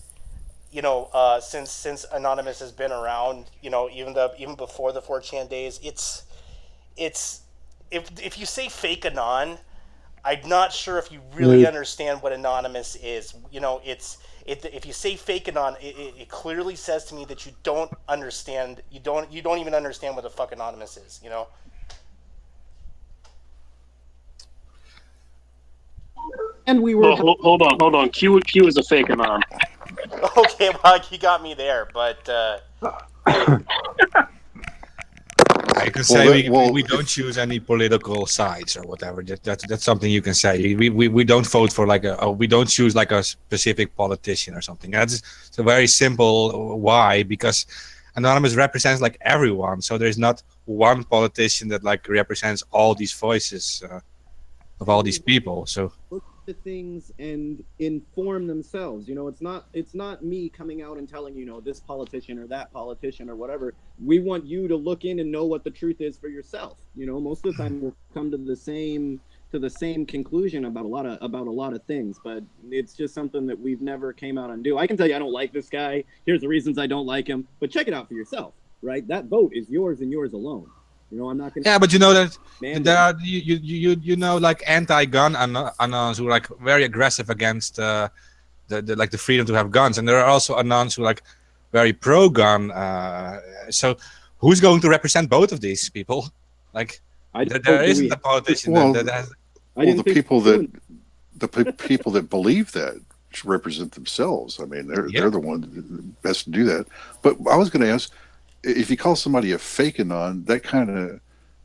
Since Anonymous has been around. Even before the 4chan days, it's. If you say fake anon, I'm not sure if you really understand what Anonymous is. If you say fake anon, it clearly says to me that you don't understand. You don't even understand what the fuck Anonymous is. And we were. Hold on. Q is a fake anon. Okay, well, you got me there, but. I can say we don't choose any political sides or whatever. That's something you can say. We don't vote for we don't choose like a specific politician or something. It's a very simple why, because Anonymous represents like everyone. So there's not one politician that like represents all these voices of all these people. So Look at things and inform themselves. It's not me coming out and telling this politician or that politician or whatever. We want you to look in and know what the truth is for yourself. Most of the time we'll come to the same conclusion about a lot of things, but it's just something that we've never came out and do. I can tell you I don't like this guy. Here's the reasons I don't like him, but check it out for yourself, right? That vote is yours and yours alone. I'm not gonna. yeah, but there are like anti-gun anons who are like very aggressive against the freedom to have guns, and there are also anons who are like very pro-gun. So who's going to represent both of these people? Like there isn't a politician that has. The people that believe that should represent themselves. I mean, they're the ones best to do that. But I was going to ask, if you call somebody a fake anon, that kind of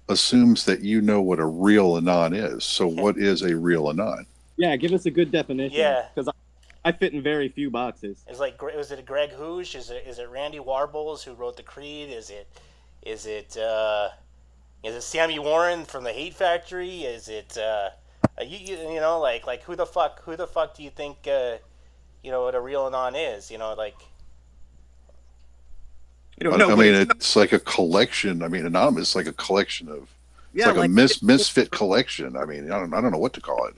assumes that you know what a real anon is. So what is a real anon? Yeah, give us a good definition. Yeah, because I fit in very few boxes. It's like, was it Greg Hoosh? Is it Randy Warbles who wrote the Creed? Is it Sammy Warren from the Hate Factory? Is it like who the fuck do you think what a real anon is? I mean, it's like a collection. I mean, Anonymous is like a collection of. It's like a misfit collection. I mean, I don't know what to call it.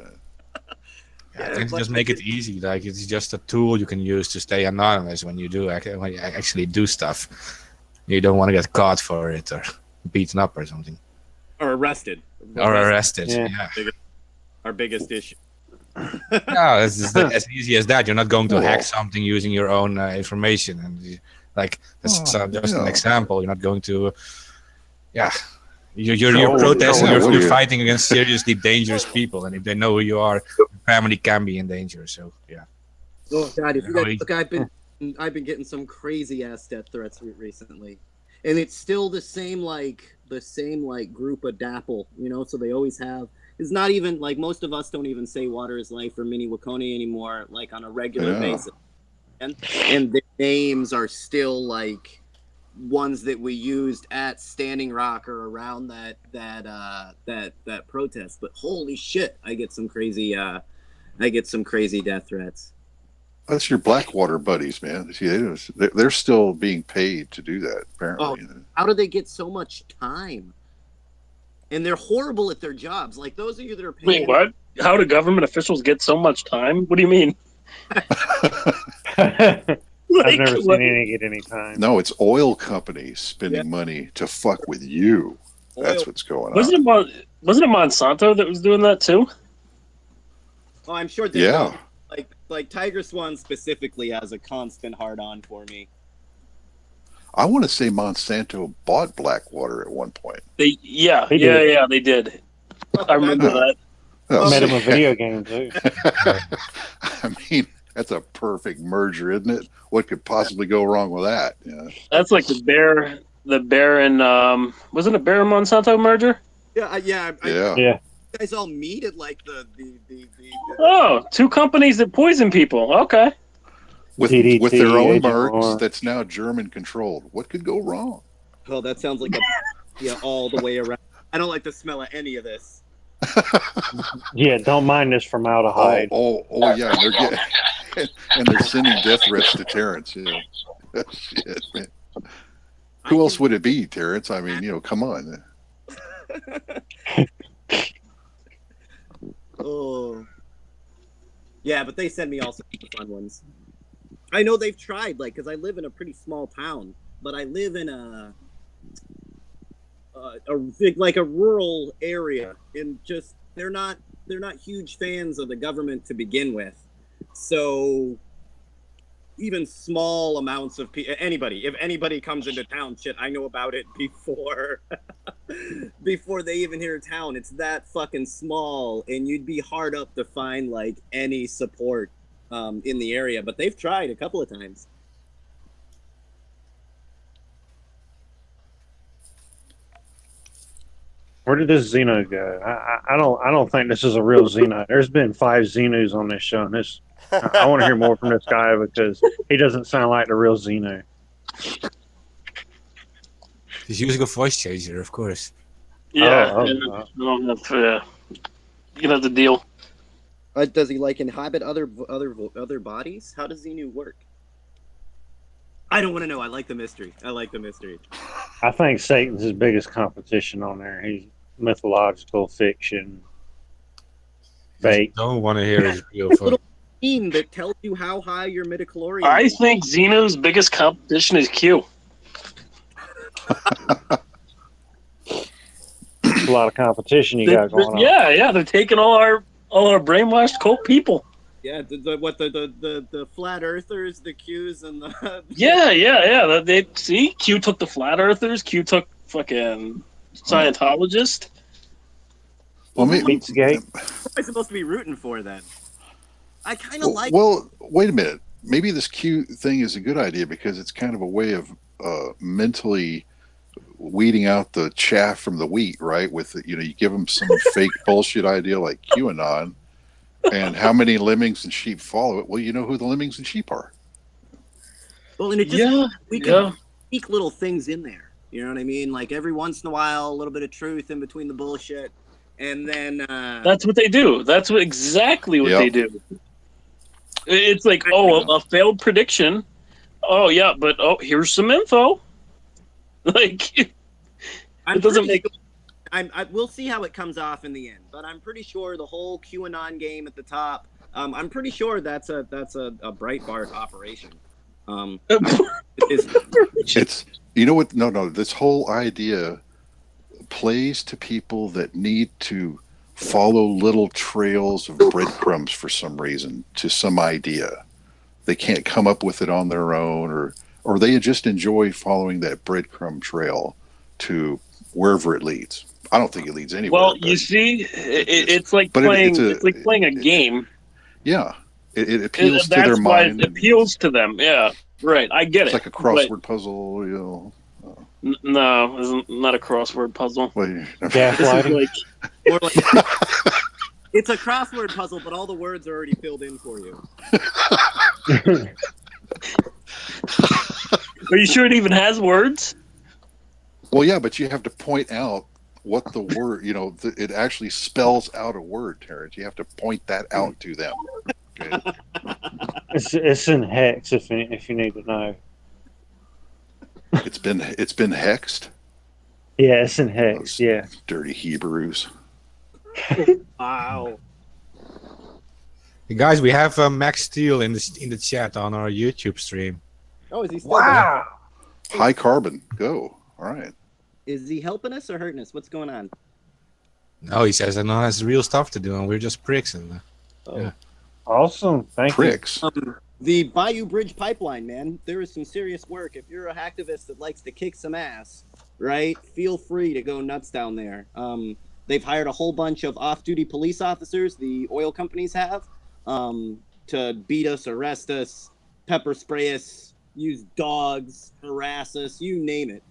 Just make it easy. Like it's just a tool you can use to stay anonymous when you actually do stuff. You don't want to get caught for it or beaten up or something. Or arrested. Yeah. Our biggest issue. No, it's as easy as that. You're not going to hack something using your own information, and that's just an example. You're not going to, You're protesting. You're fighting against seriously dangerous people, and if they know who you are, your family can be in danger. So Oh God! If you guys look, I've been getting some crazy ass death threats recently, and it's still the same group of Dapple. So they always have. It's not even like most of us don't even say water is life or Mini Wakoni anymore, like on a regular basis. And their names are still like ones that we used at Standing Rock or around that protest. But holy shit, I get some crazy death threats. That's your Blackwater buddies, man. See, they're still being paid to do that, apparently. How do they get so much time? And they're horrible at their jobs. Like those of you that are paid. Wait, what? How do government officials get so much time? What do you mean? I've never seen any get any time. No, it's oil companies spending money to fuck with you. That's what's going on. wasn't it Monsanto that was doing that too? Oh, I'm sure there's Yeah. like Tiger Swan specifically has a constant hard on for me. I want to say Monsanto bought Blackwater at one point. They They did. they did. I remember Huh. that. Oh, Made see. him a video game too. I mean, that's a perfect merger, isn't it? What could possibly go wrong with that? Yeah. That's like the Bear and wasn't it Bear and Monsanto merger? Yeah, Yeah. Yeah. you guys all meet at like the Oh, two companies that poison people. Okay. With DDT, their own Agent marks Orange. that's now German controlled. What could go wrong? Oh, that sounds like all the way around. I don't like the smell of any of this. Yeah, don't mind this formaldehyde. Oh, yeah. And they're getting, and they're sending death threats to Terrence. Yeah. Shit, man. Who else would it be, Terrence? I mean, come on. Oh. Yeah, but they send me all sorts of fun ones. I know they've tried, like, because I live in a pretty small town, but I live in a rural area, and just they're not huge fans of the government to begin with. So even small amounts of if anybody comes into town, shit, I know about it before before they even hear town. It's that fucking small, and you'd be hard up to find like any support in the area. But they've tried a couple of times. Where did this Xeno go? I don't think this is a real Xeno. There's been 5 Xenus on this show, and I want to hear more from this guy because he doesn't sound like the real Xeno. He's using a voice changer, of course. Yeah. Oh, You know the deal. Does he like inhabit other bodies? How does Xenu work? I don't want to know. I like the mystery. I think Satan's his biggest competition on there. He's mythological fiction, fake. Don't want to hear his real voice. Team that tells you how high your midichlorian I is. think Xeno's biggest competition is Q. A lot of competition you got going on. Yeah, they're taking all our brainwashed cult people. Yeah, the flat earthers, the Qs, and the Yeah. They see Q took the flat earthers. Q took fucking Scientologist. Well, maybe, Pizzagate. What am I supposed to be rooting for then? I kind of like. well, wait a minute. Maybe this Q thing is a good idea because it's kind of a way of mentally weeding out the chaff from the wheat, right? With you give them some fake bullshit idea like QAnon, and how many lemmings and sheep follow it. Well, you know who the lemmings and sheep are. Well, and it just we can Yeah. sneak little things in there. You know what I mean? Like every once in a while, a little bit of truth in between the bullshit, and then That's what they do. That's exactly what Yep. they do. It's like, a failed prediction. Oh yeah, but here's some info. Like it doesn't make. we'll see how it comes off in the end, but I'm pretty sure the whole QAnon game at the top. I'm pretty sure that's a Breitbart operation. It's you know what? No. This whole idea plays to people that need to follow little trails of breadcrumbs for some reason to some idea. They can't come up with it on their own, or they just enjoy following that breadcrumb trail to wherever it leads. I don't think it leads anywhere. Well, but you see, it's like but playing. it's It's like playing a game. yeah, it appeals to That's their why mind. it appeals to them. Yeah, right. I get It's it. like a crossword puzzle, No, it's not a crossword puzzle. Well, Gaslighting. More like it's a crossword puzzle, but all the words are already filled in for you. Are you sure it even has words? Well, yeah, but you have to point out what the word, it actually spells out a word, Terrence. You have to point that out to them. Okay? It's in hex if you need to know. It's been hexed. Yeah, it's in hex. Those Yeah. dirty Hebrews. Wow. Hey guys, we have Max Steel in the chat on our YouTube stream. Oh, is he still there? High carbon. Go. All right. Is he helping us or hurting us? What's going on? No, he says Anon has real stuff to do, and we're just pricks. And Oh. Yeah. Awesome. Thank Pricks. The Bayou Bridge Pipeline, man. There is some serious work. If you're a hacktivist that likes to kick some ass, right? Feel free to go nuts down there. They've hired a whole bunch of off-duty police officers, the oil companies have, to beat us, arrest us, pepper spray us, use dogs, harass us, you name it.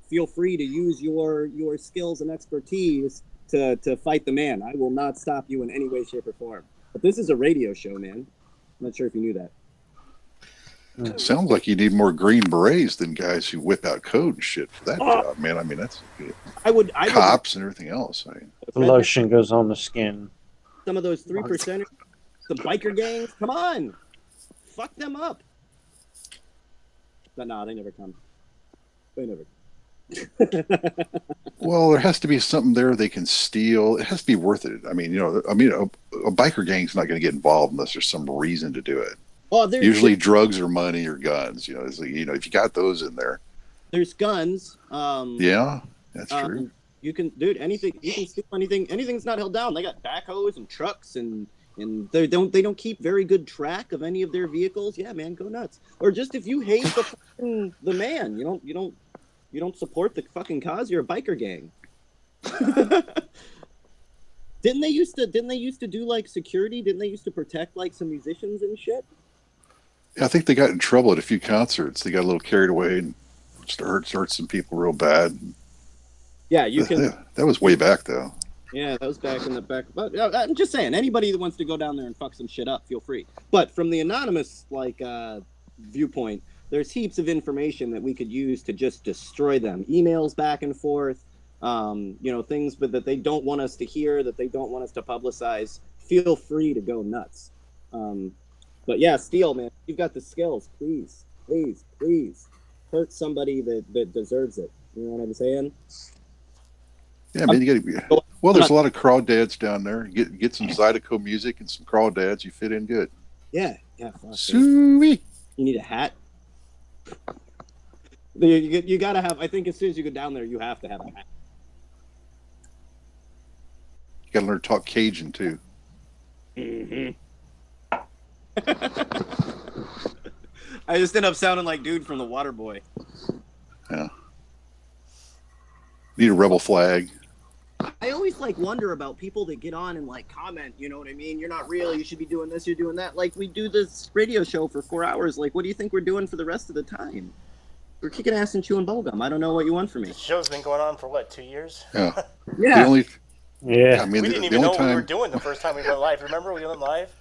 Feel free to use your skills and expertise to fight the man. I will not stop you in any way, shape, or form. But this is a radio show, man. I'm not sure if you knew that. Sounds like you need more Green Berets than guys who whip out code and shit for that job, man. I mean, that's I would cops and everything else. I mean, The lotion goes on the skin. some of those 3%, the biker gangs. Come on, fuck them up. But no, they never come. They never. well, there has to be something there they can steal. It has to be worth it. I mean, a biker gang's not going to get involved unless there's some reason to do it. Oh, there's Usually, drugs or money or guns. It's like, if you got those in there, there's guns. yeah, that's true. You can, dude. Anything you can steal. Anything's not held down. They got backhoes and trucks and they don't keep very good track of any of their vehicles. Yeah, man, go nuts. Or just if you hate the man, you don't support the fucking cause. You're a biker gang. Didn't they used to do like security? Didn't they used to protect like some musicians and shit? Yeah, I think they got in trouble at a few concerts. They got a little carried away and hurt some people real bad. Yeah, you can. That was way back though. Yeah, that was back in the back. But I'm just saying, anybody that wants to go down there and fuck some shit up, feel free. But from the anonymous viewpoint, there's heaps of information that we could use to just destroy them. Emails back and forth, things that they don't want us to hear, that they don't want us to publicize. Feel free to go nuts. But yeah, Steel, man, you've got the skills. Please hurt somebody that deserves it. You know what I'm saying? Yeah, man, you got to. Well, there's a lot of crawdads down there. Get some Zydeco music and some crawdads. You fit in good. Yeah. Fuck Sweet. You need a hat. You gotta have. I think as soon as you go down there, you have to have a hat. You got to learn to talk Cajun too. Mm-hmm. I just end up sounding like dude from the Waterboy. Yeah. Need a rebel flag. I always wonder about people that get on and comment. You know what I mean? You're not real. You should be doing this. You're doing that. We do this radio show for 4 hours. What do you think we're doing for the rest of the time? We're kicking ass and chewing bubblegum. I don't know what you want from me. The show's been going on for what, 2 years? Yeah. Yeah. Yeah. I mean, We didn't even know what we were doing the first time we went live. Remember we went live?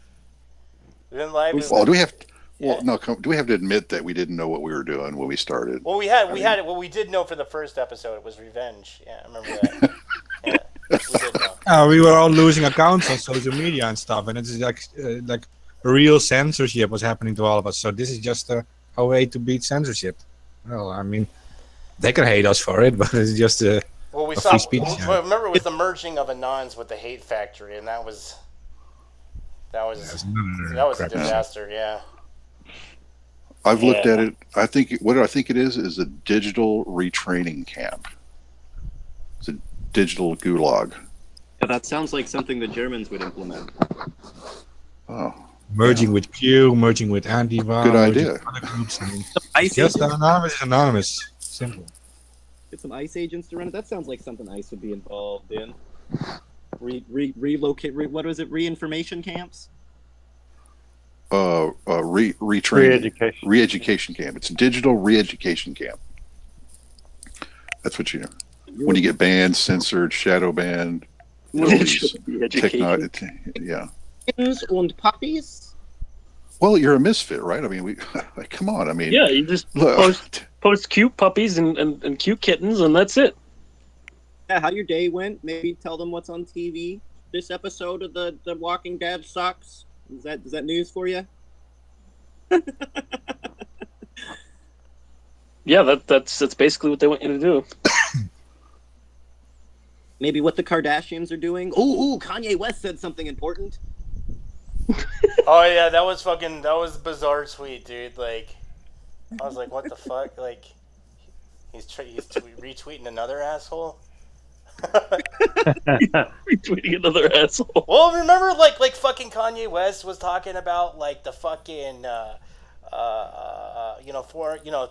We went live. Well, do we have? Well, no. Do we have to admit that we didn't know what we were doing when we started? Well, we had it. Well, we did know for the first episode. It was revenge. Yeah, I remember that. Yeah, we did know. we were all losing accounts on social media and stuff, and it's like real censorship was happening to all of us. So this is just a way to beat censorship. Well, I mean, they can hate us for it, but it's just a we free saw. speech. Well, remember, it was the merging of Anons with the Hate Factory, and that was a disaster. Yeah. I've looked at it. I think it is a digital retraining camp. It's a digital gulag. Yeah, that sounds like something the Germans would implement. Oh. Merging with Q, merging with Antifa. Good idea. With other groups. I mean, ICE just agents, anonymous is anonymous. Simple. get some ICE agents to run it. That sounds like something ICE would be involved in. Relocate. What was it? Re-information camps. Retraining, re-education camp. It's a digital re-education camp. That's what you know. When you get banned, censored, shadow banned, yeah. Kittens and puppies. Well, you're a misfit, right? I mean, come on. I mean, Yeah, you just post cute puppies and cute kittens, and that's it. Yeah, how your day went. Maybe tell them what's on TV. This episode of the Walking Dead sucks. Is that news for you? Yeah, that's basically what they want you to do. Maybe what the Kardashians are doing. Ooh, Kanye West said something important. Oh yeah, that was a bizarre tweet, dude. I was like, what the fuck? He's retweeting another asshole. Retweeting another asshole. Well, remember, like fucking Kanye West was talking about like the fucking,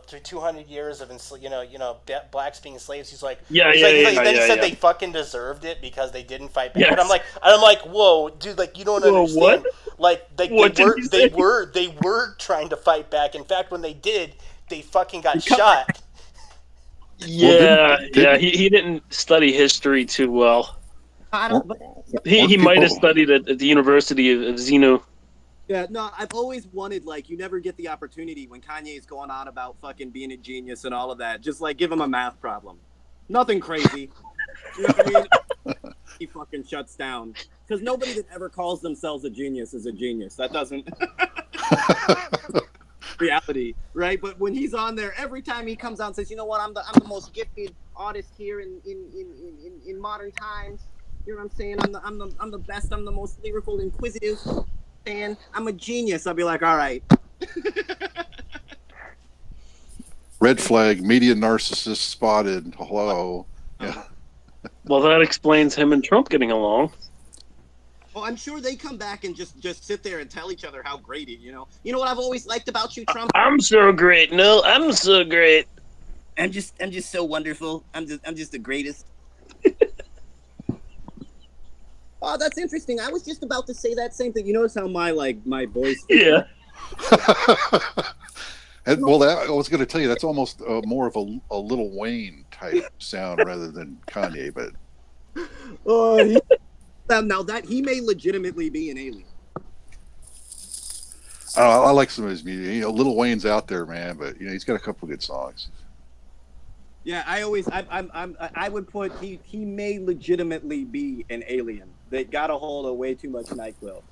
through 200 years of blacks being slaves. He's like, Yeah, then he said yeah. they fucking deserved it because they didn't fight back. Yes. And I'm like, whoa, dude, like you don't Whoa, understand. what? Like What did he say? they were trying to fight back. In fact, when they did, they fucking got shot. Yeah, didn't- yeah. He didn't study history too well. I don't, He Weren't might have people- studied at the University of Xenu. yeah, no, I've always wanted, like, you never get the opportunity when Kanye's going on about fucking being a genius and all of that. Just, like, give him a math problem. Nothing crazy. You know what I mean? He fucking shuts down. Because nobody that ever calls themselves a genius is a genius. That doesn't... reality, right? But when he's on there, every time he comes out and says, "You know what? I'm the most gifted artist here in modern times." You know what I'm saying? I'm the best. I'm the most lyrical, inquisitive. And I'm a genius. I'll be like, all right. Red flag, media narcissist spotted. Hello. Yeah. Well, that explains him and Trump getting along. Well, I'm sure they come back and just sit there and tell each other how great he, you know. You know what I've always liked about you, Trump? I'm so great. No, I'm so great. I'm just so wonderful. I'm just the greatest. Oh, that's interesting. I was just about to say that same thing. You notice how my voice? Yeah. And, well, I was going to tell you that's almost more of a Little Wayne type sound rather than Kanye, but Oh, now that he may legitimately be an alien. I like some of his music. You know, Little Wayne's out there, man, but you know he's got a couple of good songs. Yeah, I would put he may legitimately be an alien that got a hold of way too much NyQuil.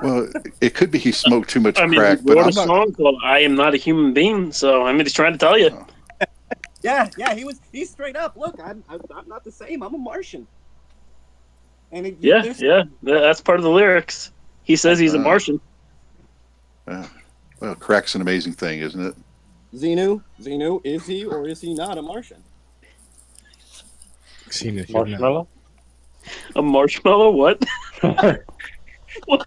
Well, it could be he smoked too much I mean, crack, he but wrote I'm a not. song called "I Am Not a Human Being," so I mean, he's trying to tell you. Yeah, he's straight up. Look, I'm not the same. I'm a Martian. And That's part of the lyrics. He says he's a Martian. Well, crack's an amazing thing, isn't it? Xenu, is he or is he not a Martian? Marshmallow? A marshmallow? What? What?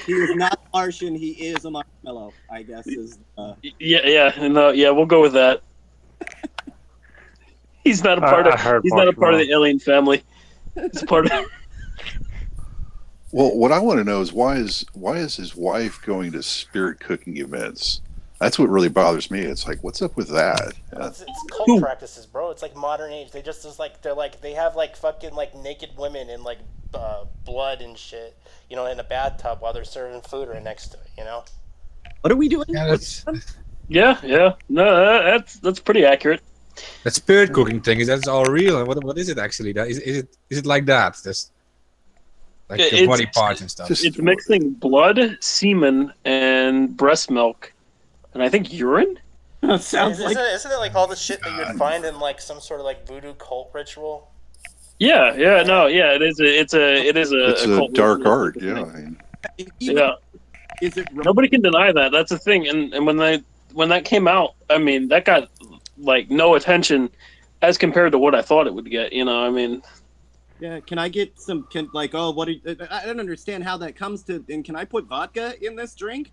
He is not Martian. He is a marshmallow. I guess is. Yeah, we'll go with that. He's not a part I of. heard He's not a part of marshmallow. the alien family. He's part of. Well, what I want to know is why is his wife going to spirit cooking events? That's what really bothers me. It's like, what's up with that? It's cult practices, bro. It's like modern age. They just they have like fucking like naked women in like blood and shit, you know, in a bathtub while they're serving food right next to it, you know. What are we doing? Yeah, that's Yeah. No, that's pretty accurate. that spirit cooking thing. Is that all real? And what is it actually? Is it like that? Just like the It's- body parts and stuff. Just- It's mixing blood, semen, and breast milk, and I think urine. Sounds like Isn't it like all the shit that you'd find in like some sort of like voodoo cult ritual? Yeah. It is a It's a cult dark ritual. art. Yeah. I mean, Yeah. Is it? Nobody can deny that. That's the thing. And when that came out, I mean, that got like no attention as compared to what I thought it would get. You know, I mean, Yeah. Can I get some? I don't understand how that comes to. And can I put vodka in this drink?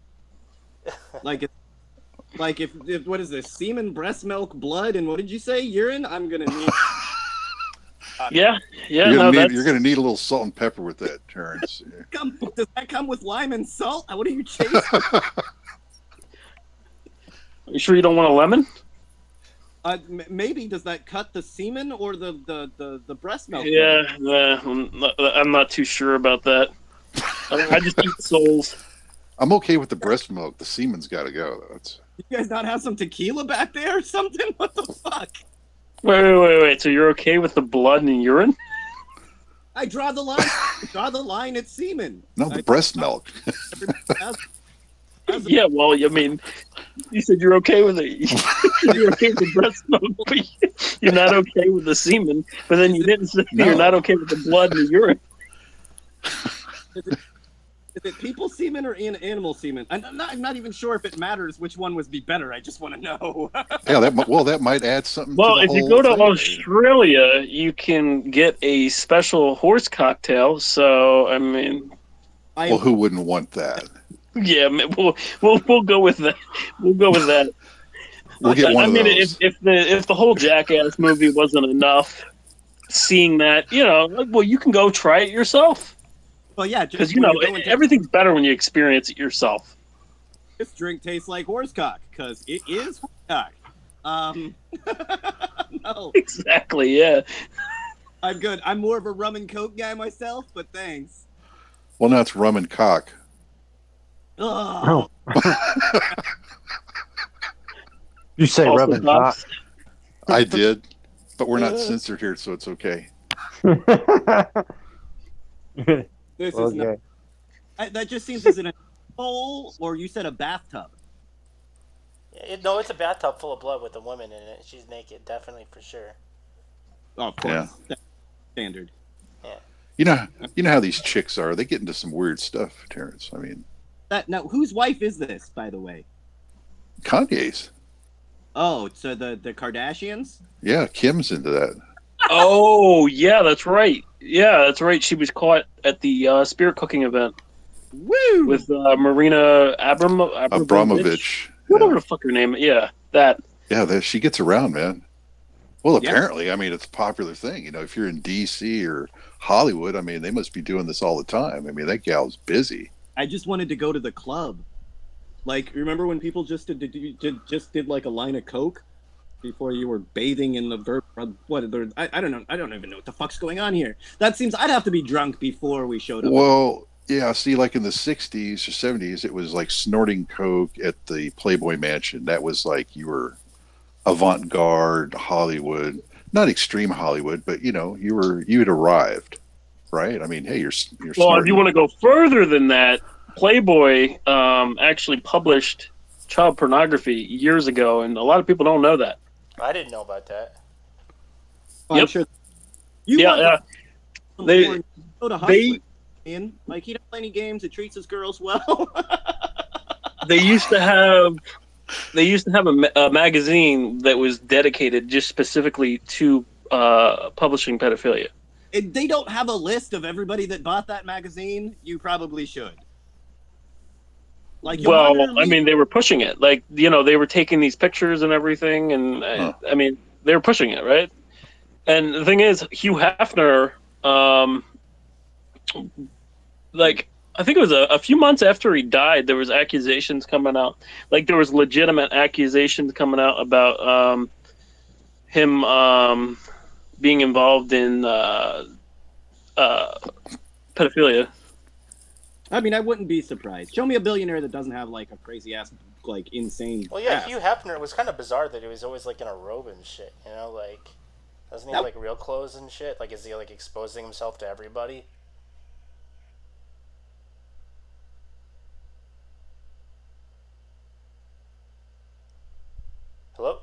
If what is this? Semen, breast milk, blood, and what did you say? Urine. I'm gonna need. yeah. you're No, gonna that's need a little salt and pepper with that, Terrence. Does that come with lime and salt? What are you chasing? You sure you don't want a lemon? Maybe does that cut the semen or the breast milk? Yeah, I'm not too sure about that. I just eat souls. I'm okay with the breast milk. The semen's got to go. That's You guys not have some tequila back there or something? What the fuck? Wait. So you're okay with the blood and urine? I draw the line. Draw the line at semen. no the breast milk. Yeah. Well, I mean, you said you're okay with it. You're okay with the breast milk, but you're not okay with the semen. But then you didn't say No. you're not okay with the blood and the urine. Is it people semen or animal semen? I'm not even sure if it matters which one would be better. I just want to know. Yeah, that might add something to Well, the if you whole go to thing. Australia, you can get a special horse cocktail. So, I mean, Well, who wouldn't want that? yeah, we'll go with that. We'll go with that. We'll get one I of mean, those. if the whole Jackass movie wasn't enough, seeing that, like, well, you can go try it yourself. Well, yeah, Because just when you go and everything's better when you experience it yourself. this drink tastes like horsecock because it is horsecock. No, Exactly. Yeah. I'm good. I'm more of a rum and coke guy myself, but thanks. Well, now it's rum and cock. Ugh. You say Also rub and cock. Fox. I did, but we're not censored here, so it's okay. This is not. That just seems as in a bowl, or you said a bathtub. No, it's a bathtub full of blood with a woman in it. She's naked, definitely for sure. Oh, of course. That's standard. You know how these chicks are. They get into some weird stuff, Terrence. I mean, Now, whose wife is this, by the way? Kanye's. Oh, so the Kardashians? Yeah, Kim's into that. Oh, yeah, that's right. Yeah, that's right. She was caught at the spirit cooking event. Woo! With Marina Abramovich. Whatever the fuck her name. Yeah, that. Yeah, she gets around, man. Well, apparently, I mean, it's a popular thing. If you're in D.C. or Hollywood, I mean, they must be doing this all the time. I mean, that gal's busy. I just wanted to go to the club. Like, remember when people just did like a line of coke before you were bathing in the I don't know. I don't even know what the fuck's going on here. That seems I'd have to be drunk before we showed up. Well, yeah. See, like in the '60s or '70s, it was like snorting coke at the Playboy Mansion. That was like you were avant-garde Hollywood, not extreme Hollywood, but you had arrived, right? I mean, hey, you're Well, snorting. if you want to go further than that, Playboy actually published child pornography years ago, and a lot of people don't know that. I didn't know about that. I'm sure. You They go to Hustler, Ian. Like he doesn't play any games. It treats his girls well. they used to have a magazine that was dedicated just specifically to publishing pedophilia. If they don't have a list of everybody that bought that magazine, you probably should. Like, well, I mean, they were pushing it. Like, they were taking these pictures and everything, and I mean, they were pushing it, right? And the thing is, Hugh Hefner, like, I think it was a few months after he died, there was accusations coming out. Like, there was legitimate accusations coming out about him being involved in pedophilia. I mean, I wouldn't be surprised. Show me a billionaire that doesn't have like a crazy ass, like insane. Well, yeah, ass. Hugh Hefner. It was kind of bizarre that he was always like in a robe and shit. Like doesn't he have like real clothes and shit? Like, is he like exposing himself to everybody? Hello?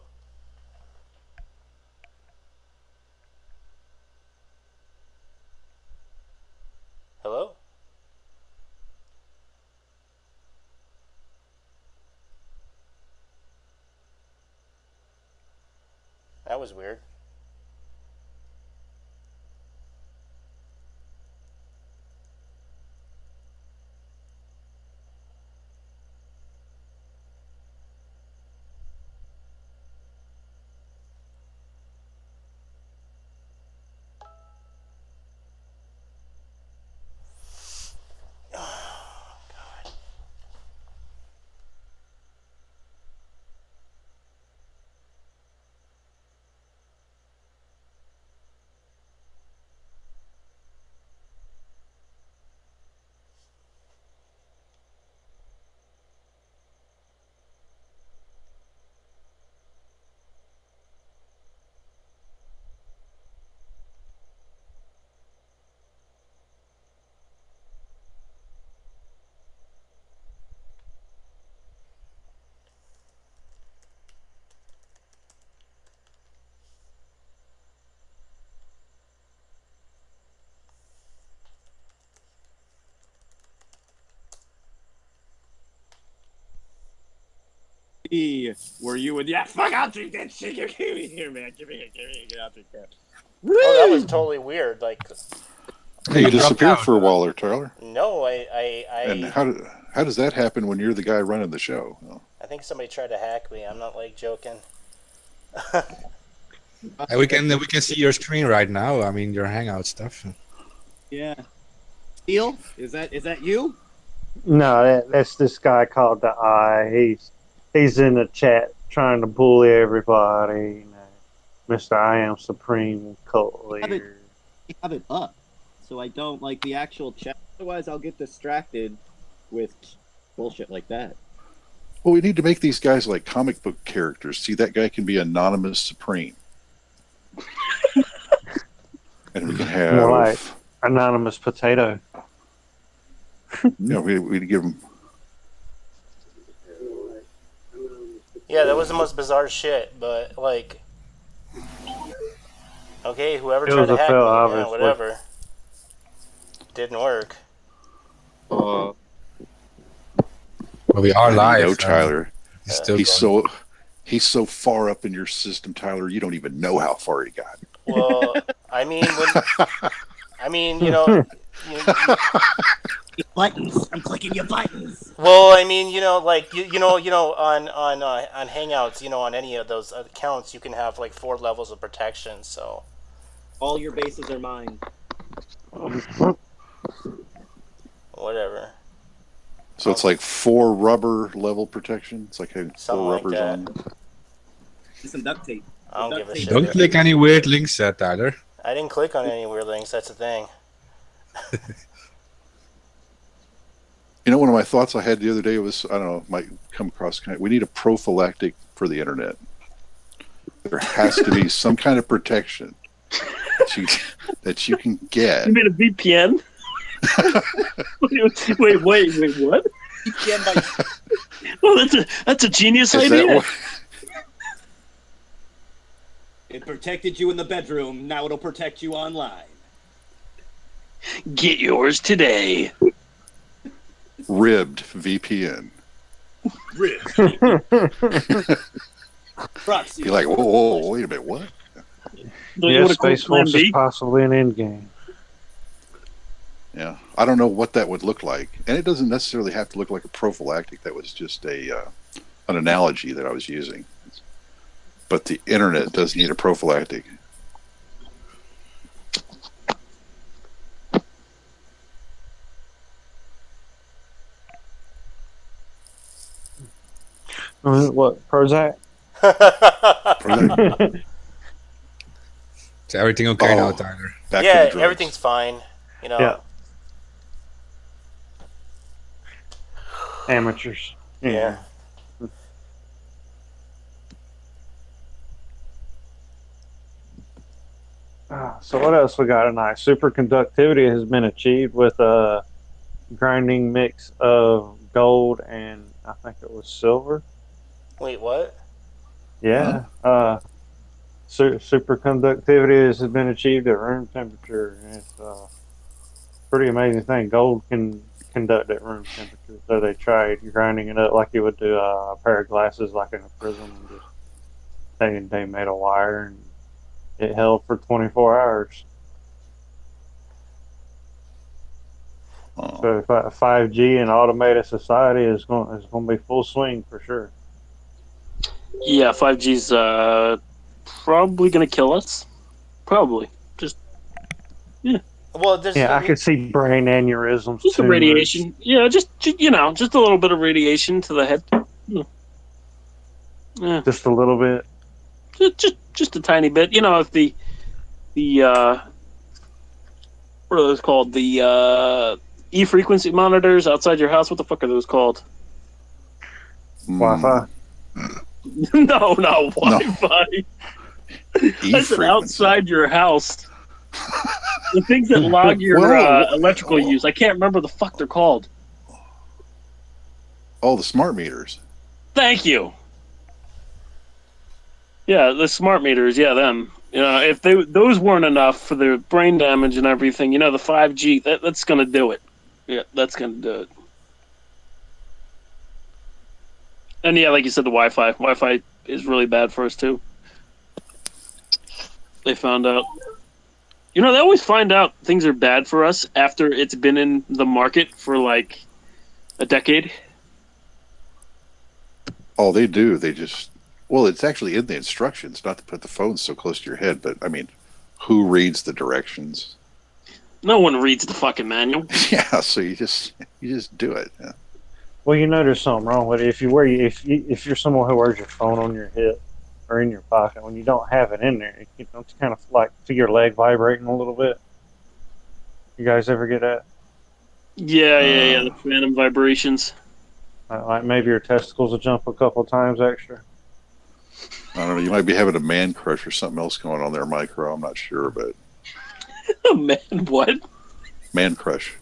Hello? That was weird. where you would, yeah, fuck, I'll drink that shit. Give me here, man. Give me it. I'll drink that. Oh, that was totally weird. Like, Hey, you disappeared out. for a while there, Tyler. no, And how does that happen when you're the guy running the show? I think somebody tried to hack me. I'm not like joking. And we can see your screen right now. I mean, your Hangout stuff. Yeah. Steel, is that you? No, that's this guy called the Eye. He's in the chat trying to bully everybody. You know, Mr. I am Supreme Cult Leader. I have it up, so I don't like the actual chat. Otherwise, I'll get distracted with bullshit like that. Well, we need to make these guys like comic book characters. See, that guy can be Anonymous Supreme. And we can have... More like Anonymous Potato. We'd give him... Yeah, that was the most bizarre shit, but like, okay, whoever It tried was to a hack me, fail, yeah, obviously. whatever. Didn't work. Well, we are live. No, Tyler. It's still He's so far up in your system, Tyler, you don't even know how far he got. Well, you know, Buttons. I'm clicking your buttons. well, I mean, you know, like you know, on Hangouts, you know, on any of those accounts, you can have like 4 levels of protection. So All your bases are mine. whatever. So it's like 4 rubber level protection. It's like having 4 Something like rubbers that. on. Some duct tape. I don't give a shit. Don't click any weird links, Tyler. I didn't click on any weird links. That's the thing. You know, one of my thoughts I had the other day was, I don't know, might come across, we need a prophylactic for the internet. There has to be some kind of protection that you can get. You made a VPN? wait, what? Well, that's a genius Is idea. that what, It protected you in the bedroom. Now it'll protect you online. Get yours today. ribbed VPN? Proxy. You're like, whoa, wait a minute, what? Don't you Yes, wanna call Space Plan Force B? is possibly an endgame. Yeah, I don't know what that would look like, and it doesn't necessarily have to look like a prophylactic. That was just an analogy that I was using. But the internet does need a prophylactic. What, Prozac? Is everything okay now, Tyler? Back to Yeah, the drugs. everything's fine. You know. Yeah. Amateurs. Yeah. So what else we got tonight? Superconductivity has been achieved with a grinding mix of gold and I think it was silver. Wait, what? Yeah. Superconductivity has been achieved at room temperature. And it's a pretty amazing thing. Gold can conduct at room temperature. So they tried grinding it up like you would do a pair of glasses, like in a prism, and just they made a wire and it held for 24 hours. Oh. So 5G and automated society is going to be full swing for sure. Yeah, 5G's probably gonna kill us. Probably. Well, there's Yeah, I could see brain aneurysms. Just a tumors. radiation. Yeah, just just a little bit of radiation to the head. Yeah, Just a little bit. just a tiny bit. You know, if the what are those called? The E frequency monitors outside your house. What the fuck are those called? Wi-Fi. No, not Wi-Fi. I said outside your house. The things that log your electrical use. I can't remember the fuck they're called. Oh, the smart meters. Thank you. Yeah, the smart meters. Yeah, them. You know, if those weren't enough for the brain damage and everything, you know, the 5G that's gonna do it. Yeah, that's gonna do it. And yeah, like you said, the Wi-Fi. Wi-Fi is really bad for us too. They found out. You know, they always find out things are bad for us after it's been in the market for like a decade. Oh, they do. They just, well, it's actually in the instructions not to put the phone so close to your head. But I mean, who reads the directions? No one reads the fucking manual. Yeah, so you just do it. Yeah. Well, you know there's something wrong with it. If you're someone who wears your phone on your hip or in your pocket, when you don't have it in there, you don't kind of like feel your leg vibrating a little bit. You guys ever get that? Yeah. The phantom vibrations. Like maybe your testicles will jump a couple times extra. I don't know. You might be having a man crush or something else going on there, Micro. I'm not sure, but Man, what? man crush.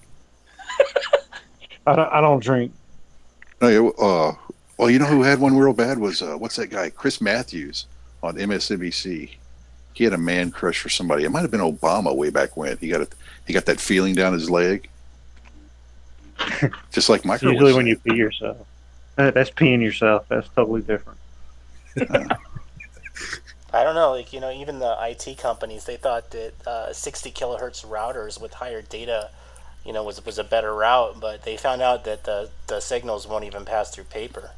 I don't drink. No, yeah, well, you know who had one real bad was what's that guy? Chris Matthews on MSNBC. He had a man crush for somebody. It might have been Obama way back when. He got that feeling down his leg, just like Micro. Usually was when saying. you pee yourself. That's peeing yourself. That's totally different. I don't know, like, you know, even the IT companies, they thought that 60 kilohertz routers with higher data, you know, was a better route, but they found out that the signals won't even pass through paper,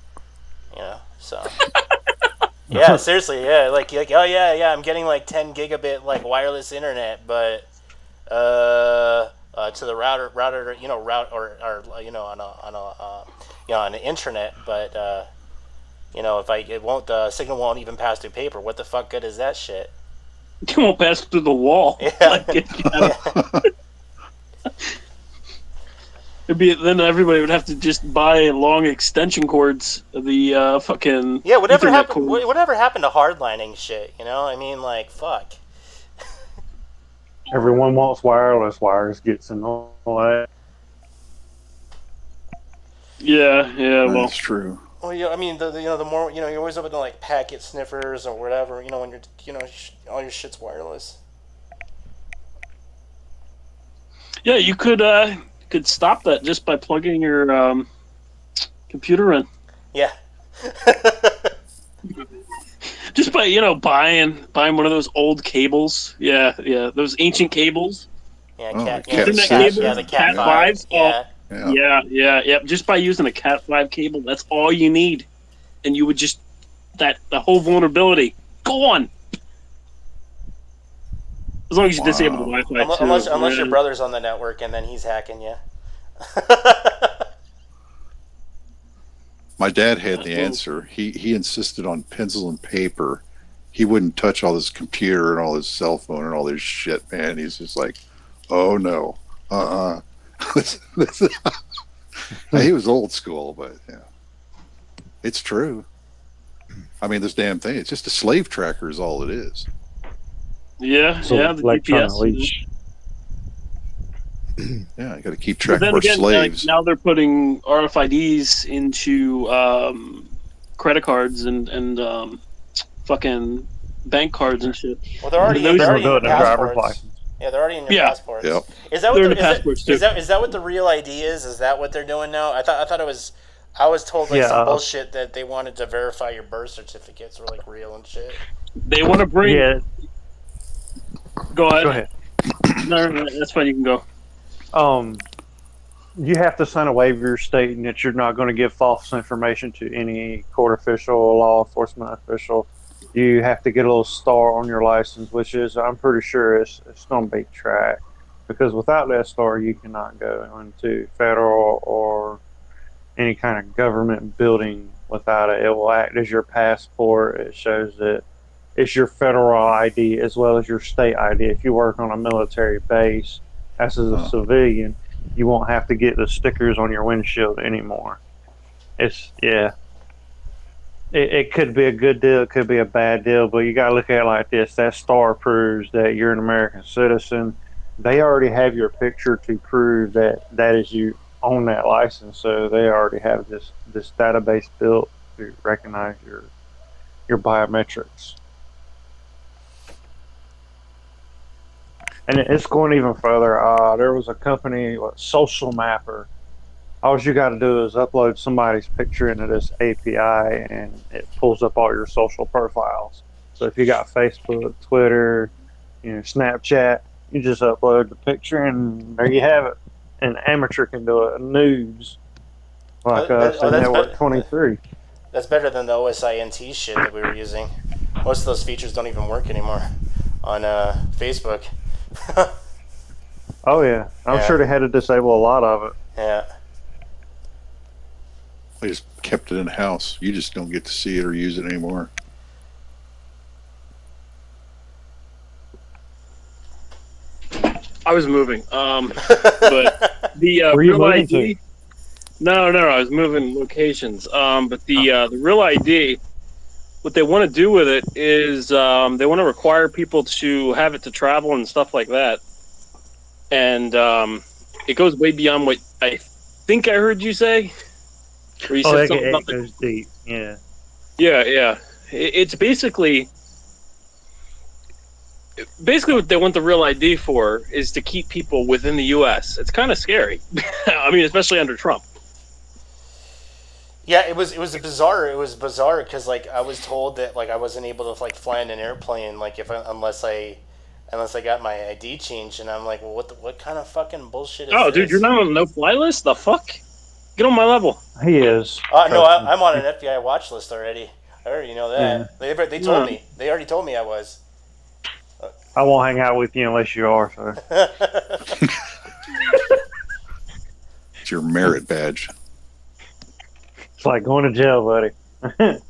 you know, so. Yeah, seriously, yeah, like oh yeah, I'm getting like 10 gigabit like wireless internet, but to the router, you know, route or you know on an intranet, but you know, if the signal won't even pass through paper. What the fuck good is that shit? It won't pass through the wall. Yeah. Then everybody would have to just buy long extension cords. The fucking Whatever Ethernet happened? cords. Whatever happened to hardlining shit? You know, I mean, like, fuck. Everyone wants wireless. Wires gets in the way. Yeah. Well, That's true. Well, yeah, I mean, the more, you know, you're always open to like packet sniffers or whatever. You know, when all your shit's wireless. yeah, you could stop that just by plugging your computer in. Yeah. Just by buying one of those old cables. Yeah, those ancient cables. Yeah, Oh, cat. the Yeah, Cat the six, cat. Yeah, the Cat Cat 5. fives. Yeah. Yeah. Just by using a Cat 5 cable, that's all you need, and you would just the whole vulnerability gone. As long as you disable the Wi-Fi too. Unless your brother's on the network and then he's hacking you. My dad had the answer. He insisted on pencil and paper. He wouldn't touch all his computer and all his cell phone and all this shit, man. He's just like, oh no, He was old school, but yeah, it's true. I mean, this damn thing, it's just a slave tracker is all it is. Yeah, So the electronic GPS. leash. Yeah, you got to keep But track of then our again, slaves. now they're putting RFIDs into credit cards and fucking bank cards and shit. Well, they're already Those in They're your doing their driver's passports. license. Yeah, they're already in your Yeah. passports. Yep. Is that what They're in the, the passports, too. is that what the real ID is? Is that what they're doing now? I thought it was. I was told like Yeah, some bullshit that they wanted to verify your birth certificates were like real and shit. They want to bring. Yeah, Go ahead. go ahead. No, that's fine. You can go. You have to sign a waiver stating that you're not going to give false information to any court official or law enforcement official. You have to get a little star on your license, which is, I'm pretty sure it's going to be tracked, because without that star, you cannot go into federal or any kind of government building without it. It will act as your passport. It shows that it's your federal ID as well as your state ID. If you work on a military base as a civilian, you won't have to get the stickers on your windshield anymore. It could be a good deal, it could be a bad deal, but you got to look at it like this. That star proves that you're an American citizen. They already have your picture to prove that is you on that license, so they already have this database built to recognize your biometrics. And it's going even further. There was a company, Social Mapper. all you got to do is upload somebody's picture into this API, and it pulls up all your social profiles. So if you got Facebook, Twitter, Snapchat, you just upload the picture, and there you have it. An amateur can do it, nudes, like us at Network 23. That's better than the OSINT shit that we were using. Most of those features don't even work anymore on Facebook. Oh yeah, I'm sure they had to disable a lot of it. Yeah. They just kept it in house. You just don't get to see it or use it anymore. I was moving. But the Were you real moving ID. No, I was moving locations. But the real ID, what they want to do with it is they want to require people to have it to travel and stuff like that. And it goes way beyond what I think I heard you say. Or you said something about goes deep. Yeah. Yeah. It's basically what they want the real ID for is to keep people within the U.S. It's kind of scary. I mean, especially under Trump. Yeah, it was bizarre. It was bizarre because like I was told that like I wasn't able to like fly in an airplane like unless I got my ID changed, and I'm like, well, what kind of fucking bullshit is this? Dude, you're not on the no-fly list? The fuck? Get on my level. He is. No, I'm on an FBI watch list already. I already know that. Yeah. They told me. They already told me I was. I won't hang out with you unless you are, sir. It's your merit badge. It's like going to jail, buddy. I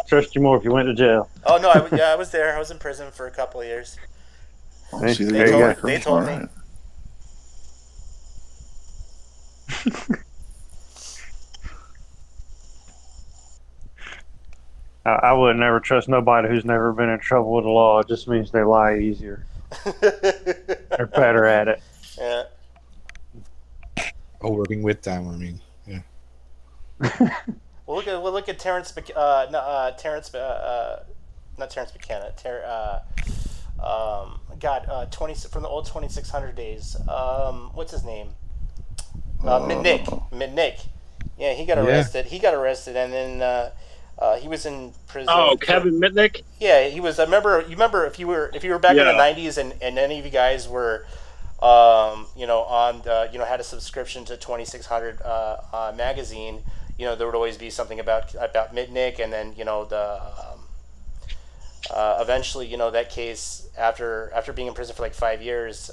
trust you more if you went to jail. Oh no, I was there. I was in prison for a couple of years. Oh, see, They there you told- go. they told All me. right. I would never trust nobody who's never been in trouble with the law. It just means they lie easier. They're better at it. Yeah. Or working with them, I mean. Yeah. Well, look at Terrence. Terrence. Not Terrence McKenna. 20 from the old 2600 days. What's his name? Mitnick. Yeah, he got arrested. He got arrested, and then he was in prison. Oh, Kevin Mitnick. Yeah, he was. I remember. You remember if you were back in the '90s, and any of you guys were, on had a subscription to 2600 magazine. There would always be something about Mitnick, and then eventually, that case after being in prison for like 5 years,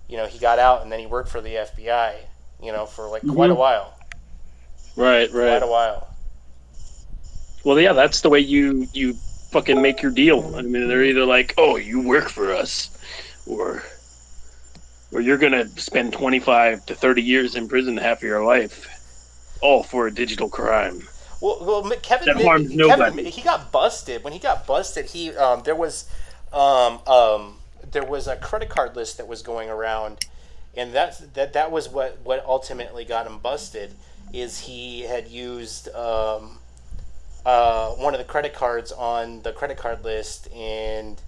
he got out, and then he worked for the FBI, for like quite a while. Right. Quite a while. Well, yeah, that's the way you fucking make your deal. I mean, they're either like, oh, you work for us, or you're gonna spend 25 to 30 years in prison, half of your life, all for a digital crime. Well, Kevin, that harms nobody. He got busted. When he got busted, there was a credit card list that was going around, and that was what ultimately got him busted. Is he had used one of the credit cards on the credit card list, and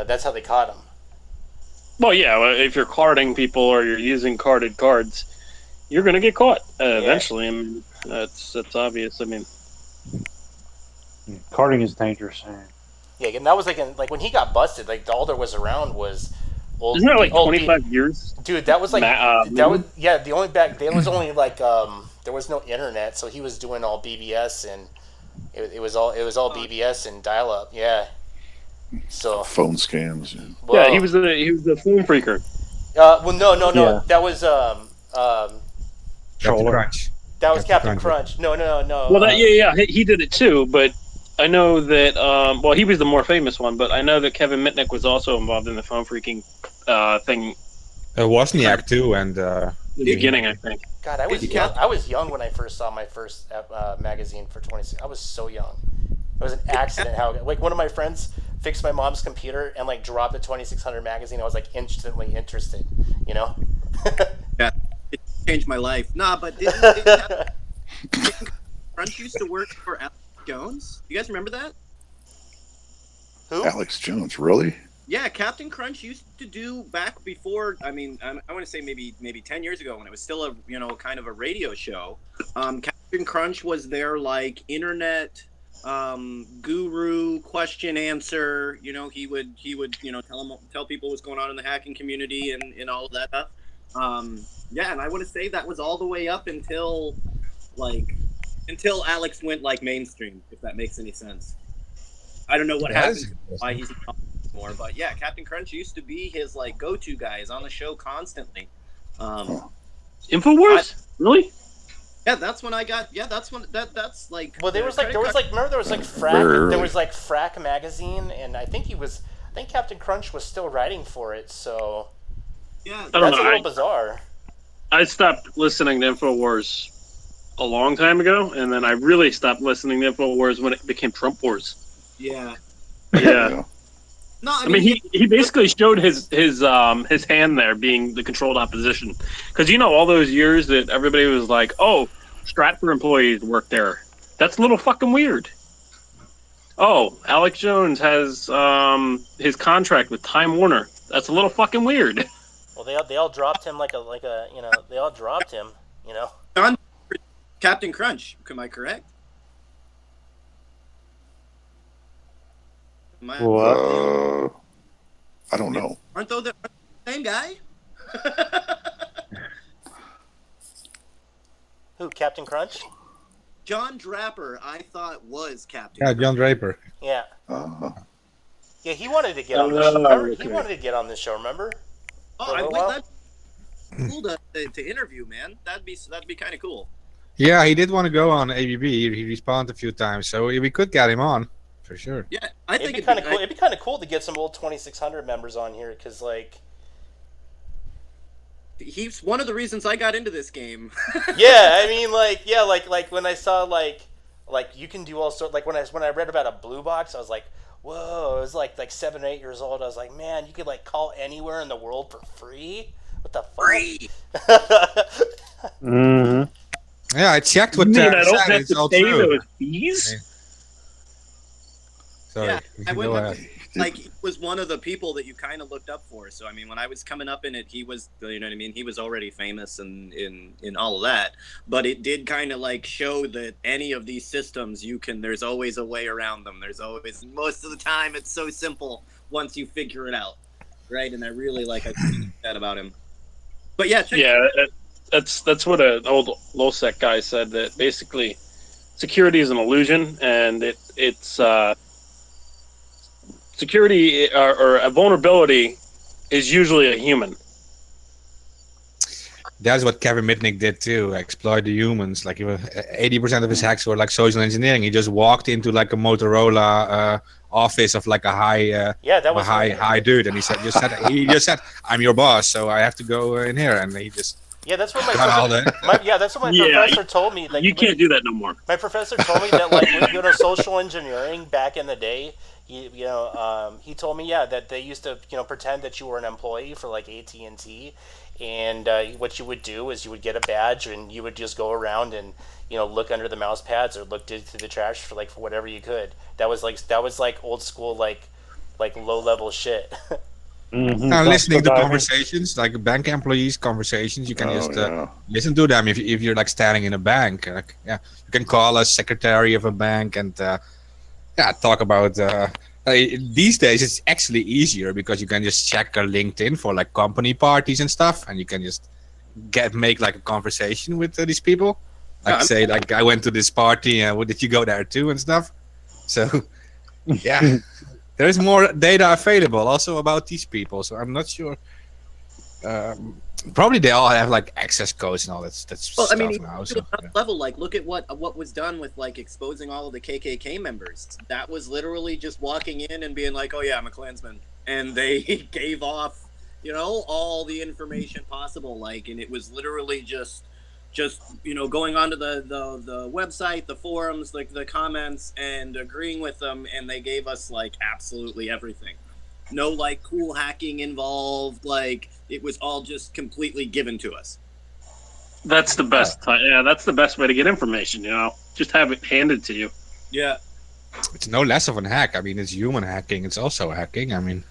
that's how they caught him. Well, yeah, if you're carding people or you're using carded cards, you're going to get caught eventually. I mean, that's obvious. I mean, carding is dangerous. Yeah, and that was like when he got busted. Like all there was around was old. Isn't that like 25 years? Dude, that was like that was the only back. There was only like there was no internet, so he was doing all BBS, and it was all BBS and dial up. Yeah. So phone scams. Well, yeah, he was a phone freaker. Well, no. Yeah. That was Captain Crunch. That was Captain Crunch. No. Well, he did it too, but I know that. He was the more famous one, but I know that Kevin Mitnick was also involved in the phone freaking thing. Wozniak too, and the beginning, I think. God, I was young when I first saw my first magazine for 26. I was so young. It was an accident. Like one of my friends fixed my mom's computer and like dropped the 2600 magazine. I was like instantly interested. Yeah, it changed my life. Nah, but didn't Crunch used to work for Alex Jones? You guys remember that? Who? Alex Jones, really? Yeah, Captain Crunch used to do back before. I mean, I want to say maybe 10 years ago when it was still a kind of a radio show. Captain Crunch was their like internet guru, question answer. He would tell people what's going on in the hacking community and all of that stuff. Yeah, and I want to say that was all the way up until Alex went like mainstream, if that makes any sense. I don't know what happened, why he's not more, but yeah, Captain Crunch used to be his like go-to guys on the show constantly. Infowars, really? Yeah, that's when I got. Yeah, that's when that's like. Well, remember there was like Frack. Very There was like Frack magazine, and I think Captain Crunch was still writing for it. So Yeah, I don't that's a know. little bizarre. I stopped listening to Infowars a long time ago, and then I really stopped listening to Infowars when it became Trump Wars. yeah. Yeah. No, I mean, he basically showed his hand there, being the controlled opposition, because all those years that everybody was like, "Oh, Stratfor employees work there." That's a little fucking weird. Oh, Alex Jones has his contract with Time Warner. That's a little fucking weird. Well, they all dropped him like a they all dropped him. Captain Crunch. Am I correct? What? I don't know. Aren't those the same guy? Who? Captain Crunch? John Draper, I thought was Captain. Yeah, Crunch. John Draper. Yeah. Yeah, he wanted to get on the Oh, show. Remember? okay. He wanted to get on this show. Remember? Oh, For a little while? that'd be cool to interview, man. That'd be kind of cool. Yeah, he did want to go on ABB. He responded a few times, so we could get him on for sure. Yeah, I think It'd be kind of cool. It'd be kind of cool to get some old 2600 members on here, because like. He's one of the reasons I got into this game. Yeah, I mean, like when I saw like you can do all sorts. Like when I read about a blue box, I was like, whoa! I was like 7 or 8 years old. I was like, man, you could like call anywhere in the world for free. What the fuck? Free. Mm-hmm. Yeah, I checked what I Tara don't said. have It's to all pay true. those fees. Sorry, Yeah, you I can went go up ahead. like he was one of the people that you kind of looked up for. So I mean, when I was coming up in it, he was, you know what I mean, he was already famous and in all of that. But it did kind of like show that any of these systems, there's always a way around them. There's always, most of the time, it's so simple once you figure it out, right? And I really like that about him. But yeah, That's what an old LoSec guy said, that basically security is an illusion, and it's security or a vulnerability is usually a human. That's what Kevin Mitnick did too. Exploit the humans. Like 80% of his hacks were like social engineering. He just walked into like a Motorola office of like a high, Yeah, that was high dude, and he just said, "I'm your boss, so I have to go in here," and he just Yeah, that's what got all that. that's what my Yeah, professor told me. Like, You can't do that no more. My professor told me that like when you go to social engineering back in the day, he told me that they used to pretend that you were an employee for like AT&T, and what you would do is you would get a badge and you would just go around and look under the mouse pads or look to the trash for whatever you could. That was like old school like low level shit. Mm-hmm. Now listening to conversations, like bank employees' conversations, you can just listen to them if you're like standing in a bank. You can call a secretary of a bank and talk about. These days, it's actually easier because you can just check a LinkedIn for like company parties and stuff, and you can just make like a conversation with these people. Like say like I went to this party and did you go there too and stuff. So yeah. There's more data available also about these people, so I'm not sure. Probably they all have like access codes and all that's well, Oh, I stuff mean, now. to So, another level, like look at what was done with like exposing all of the KKK members. That was literally just walking in and being like, "Oh yeah, I'm a Klansman," and they gave off, all the information possible. Like, and it was literally just going onto the website, the forums, like the comments, and agreeing with them, and they gave us like absolutely everything. No like cool hacking involved. Like it was all just completely given to us. That's the best. Yeah, that's the best way to get information. Just have it handed to you. Yeah. it's no less of an hack. I mean, it's human hacking. It's also hacking. I mean,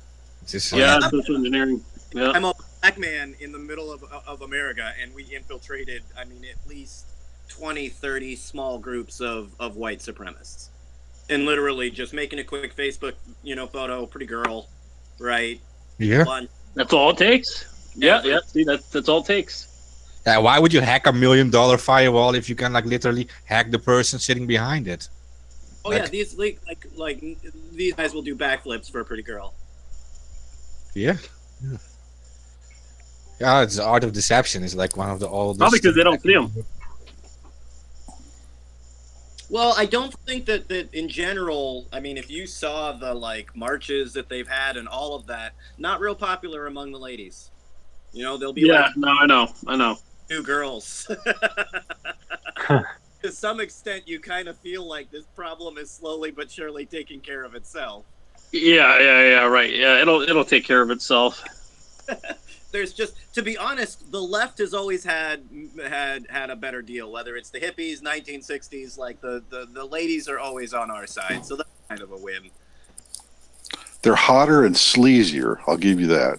Just, Yeah, social engineering. Yeah. I'm a black man in the middle of America, and we infiltrated, I mean, at least 20, 30 small groups of white supremacists. And literally just making a quick Facebook, photo, pretty girl, right? yeah. Lunch. That's all it takes. Yeah, yeah. See, that's all it takes. Why would you hack $1 million firewall if you can like literally hack the person sitting behind it? Oh Like- yeah, these like these guys will do backflips for a pretty girl. Yeah. Yeah, it's the art of deception. It's like one of the oldest. Probably because they don't see them. Well, I don't think that in general, I mean, if you saw the like marches that they've had and all of that, not real popular among the ladies. They'll be Yeah, like no, I know. two girls. To some extent, you kind of feel like this problem is slowly but surely taking care of itself. Yeah, right. Yeah, it'll take care of itself. There's just, to be honest, the left has always had a better deal. Whether it's the hippies, 1960s, like the ladies are always on our side, so that's kind of a win. They're hotter and sleazier. I'll give you that.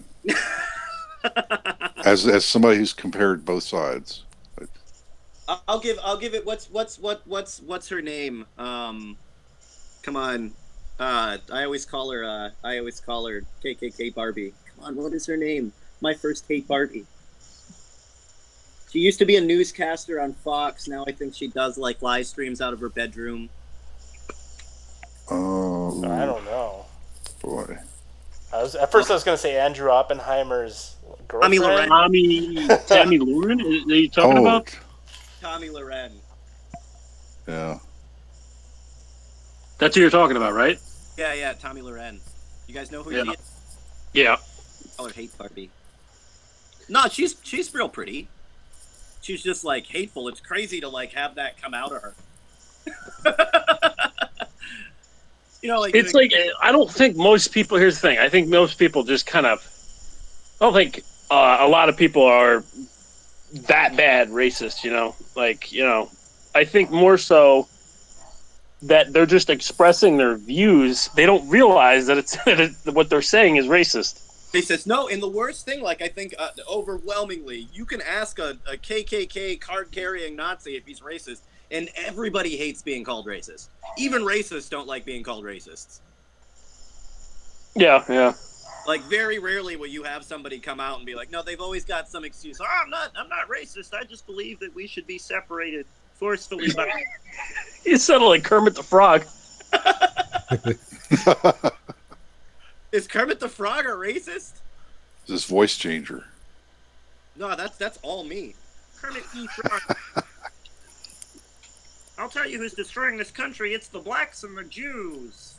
As somebody who's compared both sides. I'll give it. What's her name? Come on. I always call her KKK Barbie. Come on, what is her name? My first hate Barbie. She used to be a newscaster on Fox. Now I think she does like live streams out of her bedroom. Oh, I don't know. boy. At first I was going to say Andrew Oppenheimer's Tommy girlfriend. Loren. Tammy Lauren? Are you talking about? Tommy Loren. Yeah. That's who you're talking about, right? Yeah, Tommy Loren. You guys know who Yeah. she is? Yeah. Call her hate Barbie. No, she's real pretty. She's just like hateful. It's crazy to like have that come out of her. It's like I don't think most people. Here's the thing. I think most people just kind of. I don't think a lot of people are that bad racist. I think more so that they're just expressing their views. They don't realize that what they're saying is racist. Racist. No, and the worst thing, like I think overwhelmingly, you can ask a KKK card-carrying Nazi if he's racist, and everybody hates being called racist. Even racists don't like being called racists. Yeah. Like very rarely will you have somebody come out and be like, "No, they've always got some excuse. Oh, I'm not racist. I just believe that we should be separated forcefully." You sounded like Kermit the Frog. Is Kermit the Frog a racist? This voice changer. No, that's all me. Kermit E. Frog. I'll tell you who's destroying this country. It's the blacks and the Jews.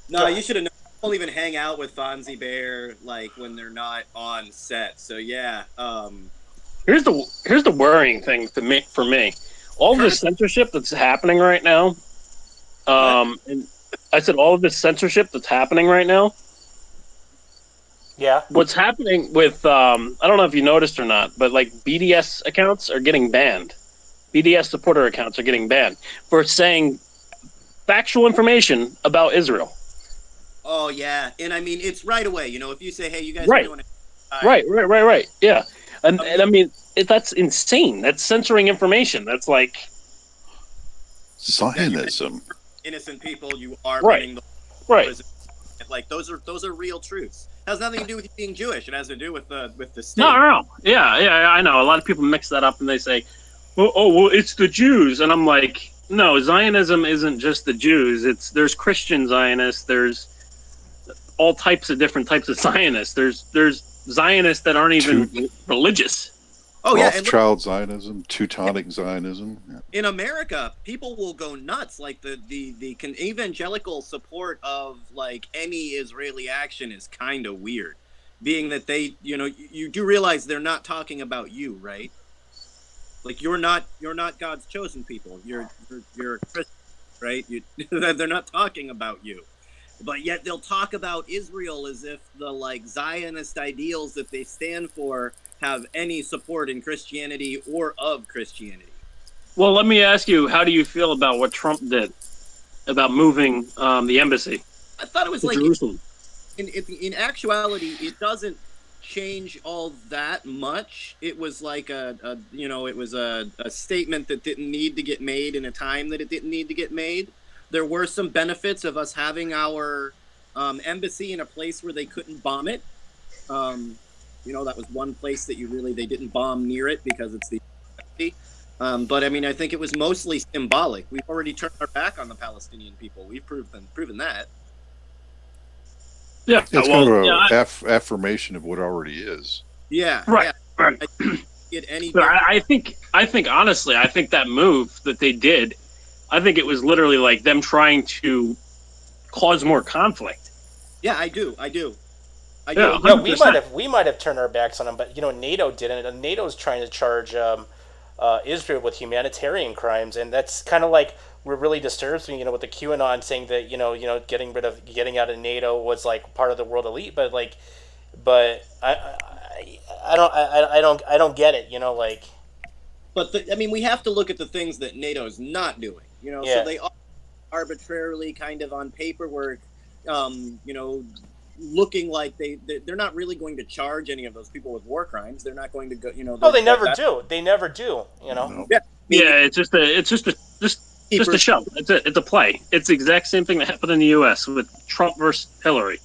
No, you should have known. I don't even hang out with Fonzie Bear like when they're not on set. So yeah. Here's the worrying thing for me. All this censorship that's happening right now. And I said all of this censorship that's happening right now. Yeah. What's happening with I don't know if you noticed or not, but like BDS accounts are getting banned. BDS supporter accounts are getting banned for saying factual information about Israel. Oh yeah, and I mean it's right away. If you say, "Hey, you guys Right. are doing it," Right. Yeah, and I mean that's insane. That's censoring information. That's like Zionism. innocent people, you are Right. running the right. like those are real truths. It has nothing to do with you being Jewish. It has to do with the state. No. Yeah, I know. A lot of people mix that up and they say, well, it's the Jews. And I'm like, no, Zionism isn't just the Jews. There's Christian Zionists. There's all types of different types of Zionists. There's Zionists that aren't even religious. Oh yeah, and Rothschild Zionism, Teutonic Zionism. Yeah. in America, people will go nuts. Like the evangelical support of like any Israeli action is kind of weird, being that they, you do realize they're not talking about you, right? Like you're not God's chosen people. You're a Christian, right? They're not talking about you, but yet they'll talk about Israel as if the like Zionist ideals that they stand for have any support in Christianity or of Christianity. Well, let me ask you, how do you feel about what Trump did? about moving the embassy I thought it was to like Jerusalem. in actuality, it doesn't change all that much. It was like it was a statement that didn't need to get made in a time that it didn't need to get made. There were some benefits of us having our embassy in a place where they couldn't bomb it. That was one place that they didn't bomb near it because it's the embassy. But I mean, I think it was mostly symbolic. We've already turned our back on the Palestinian people. We've proven that. Yeah, It's well, kind of yeah, an affirmation of what already is. Yeah. Right, Yeah. right. I didn't get any. But I think honestly, I think that move that they did, I think it was literally like them trying to cause more conflict. Yeah, I do. I do. Yeah. Yeah, 100%. we might have turned our backs on them, but NATO didn't. And NATO's trying to charge Israel with humanitarian crimes, and that's kind of like what really disturbs me. With the QAnon saying that getting out of NATO was like part of the world elite, but I don't get it. But we have to look at the things that NATO's not doing. Yeah. So they are arbitrarily kind of on paperwork, looking like they're not really going to charge any of those people with war crimes. They're not going to go. Oh, they never do. They never do. No. Yeah. Yeah, it's just a show. It's a play. It's the exact same thing that happened in the U.S. with Trump versus Hillary.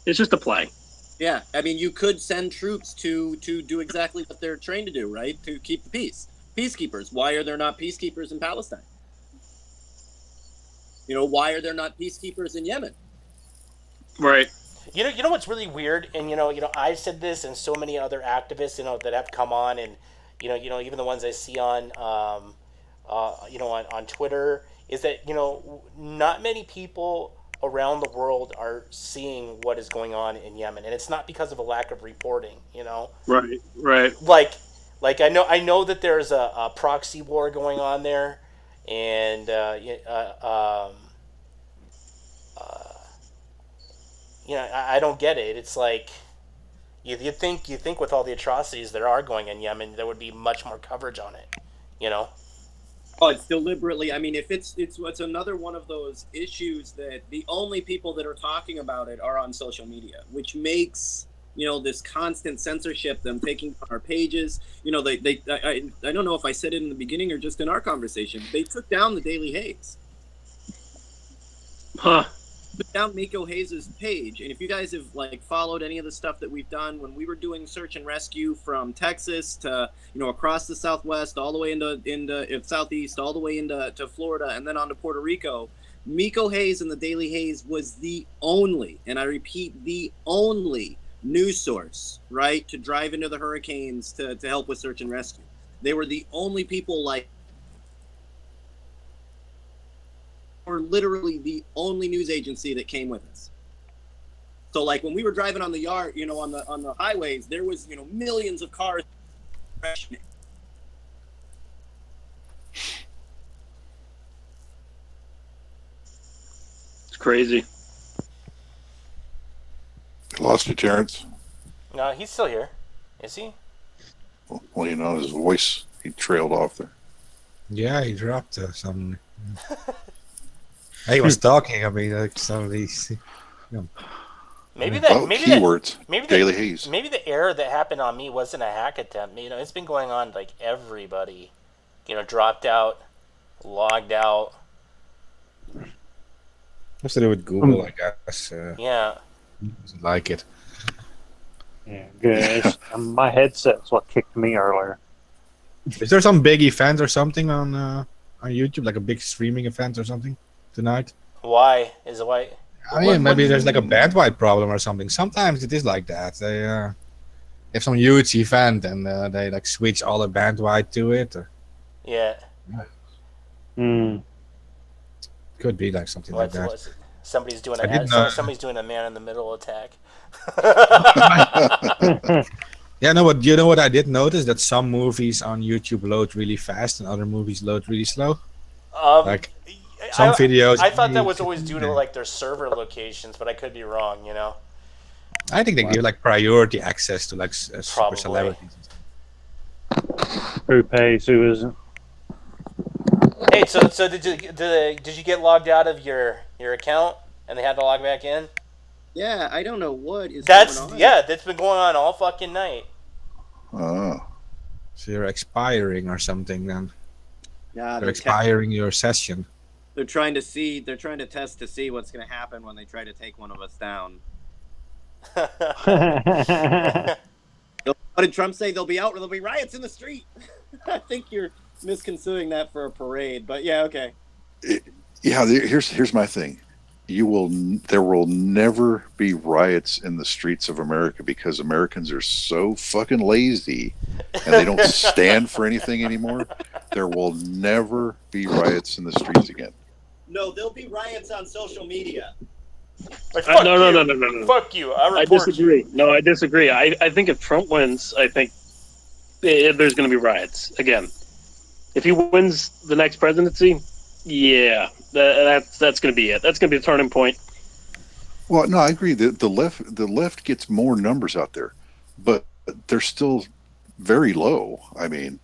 It's just a play. Yeah, you could send troops to do exactly what they're trained to do, right? To keep the peace. Peacekeepers. Why are there not peacekeepers in Palestine? Why are there not peacekeepers in Yemen? Right. You know what's really weird, and I've said this, and so many other activists, that have come on, and even the ones I see on, on Twitter, is that not many people around the world are seeing what is going on in Yemen, and it's not because of a lack of reporting. Right. Right. Like I know that there's a proxy war going on there, and I don't get it. It's like you think with all the atrocities that are going in Yemen, there would be much more coverage on it. Oh, it's deliberately. If it's another one of those issues that the only people that are talking about it are on social media, which makes this constant censorship, them taking our pages. I don't know if I said it in the beginning or just in our conversation. They took down the Daily Haze. Huh. Took down Miko Hayes' page, and if you guys have followed any of the stuff that we've done when we were doing search and rescue from Texas to across the Southwest, all the way into Southeast, all the way into Florida, and then on to Puerto Rico, Miko Hayes and the Daily Haze was the only, and I repeat, the only news source, right, to drive into the hurricanes to help with search and rescue. They were the only people or literally the only news agency that came with us. So when we were driving on the yard, on the highways, there was millions of cars. It's crazy. Lost you, Terrence. No, he's still here. Is he? Well, his voice, he trailed off there. Yeah, he dropped some. He was talking. I mean, like some of these. Maybe that. Keywords. Maybe Daily Haze. Maybe the error that happened on me wasn't a hack attempt. It's been going on everybody, dropped out, logged out. What's to do with Google, I guess. Yeah. Doesn't like it. Yeah, good. My headset's what kicked me earlier. Is there some big event or something on YouTube, like a big streaming event or something tonight? Why is it why? I mean, maybe there's like a bandwidth problem or something. Sometimes it is like that. They have some huge event and they switch all the bandwidth to it. Or... Yeah. Could be like something like that. Somebody's doing somebody's doing a man in the middle attack. Yeah, no, but you know what I did notice? That some movies on YouTube load really fast and other movies load really slow. Like some videos. I thought that was always due to their server locations, but I could be wrong. I think they give priority access to super celebrities. Who pays? Who isn't? Hey, so did you get logged out of your account and they had to log back in? Yeah, I don't know what is That's going on. yeah, that's been going on all fucking night. Oh, So you're expiring or something then. Yeah, You're expiring your session. they're trying to see. They're trying to test to see what's going to happen when they try to take one of us down. What did Trump say? They'll be out. There'll be riots in the street. I think you're misconstruing that for a parade, but yeah, okay. yeah. Here's my thing. There will never be riots in the streets of America because Americans are so fucking lazy and they don't stand for anything anymore. There will never be riots in the streets again. No, there'll be riots on social media. Like, fuck no, you. no, no, no, no. Fuck you. I I report disagree. No, I disagree. I think if Trump wins, I think there's going to be riots again. If he wins the next presidency, yeah, that's going to be it. That's going to be a turning point. Well, no, I agree. The left gets more numbers out there, but they're still very low. I mean,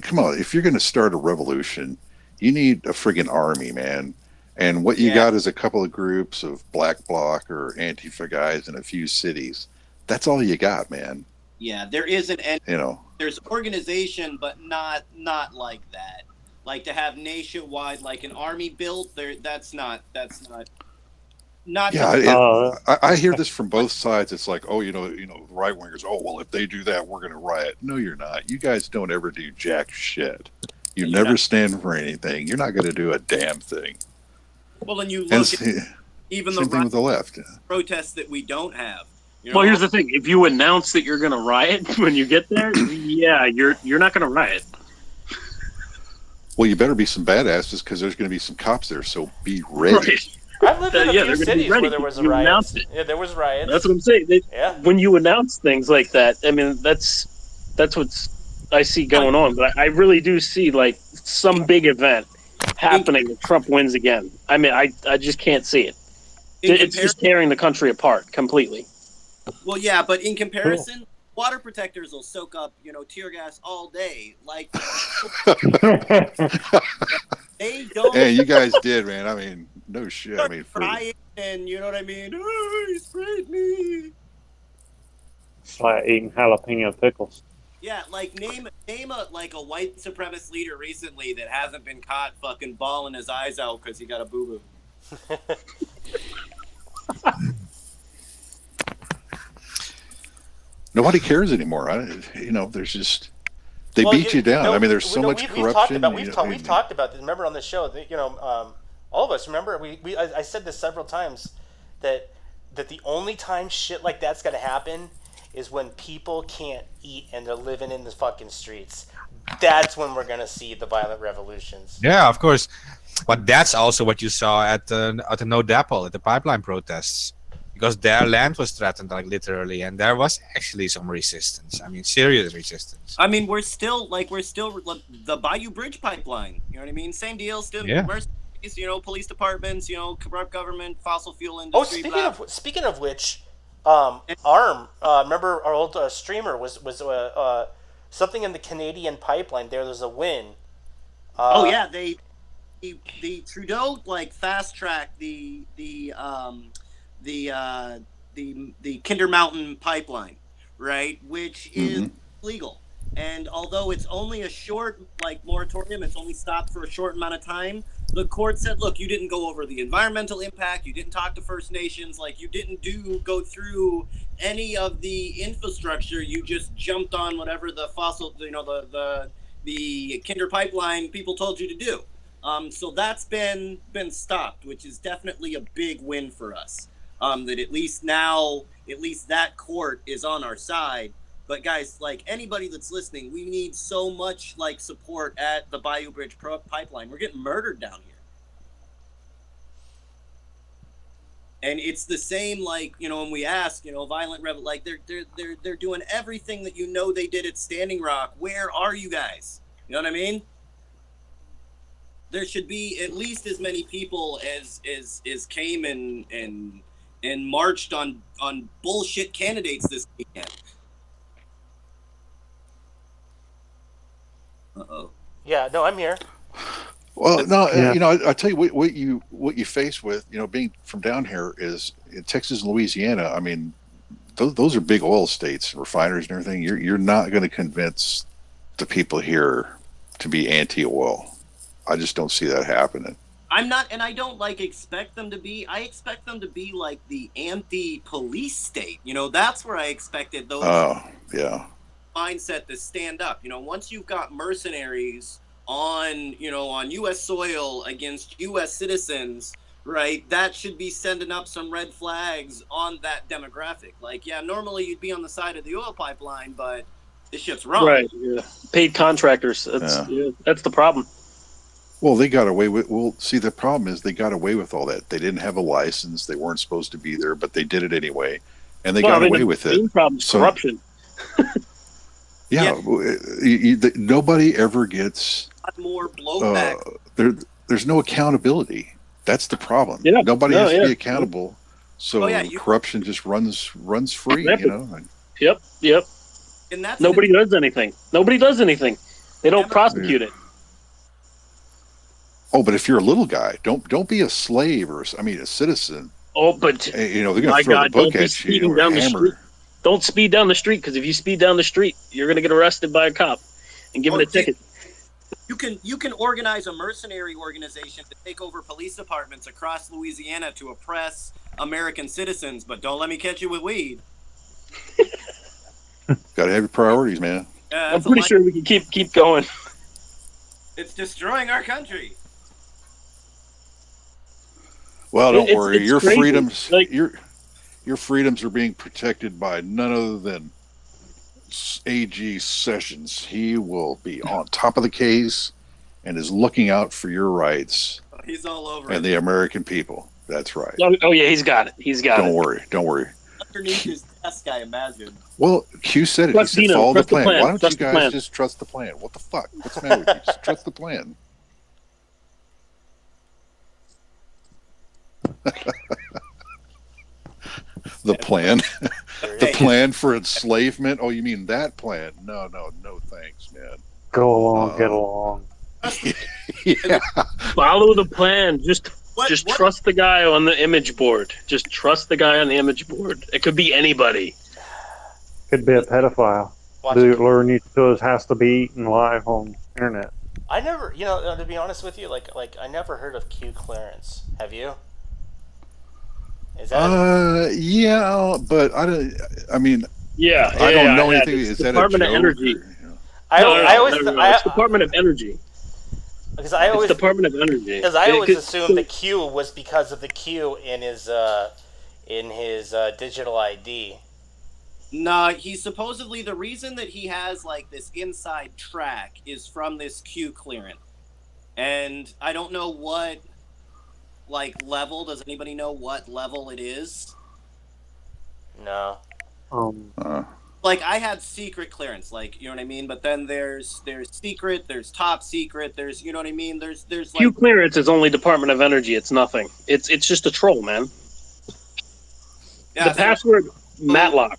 come on. If you're going to start a revolution, you need a friggin' army, man. And what you got is a couple of groups of Black Bloc or Antifa guys in a few cities. That's all you got, man. Yeah, there isn't any. There's organization, but not like that. Like to have nationwide, like an army built there. That's not. Yeah, I hear this from both sides. It's like, right wingers. Oh, well, if they do that, we're going to riot. No, you're not. You guys don't ever do jack shit. You never stand for anything. You're not going to do a damn thing. Well, and you look at even same thing with the left. Protests that we don't have. Well, here's the thing: if you announce that you're going to riot when you get there, yeah, you're not going to riot. Well, you better be some badasses because there's going to be some cops there. So be ready. Right. I've lived in a few cities where there was a riot. Yeah, there was riots. That's what I'm saying. When you announce things like that, I mean, that's what I see going on. But I really do see like some big event happening if Trump wins again. I mean, I just can't see it. It's just tearing the country apart completely. Well, yeah, but in comparison, water protectors will soak up, tear gas all day. Like they don't. Hey, you guys did, man. I mean, no shit. I mean, crying and you know what I mean. Oh, he sprayed me. It's like eating jalapeno pickles. Yeah, like name a white supremacist leader recently that hasn't been caught fucking bawling his eyes out because he got a boo boo. Nobody cares anymore. There's just they beat you down. I mean, there's so much corruption. We've talked about this. Remember on the show, all of us remember. I said this several times that the only time shit like that's gonna happen is when people can't eat and they're living in the fucking streets. That's when we're gonna see the violent revolutions. Yeah, of course. But that's also what you saw at the No Dapple, at the pipeline protests. Because their land was threatened, like literally, and there was actually some resistance. I mean, serious resistance. I mean, we're still the Bayou Bridge pipeline. You know what I mean? Same deal. Still, mercenaries, police departments, corrupt government, fossil fuel industry. Speaking of which, ARM. Remember our old streamer was something in the Canadian pipeline. There's a win. The Trudeau fast tracked the Kinder Mountain pipeline, right, which is legal. And although it's only a short moratorium, it's only stopped for a short amount of time, the court said, look, you didn't go over the environmental impact, you didn't talk to First Nations, you didn't go through any of the infrastructure, you just jumped on whatever the fossil, the Kinder pipeline people told you to do. So that's been stopped, which is definitely a big win for us. That at least that court is on our side. But guys, anybody that's listening, we need so much support at the Bayou Bridge pipeline. We're getting murdered down here. And it's the same when we ask, violent rebel, they're doing everything that they did at Standing Rock. Where are you guys? You know what I mean? There should be at least as many people as came and marched on bullshit candidates this weekend. Yeah, no, I'm here. Well, no, Yeah. I tell you what you face with, being from down here is in Texas and Louisiana. I mean, those are big oil states, refiners and everything. You're not going to convince the people here to be anti-oil. I just don't see that happening. I'm not, and I don't expect them to be. I expect them to be like the anti-police state. That's where I expected those Oh, yeah. mindset to stand up. Once you've got mercenaries on U.S. soil against U.S. citizens, right? That should be sending up some red flags on that demographic. Normally you'd be on the side of the oil pipeline, but this shit's wrong. Right. Yeah. Paid contractors. That's the problem. Well, they got away with. Well, see, the problem is they got away with all that. They didn't have a license. They weren't supposed to be there, but they did it anyway, and they got away with the it. main problem is corruption. Yeah, nobody ever gets more blowback. There's no accountability. That's the problem. Yeah. Nobody has to be accountable. So corruption just runs free. Rapid. Yep. And that's Nobody does anything. They don't prosecute it. Oh, but if you're a little guy, don't be a slave or a citizen. Oh, but they're going to throw the book at you or hammer. Don't speed down the street, because if you speed down the street, you're going to get arrested by a cop and given a ticket. You can organize a mercenary organization to take over police departments across Louisiana to oppress American citizens, but don't let me catch you with weed. Got to have your priorities, man. I'm pretty sure we can keep going. It's destroying our country. Well, don't worry. It's Your crazy. freedoms, your freedoms are being protected by none other than AG Sessions. He will be on top of the case and is looking out for your rights. He's all over and the American people. That's right. Oh yeah, he's got it. Don't worry. Underneath his desk, I imagine. Well, Q said it. He said follow the plan. Why don't you guys just trust the plan? What the fuck? What's the matter with you? Just trust the plan. The plan? The plan for enslavement? Oh, you mean that plan? No, thanks, man. Go along, get along. Yeah. Follow the plan. Just trust the guy on the image board. Just trust the guy on the image board. It could be anybody. Could be a pedophile. The lure news has to be eaten live on internet. I never, to be honest with you, like I never heard of Q clearance. Have you? Is that? Yeah, but I don't. I mean, I don't know anything. Is that Department a joke? of Energy? It's Department of Energy. Because I always Department of Energy. Because I always assumed the Q was because of the Q in his digital ID. Nah, he's supposedly the reason that he has this inside track is from this Q clearance, and I don't know what level. Does anybody know what level it is? No. I had secret clearance, you know what I mean? But then there's secret, there's top secret, there's, you know what I mean? There's Q clearance is only Department of Energy. It's nothing. It's just a troll, man. Yeah, the password Matlock.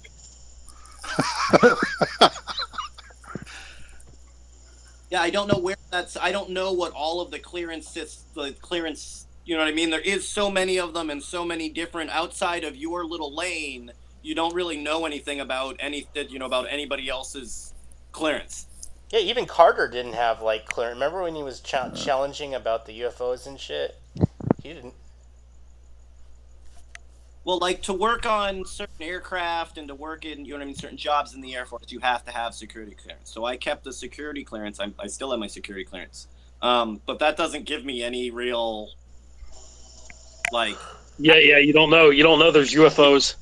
Yeah, I don't know where I don't know what all of the clearance, you know what I mean? There is so many of them and so many different outside of your little lane. You don't really know anything about about anybody else's clearance. Yeah, even Carter didn't have clearance. Remember when he was challenging about the UFOs and shit? He didn't. Well, to work on certain aircraft and to work in, certain jobs in the Air Force, you have to have security clearance. So I kept the security clearance. I still have my security clearance. But that doesn't give me any real, Yeah, you don't know. You don't know there's UFOs.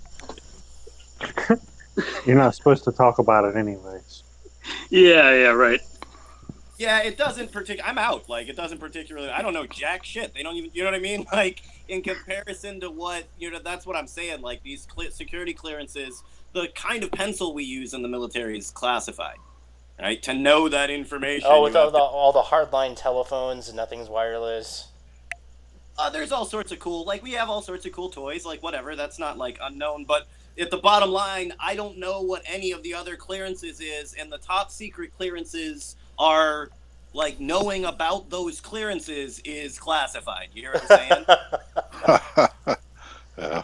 You're not supposed to talk about it anyways. Yeah, right. Yeah, it doesn't I'm out. It doesn't particularly. I don't know jack shit. They don't even. You know what I mean? In comparison to what that's what I'm saying. These security clearances, the kind of pencil we use in the military is classified, right? To know that information. Oh, with all the hardline telephones and nothing's wireless. There's all sorts of cool. We have all sorts of cool toys. Whatever. That's not unknown, but. At the bottom line, I don't know what any of the other clearances is, and the top secret clearances are like knowing about those clearances is classified. You hear what I'm saying? Yeah.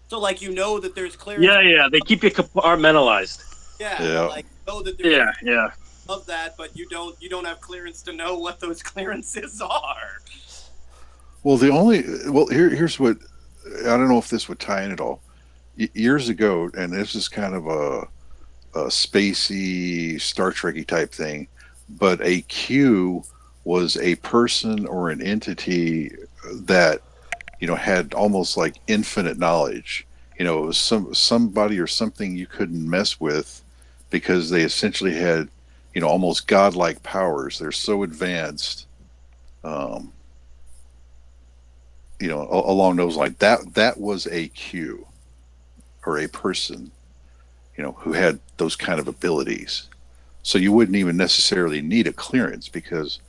So like you know that there's clearance. Yeah. They keep you compartmentalized. Yeah. Yeah. Like know that there's Yeah. of that, but you don't have clearance to know what those clearances are. Well, here's what I don't know if this would tie in at all. Years ago, and this is kind of a spacey Star Trekky type thing, but a Q was a person or an entity that had almost like infinite knowledge. It was somebody or something you couldn't mess with because they essentially had almost godlike powers. They're so advanced. Um, along those lines. That was a Q or a person, who had those kind of abilities. So you wouldn't even necessarily need a clearance because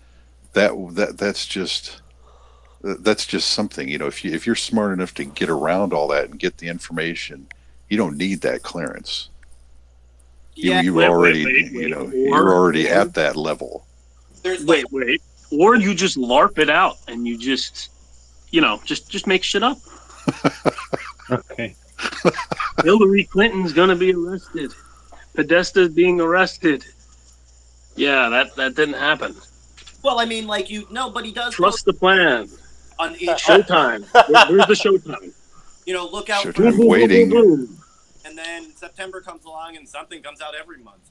that's just something. If you're smart enough to get around all that and get the information, you don't need that clearance. Yeah. You Wait, already wait. you're already at that level. There's like Wait. Or you just LARP it out and you just make shit up. Okay. Hillary Clinton's gonna be arrested. Podesta's being arrested. Yeah, that didn't happen. well, I mean, like but he does Trust the plan. on Showtime. Where's the showtime? look out Showtime. for I'm waiting. and then September comes along and something comes out every month.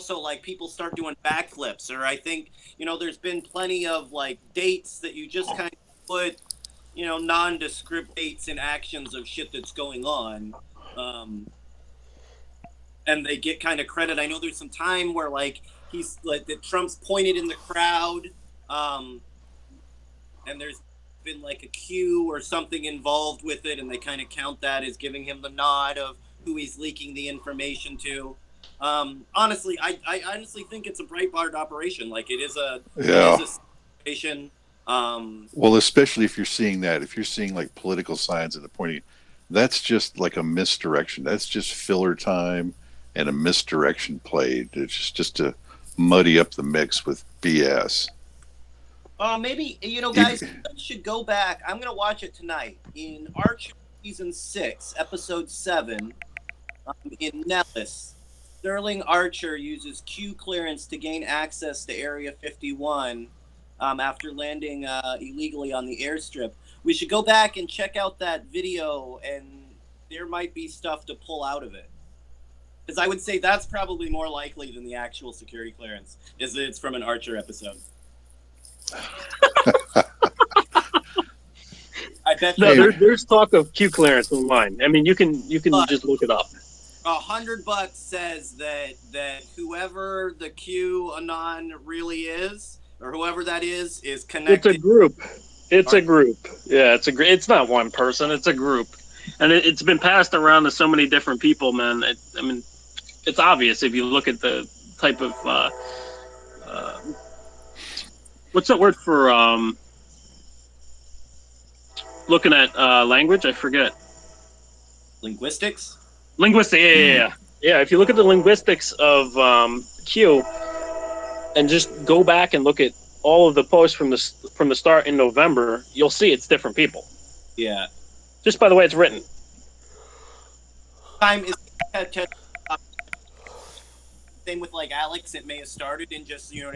So like people start doing backflips, or I think there's been plenty of like dates that you just kind of put nondescript dates and actions of shit that's going on, and they get kind of credit. I know there's some time where like he's like that Trump's pointed in the crowd, and there's been like a cue or something involved with it, and they kind of count that as giving him the nod of who he's leaking the information to. Honestly, I honestly think it's a Breitbart operation. Like it is a situation. Well, especially if you're seeing like political signs and the pointing, that's just like a misdirection. That's just filler time and a misdirection played. It's just to muddy up the mix with BS. Maybe guys should go back. I'm gonna watch it tonight in Archer season 6, episode 7. In Nellis, Sterling Archer uses Q clearance to gain access to Area 51 after landing illegally on the airstrip. We should go back and check out that video, and there might be stuff to pull out of it. Because I would say that's probably more likely than the actual security clearance, is that it's from an Archer episode. I bet No, there's talk of Q clearance online. I mean, you can just look it up. $100 says that whoever the Q Anon really is, or whoever that is connected. It's a group. It's a group. Yeah, it's not one person. It's a group, and it's been passed around to so many different people, man. I mean, it's obvious if you look at the type of what's that word for looking at language? I forget. Linguistics. Linguistic, yeah. If you look at the linguistics of Q, and just go back and look at all of the posts from the start in November, you'll see it's different people. Yeah. Just by the way it's written. Time is same with like Alex. It may have started in just you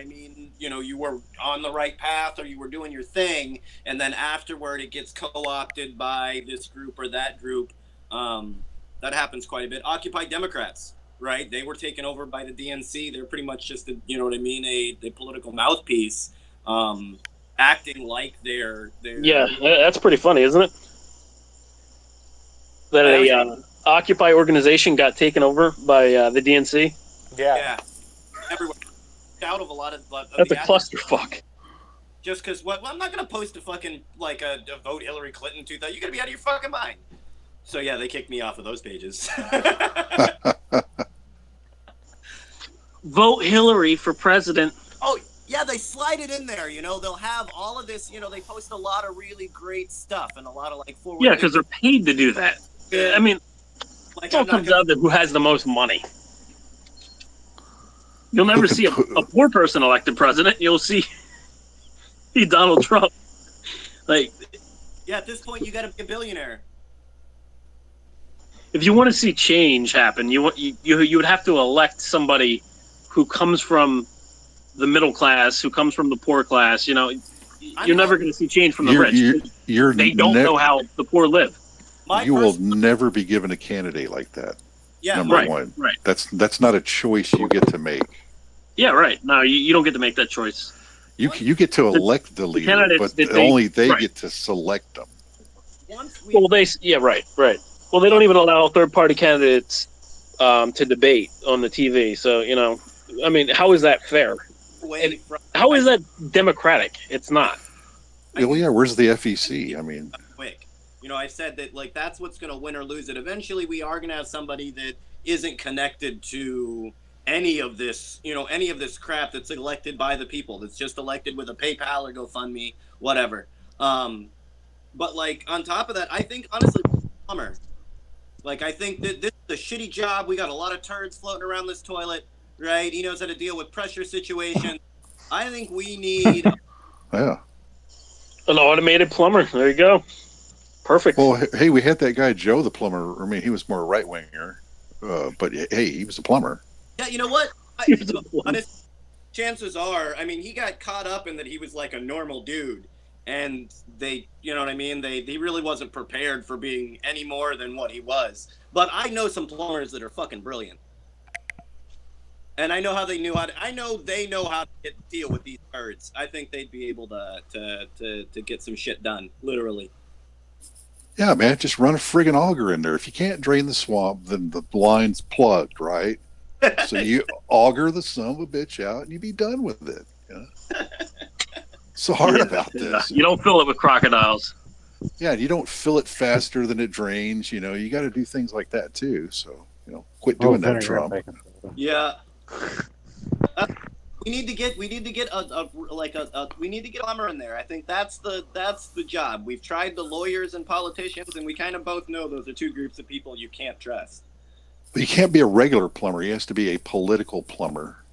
were on the right path or you were doing your thing, and then afterward it gets co-opted by this group or that group. That happens quite a bit. Occupy Democrats, right? They were taken over by the DNC. They're pretty much just a political mouthpiece, acting like they're. Yeah, that's pretty funny, isn't it? That a Occupy organization got taken over by the DNC. Yeah. Everyone out of a lot of. That's a clusterfuck. Just because I'm not gonna post a fucking like a vote Hillary Clinton 2000. You gotta be out of your fucking mind. So yeah, they kicked me off of those pages. Vote Hillary for president. Oh yeah, they slide it in there. They'll have all of this. They post a lot of really great stuff and a lot of like forward. Yeah, because they're paid to do that. I mean, like it all comes down to who has the most money. You'll never Who see can a poor person elected president. You'll see Donald Trump. Like, Yeah, at this point, you got to be a billionaire. if you want to see change happen, you would have to elect somebody who comes from the middle class, who comes from the poor class. You know, you're never going to see change from the rich. They don't know how the poor live. You will never be given a candidate like that. Yeah, Number one. Right. That's not a choice you get to make. Yeah, right. No, you don't get to make that choice. You get to elect the leader, candidates but that they- only they right. get to select them. Once we Well, right. Well, they don't even allow third-party candidates to debate on the TV. So, you know, I mean, how is that fair? away from How is that democratic? It's not. Well, yeah, where's the FEC? I mean, quick. You know, I said that like that's what's going to win or lose it. Eventually, we are going to have somebody that isn't connected to any of this, you know, any of this crap that's elected by the people. That's just elected with a PayPal or GoFundMe, whatever. But like on top of that, I think honestly, plumber. Like I think that this is a shitty job. We got a lot of turds floating around this toilet, right? He knows how to deal with pressure situations. I think we need. yeah. An automated plumber. There you go. Perfect. Well, hey, we had that guy Joe the plumber. I mean, he was more right winger, but hey, he was a plumber. Yeah, you know what? Honest, chances are, I mean, he got caught up in that he was like a normal dude, and they, you know what I mean? He really wasn't prepared for being any more than what he was. But I know some plumbers that are fucking brilliant, and I know how they knew how to. I know they know how to deal with these birds. I think they'd be able to get some shit done, literally. Yeah, man, just run a friggin' auger in there. If you can't drain the swamp, then the line's plugged, right? So you auger the son of a bitch out, and you be done with it. You know? So hard about this. You don't fill it with crocodiles. Yeah, you don't fill it faster than it drains. You know, you got to do things like that too. So, you know, quit doing that, Trump. Yeah. We need to get we need to get a plumber in there. I think that's the job. We've tried the lawyers and politicians, and we kind of both know those are two groups of people you can't trust. But he can't be a regular plumber. He has to be a political plumber.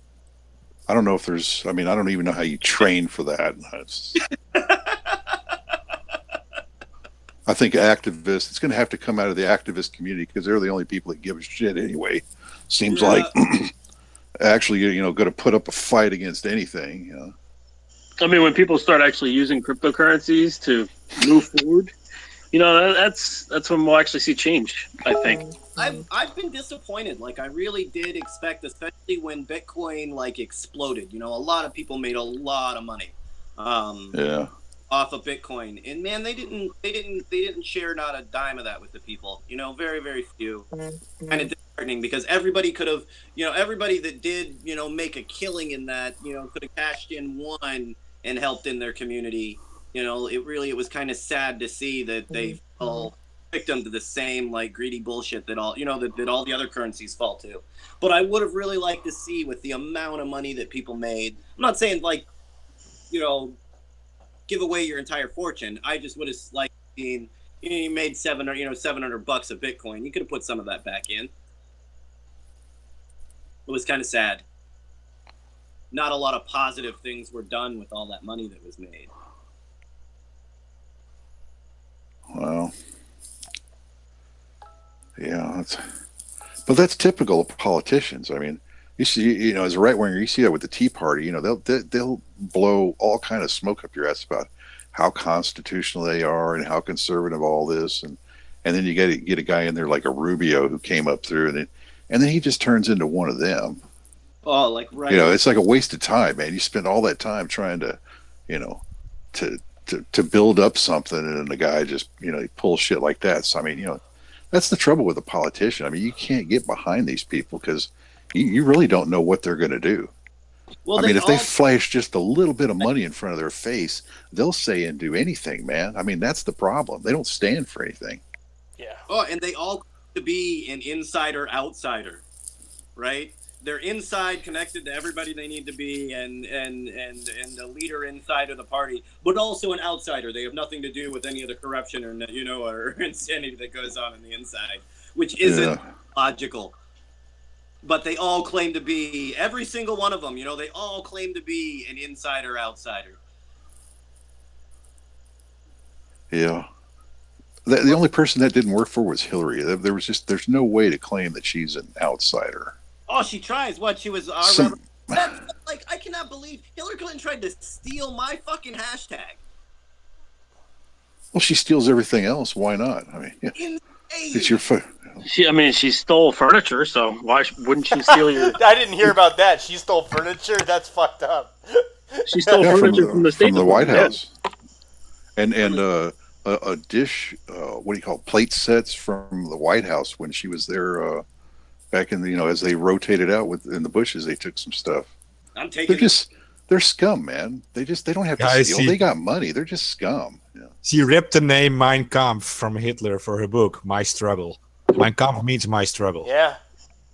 I don't know if there's. I mean, I don't even know how you train for that. I think activists. It's going to have to come out of the activist community because they're the only people that give a shit anyway. Seems like. Actually, you know, going to put up a fight against anything. You know? I mean, when people start actually using cryptocurrencies to move forward, you know, that's when we'll actually see change, I think. I've been disappointed. Like I really did expect, especially when Bitcoin like exploded. You know, a lot of people made a lot of money. Off of Bitcoin, and man, they didn't share not a dime of that with the people. You know, very, very few. Kind of disheartening because everybody could have, you know, everybody that did, you know, make a killing in that, you know, could have cashed in one and helped in their community. You know, it was kind of sad to see that they fell victim to the same like greedy bullshit that all, you know, that all the other currencies fall to. But I would have really liked to see with the amount of money that people made. I'm not saying like, you know, give away your entire fortune. I just would have liked seen, you know, you made $700 of Bitcoin. You could have put some of that back in. It was kind of sad. Not a lot of positive things were done with all that money that was made. Well, yeah, but that's typical of politicians. I mean, you see, you know, as a right winger, you see that with the Tea Party. You know, they'll blow all kind of smoke up your ass about how constitutional they are and how conservative all this, and then you get a guy in there like a Rubio who came up through, and then he just turns into one of them. Oh, like right. You know, it's like a waste of time, man. You spend all that time trying to, you know, to build up something, and the guy just, you know, he pulls shit like that. So I mean, you know, that's the trouble with a politician. I mean, you can't get behind these people because you really don't know what they're going to do. Well, I mean, if they flash just a little bit of money in front of their face, they'll say and do anything, man. I mean, that's the problem. They don't stand for anything. Yeah. Oh, and they all to be an insider outsider, right? They're inside, connected to everybody they need to be, and the leader inside of the party, but also an outsider. They have nothing to do with any of the corruption or, you know, or insanity that goes on the inside, which isn't logical. but they all claim to be, every single one of them, you know, they all claim to be an insider outsider. Yeah. The only person that didn't work for was Hillary. There's no way to claim that she's an outsider. Oh, she tries. What? She was our Some- like, I cannot believe Hillary Clinton tried to steal my fucking hashtag. Well, she steals everything else. Why not? I mean, yeah, Insane. it's your She stole furniture, so why wouldn't she steal your? I didn't hear about that. She stole furniture. That's fucked up. She stole yeah, furniture from the State White Department. House, and a dish. What do you call it, plate sets from the White House when she was there back in the, as they rotated out in the bushes, they took some stuff. I'm taking They're scum, man. They don't have to Yeah, I steal. see. They got money. They're just scum. Yeah. She ripped the name Mein Kampf from Hitler for her book, My Struggle. Mein Kampf means my struggle. Yeah.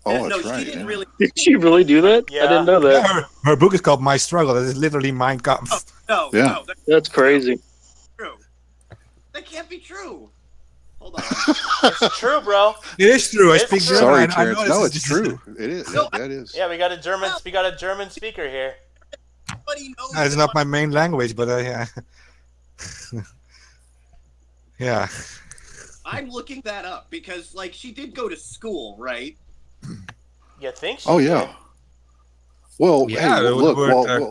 Oh, no, that's right. she didn't yeah. really. Did she really do that? Yeah. I didn't know that. Yeah, her book is called My Struggle. That is literally Mein Kampf. No, Yeah. no, that's That's crazy. true. That can't be true. Hold on. It's true, bro. It is true. I It's speak true. German. Sorry, I know Terrence. this No, is it's just- true. It is. No, That is. Yeah, we got a German speaker here. Everybody knows. No, it's not my main language, but yeah. Yeah. I'm looking that up because, like, she did go to school, right? You think? Oh yeah. Well, Yeah, hey, the look. word, Well,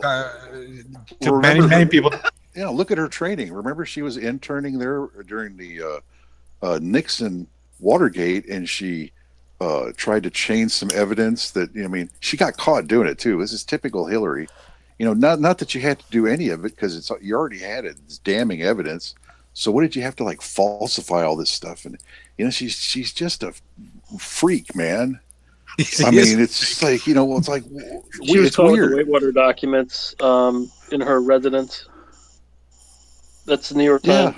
to many people. yeah, look at her training. Remember, she was interning there during the Nixon Watergate, and she tried to change some evidence that, I mean, she got caught doing it too. This is typical Hillary. Not that you had to do any of it because you already had it. It's damning evidence. So what did you have to like falsify all this stuff? And she's just a freak, man. I mean, it's like it's like She was it's caught with weird. the Weight Water documents in her residence. That's the New York Yeah, Times.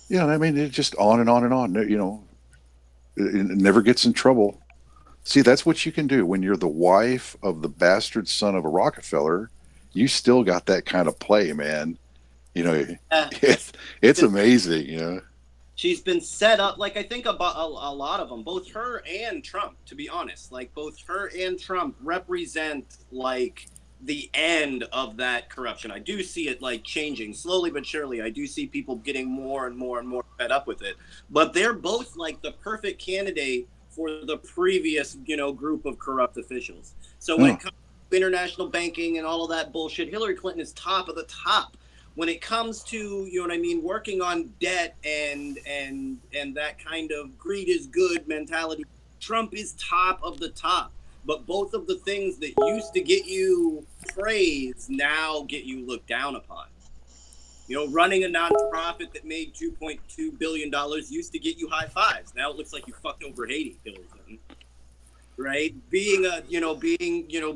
yeah. I mean, it's just on and on and on. It never gets in trouble. See, that's what you can do when you're the wife of the bastard son of a Rockefeller. You still got that kind of play, man. It's amazing. She's been set up, like, I think about a lot of them, both her and Trump, to be honest. Like, both her and Trump represent, like, the end of that corruption. I do see it, like, changing slowly but surely. I do see people getting more and more and more fed up with it. But they're both, like, the perfect candidate for the previous, group of corrupt officials. So when it comes to international banking and all of that bullshit, Hillary Clinton is top of the top. When it comes to, working on debt and that kind of greed is good mentality, Trump is top of the top. But both of the things that used to get you praise now get you looked down upon. Running a nonprofit that made $2.2 billion used to get you high fives. Now it looks like you fucked over Haiti, Hillary Clinton. Right?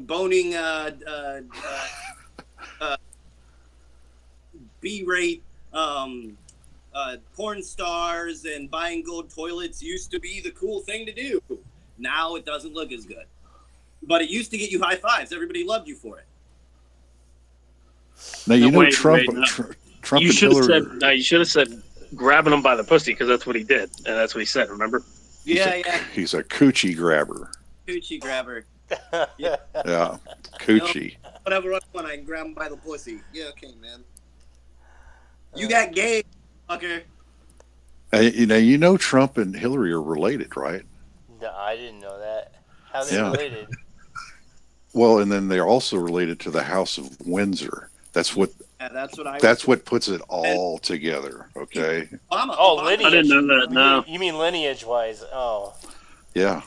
Boning B-rate porn stars and buying gold toilets used to be the cool thing to do. Now it doesn't look as good. But it used to get you high fives. Everybody loved you for it. Now Trump. no. Trump You and should have Hillary. said. No, you should have said grabbing him by the pussy because that's what he did, and that's what he said. Remember? Yeah. He's a coochie grabber. Coochie grabber. Yeah, coochie. Whatever I want, I can grab him by the pussy. Yeah, okay, man. You got game, fucker. Trump and Hillary are related, right? No, I didn't know that. How they Yeah. related? Well, and then they're also related to the House of Windsor. That's what puts it all together. Okay. Oh, lineage. I didn't know that. No. You mean lineage-wise? Oh. Yeah.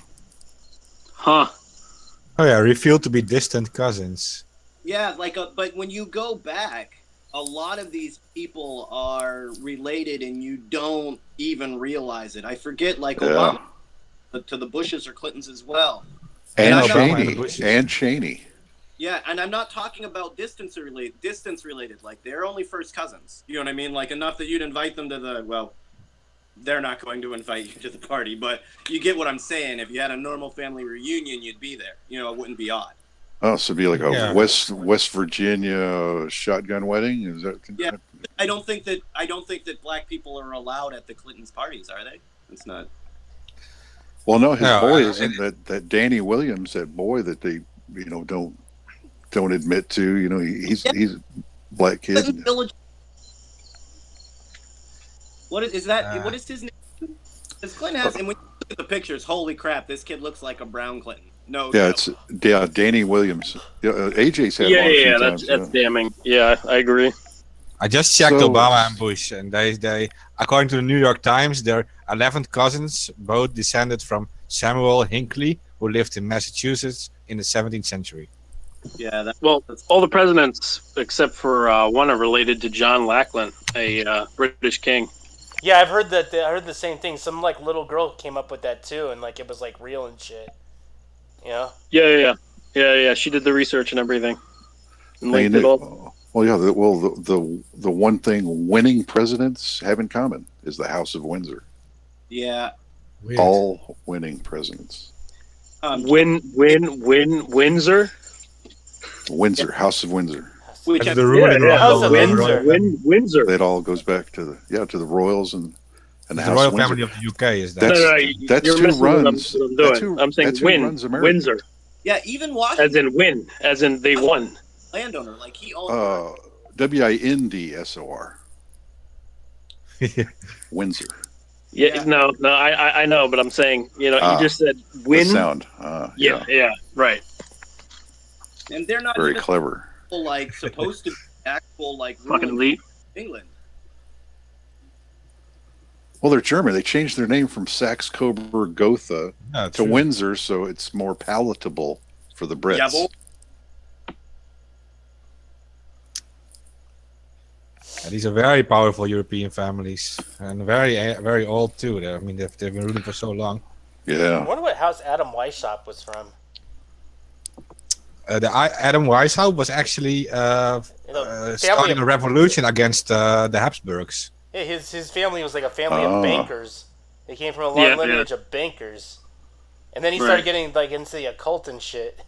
Huh. Oh yeah, revealed to be distant cousins. Yeah, but when you go back, a lot of these people are related, and you don't even realize it. I forget, Obama, to the Bushes or Clintons as well. And Obama Cheney. Cheney. Yeah, and I'm not talking about distance related. Like, they're only first cousins. You know what I mean? Like, enough that you'd invite them to they're not going to invite you to the party, but you get what I'm saying. If you had a normal family reunion, you'd be there. It wouldn't be odd. Oh, so it'd be like a Yeah. West Virginia shotgun wedding? Is that? Yeah. I don't think that black people are allowed at the Clintons' parties, are they? It's not. Well, no, his No, boy isn't that Danny Williams, that boy that they don't admit to. He's a black kid. Village. What is that? Uh, What is his name? Because Clinton has, and when you look at the pictures, holy crap, this kid looks like a brown Clinton. No, Yeah, doubt. Danny Williams. AJ's had him on a few times. That's damning. Yeah, I agree. I just checked So- Obama and Bush, and they, according to the New York Times, they're 11 cousins, both descended from Samuel Hinckley, who lived in Massachusetts in the 17th century. Yeah, Well, all the presidents except for one are related to John Lackland, a British king. Yeah, I've heard that. I heard the same thing. Some like little girl came up with that too, and like it was like real and shit. You know? Yeah. She did the research and everything, and I linked mean, it all. well, yeah. The one thing winning presidents have in common is the House of Windsor. yeah. Weird. All winning presidents. Windsor. House of Windsor. Which That's have, the ruling House of royal- Windsor. Windsor. That all goes back to the royals and the The House royal of Windsor. family of the UK is that. That's- No, that's you're who missing what runs- what I'm that's doing. who- I'm saying that's who win. runs America. Windsor, yeah, even as Washington in win, as in they won. landowner, like he owns. WINDSOR. Windsor. Yeah, no, I know, but I'm saying, you Ah, just said The win. sound. Yeah, right. and they're not Very even clever. like supposed to be actual like Fucking ruling elite. England. Well, they're German. They changed their name from Saxe Coburg Gotha Yeah, to true. Windsor, so it's more palatable for the Brits. Yeah, well, And these are very powerful European families, and very old too. I mean, they've been ruling for so long. I Yeah. wonder what house Adam Weishaupt was from. Adam Weishaupt was actually Family starting of- a revolution against the Habsburgs. Yeah, his family was like a family Ah. of bankers. They came from a long Yeah, lineage of bankers. And then he started Right. getting like into the occult and shit.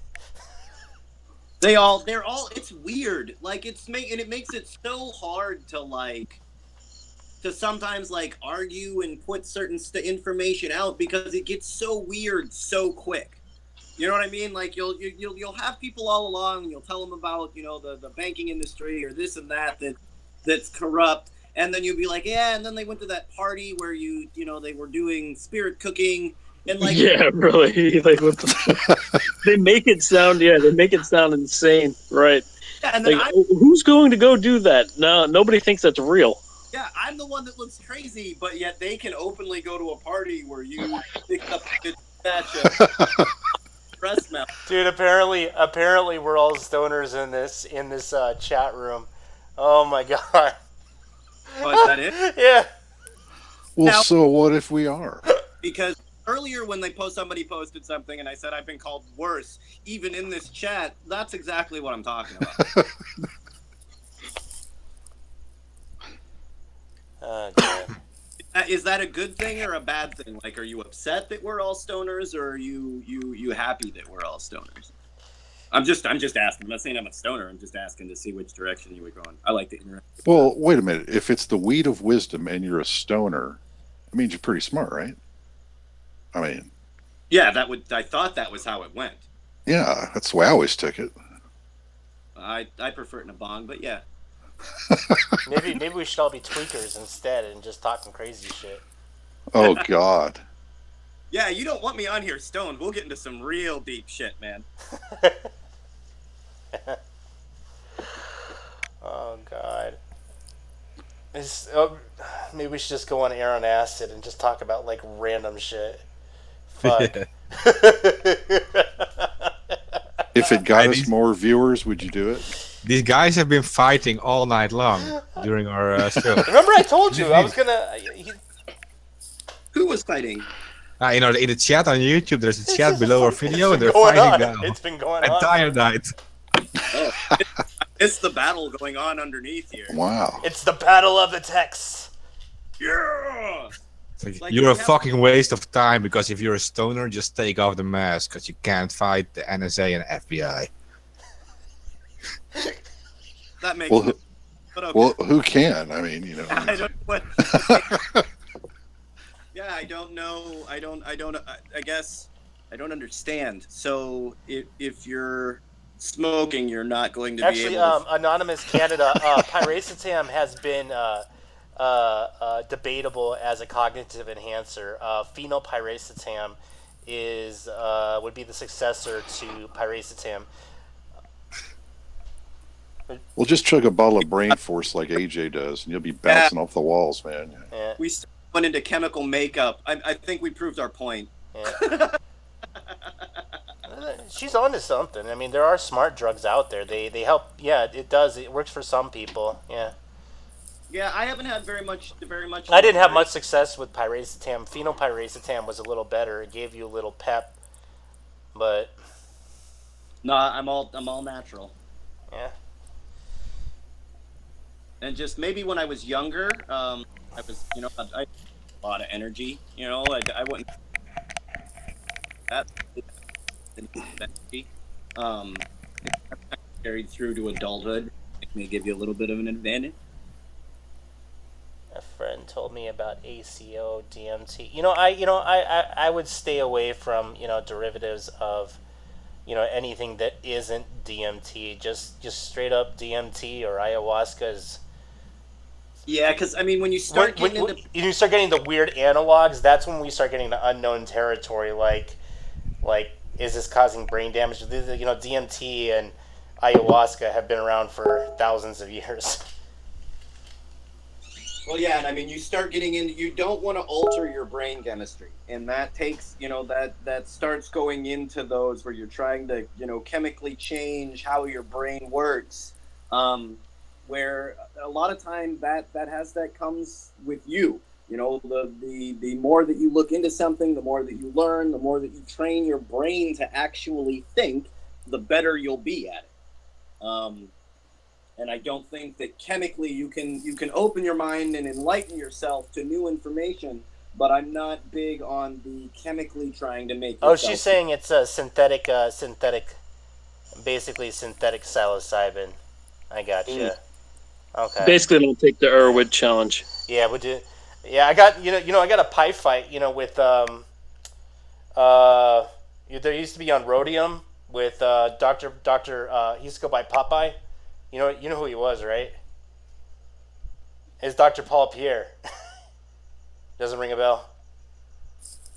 they're all. It's weird. Like and it makes it so hard to to sometimes like argue and put certain information out because it gets so weird so quick. You know what I mean? Like you'll have people all along and you'll tell them about the banking industry or this and that's corrupt, and then you'll be like, yeah, and then they went to that party where they were doing spirit cooking and like Yeah, really. Like, what the they make it sound insane, right? yeah, and then Like, who's going to go do that? No, nobody thinks that's real. I'm the one that looks crazy, but yet they can openly go to a party where you pick up a good batch of breast milk. Dude, apparently we're all stoners in this chat room. Oh my god. Oh, is that it? Yeah. Well, Now- so what if we are? Because earlier when somebody posted something and I said I've been called worse, even in this chat, that's exactly what I'm talking about. Oh, God. Is that a good thing or a bad thing? Like, are you upset that we're all stoners, or are you happy that we're all stoners? I'm just asking. I'm not saying I'm a stoner. I'm just asking to see which direction you were going. I like to interact. Well, wait a minute. If it's the weed of wisdom and you're a stoner, it means you're pretty smart, right? I mean, Yeah, I thought that was how it went. yeah, that's the way I always took it. I prefer it in a bong, but yeah. Maybe we should all be tweakers instead and just talking crazy shit. Oh God. Yeah, you don't want me on here stoned. We'll get into some real deep shit, man. Oh God. Maybe we should just go on air on acid and just talk about like random shit. Fuck. If it got I us need- more viewers, would you do it? These guys have been fighting all night long during our show. Remember I told you I was gonna. Who was fighting? In the chat on YouTube, there's a chat just below our fucking- video, and they're going fighting on. now. It's been going on. Entire night. Oh, it's the battle going on underneath here. Wow. It's the battle of the texts. Yeah. It's like, Like, you're you a have- fucking waste of time because if you're a stoner, just take off the mask because you can't fight the NSA and FBI. That makes Well, sense. But okay. Well, who can? I mean, I don't know what. Yeah, I don't know. I guess I don't understand. So if you're smoking, you're not going to be Actually, able to. Anonymous Canada, piracetam has been debatable as a cognitive enhancer. Phenylpiracetam would be the successor to piracetam. Well, just chug a bottle of Brain Force like AJ does, and you'll be bouncing off the walls, man. Yeah, We went into chemical makeup. I think we proved our point. yeah. She's onto something. I mean, there are smart drugs out there. They help. Yeah, it does. It works for some people. Yeah. Yeah, I haven't had very much. I didn't have much success with piracetam. Phenylpiracetam was a little better. It gave you a little pep, but No, I'm all natural. yeah. And just maybe when I was younger, I was, I had a lot of energy. I wouldn't. That energy, carried through to adulthood. It may give you a little bit of an advantage. A friend told me about ACO, DMT. I would stay away from derivatives of anything that isn't DMT. Just straight up DMT or ayahuasca is. Yeah, because I mean, when you start getting when into you start getting the weird analogs, that's when we start getting the unknown territory. Like, is this causing brain damage? DMT and ayahuasca have been around for thousands of years. Well, yeah, and I mean, you start getting in. You don't want to alter your brain chemistry, and that takes, that starts going into those where you're trying to, chemically change how your brain works. Where a lot of time that comes with you. The more that you look into something, the more that you learn, the more that you train your brain to actually think, the better you'll be at it. And I don't think that chemically you can open your mind and enlighten yourself to new information, but I'm not big on the chemically trying to make yourself. Oh, she's saying it's a basically synthetic psilocybin. I gotcha. Okay. Basically, don't take the Irwin challenge. Yeah, we do. Yeah, I got I got a pie fight with there used to be on Rhodium with Doctor he used to go by Popeye. You know who he was, right? It's Dr. Paul Pierre. Doesn't ring a bell.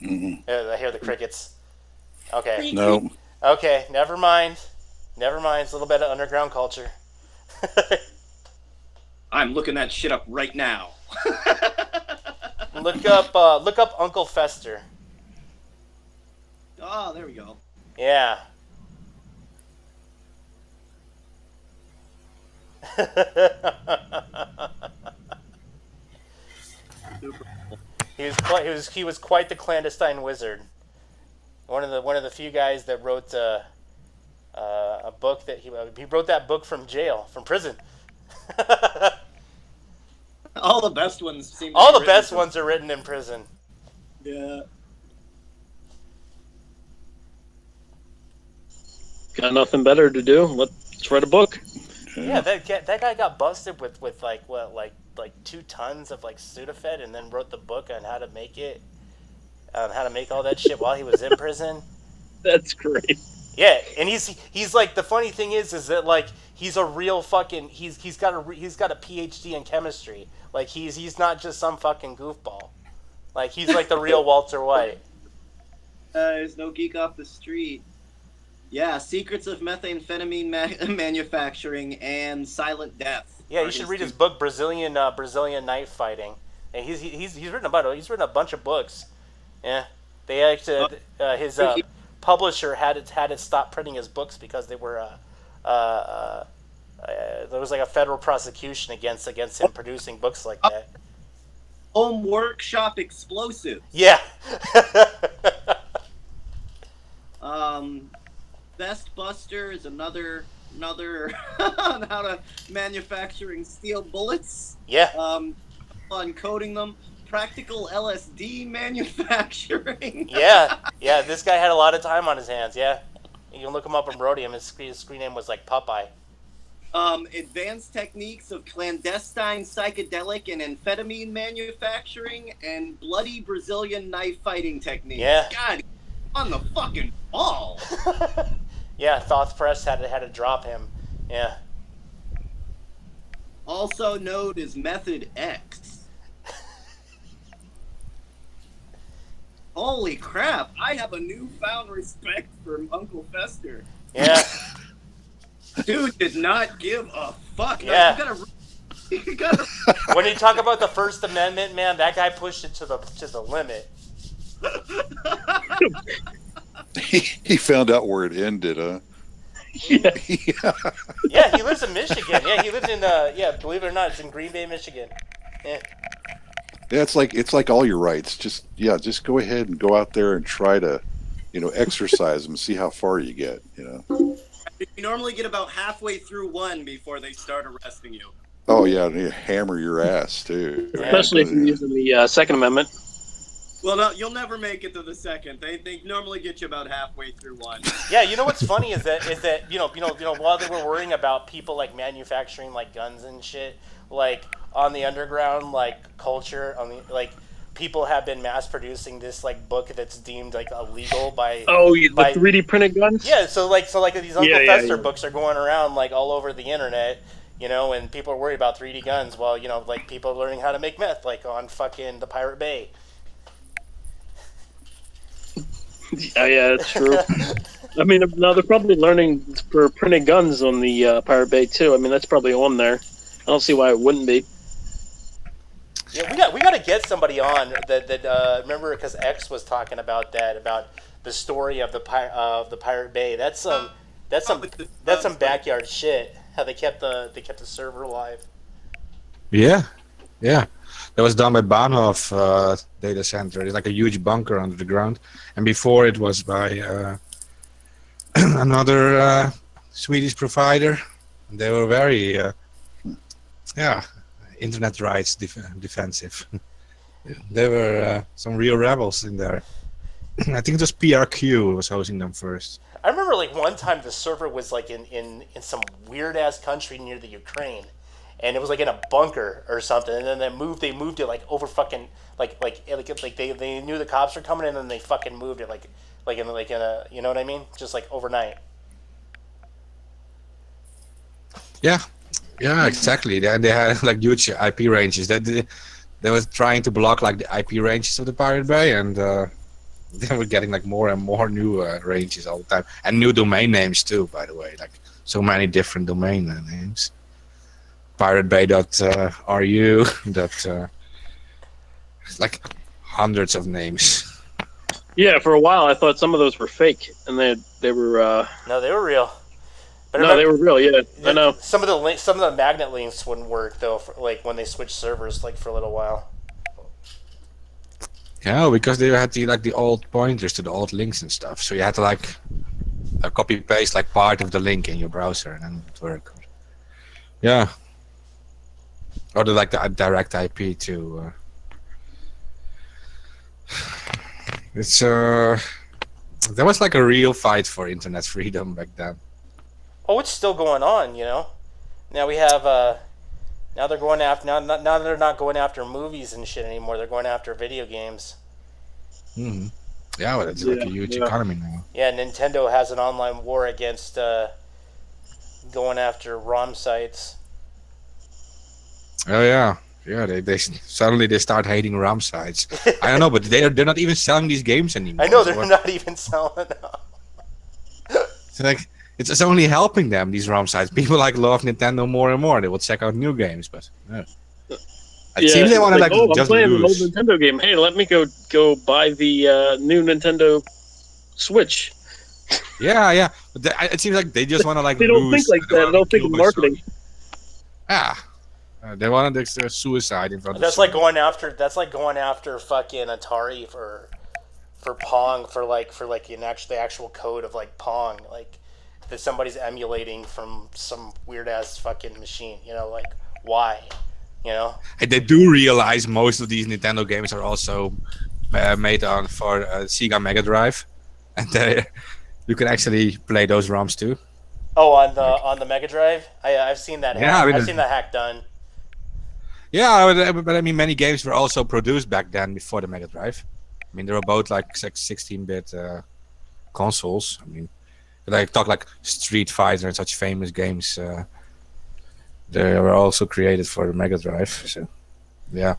I hear the crickets. Okay. No. Okay, never mind. It's a little bit of underground culture. I'm looking that shit up right now. Look up Uncle Fester. Oh, there we go. Yeah. He was quite the clandestine wizard. One of the few guys that wrote a book that he wrote that book from prison. All the best ones seem. All the best ones are written in prison. Yeah. Got nothing better to do. Let's write a book. Yeah, that guy got busted with like 2 tons of like Sudafed, and then wrote the book on how to make it, how to make all that shit while he was in prison. That's great. Yeah, and he's like, the funny thing is that like he's a real fucking he's got a PhD in chemistry. Like he's not just some fucking goofball. Like he's like the real Walter White. There's no geek off the street. Yeah, Secrets of Methamphetamine Manufacturing and Silent Death. Yeah, you should read his book, Brazilian Knife Fighting. And he's written a bunch of books. Yeah, they actually his publisher had to stop printing his books because they were there was like a federal prosecution against him producing books like that. Home Workshop Explosive. Yeah. Best Buster is another on how to manufacturing steel bullets. Yeah. On coating them. Practical LSD manufacturing. Yeah. This guy had a lot of time on his hands. Yeah, you can look him up on Rhodium. His screen name was like Popeye. Advanced techniques of clandestine psychedelic and amphetamine manufacturing and bloody Brazilian knife fighting techniques. Yeah. God, on the fucking ball. Yeah, Thoth Press had to drop him. Yeah. Also known as Method X. Holy crap, I have a newfound respect for Uncle Fester. Yeah. Dude did not give a fuck. Yeah. You gotta When you talk about the First Amendment, man, that guy pushed it to the limit. He found out where it ended, huh? Yeah. Yeah, he lives in Michigan. Yeah, he lives in believe it or not, it's in Green Bay, Michigan. Yeah. Yeah, it's like all your rights. Just go ahead and go out there and try to, exercise them, see how far you get. You normally get about halfway through one before they start arresting you. Oh yeah, and you hammer your ass too. Especially if you're using the Second Amendment. Well, no, you'll never make it to the second. They normally get you about halfway through one. Yeah, you know what's funny is that while they were worrying about people like manufacturing like guns and shit, like on the underground like culture, people have been mass producing this like book that's deemed like illegal by the 3D printed guns. Yeah, so these Uncle Yeah, Fester yeah. books are going around like all over the internet, and people are worried about 3D guns while like people are learning how to make meth like on fucking the Pirate Bay. Yeah, that's true. I mean, now they're probably learning for printed guns on the Pirate Bay too. I mean, that's probably on there. I don't see why it wouldn't be. Yeah, we got to get somebody on that remember, because X was talking about the story of the Pirate Bay. That's some backyard shit. How they kept the server alive. Yeah. That was done by Bahnhof data center. It's like a huge bunker under the ground. And before it was by another Swedish provider. They were very, internet rights defensive. There were some real rebels in there. I think it was PRQ was hosting them first. I remember like one time the server was like in some weird ass country near the Ukraine, and it was like in a bunker or something. And then they moved it like over fucking like they knew the cops were coming, and then they fucking moved it like in a, you know what I mean? Just like overnight. Yeah, exactly. They had like huge IP ranges. They were trying to block like the IP ranges of the Pirate Bay, and they were getting like more and more new ranges all the time, and new domain names too. By the way, like so many different domain names. PirateBay.ru. Like hundreds of names. Yeah, for a while I thought some of those were fake, and they were. No, they were real. But No, they were real. Yeah, I know. Some of the magnet links wouldn't work though, like when they switched servers, like for a little while. Yeah, because they had the old pointers to the old links and stuff. So you had to like copy paste like part of the link in your browser, and then it would work. Yeah. Or the direct IP to. It's there was like a real fight for internet freedom back then. Oh, it's still going on, Now we have now they're going after now they're not going after movies and shit anymore. They're going after video games. Mm-hmm. Yeah, well, it's like a huge economy now. Yeah, Nintendo has an online war against going after ROM sites. Oh yeah. Yeah, they suddenly they start hating ROM sites. I don't know, but they're not even selling these games anymore. I know they're not even selling them. It's like it's only helping them, these ROM sites. People like love Nintendo more and more. They will check out new games, but it seems they want to I'm just playing an old lose. Nintendo game. Hey, let me go buy the new Nintendo Switch. Yeah, but it seems like they just want to They don't lose. think like that. They don't think of marketing. Yeah, they want to suicide in front of. That's like going after fucking Atari for Pong for the actual code of like Pong, like that somebody's emulating from some weird ass fucking machine. Like why? And they do realize most of these Nintendo games are also made for Sega Mega Drive, and you can actually play those ROMs too. Oh, on the Mega Drive, I've seen that. Yeah, hack. I mean, I've seen that hack done. Yeah, but I mean, many games were also produced back then before the Mega Drive. I mean, they were both like 16-bit consoles. I mean, like talk like Street Fighter and such famous games. They were also created for the Mega Drive. So, yeah,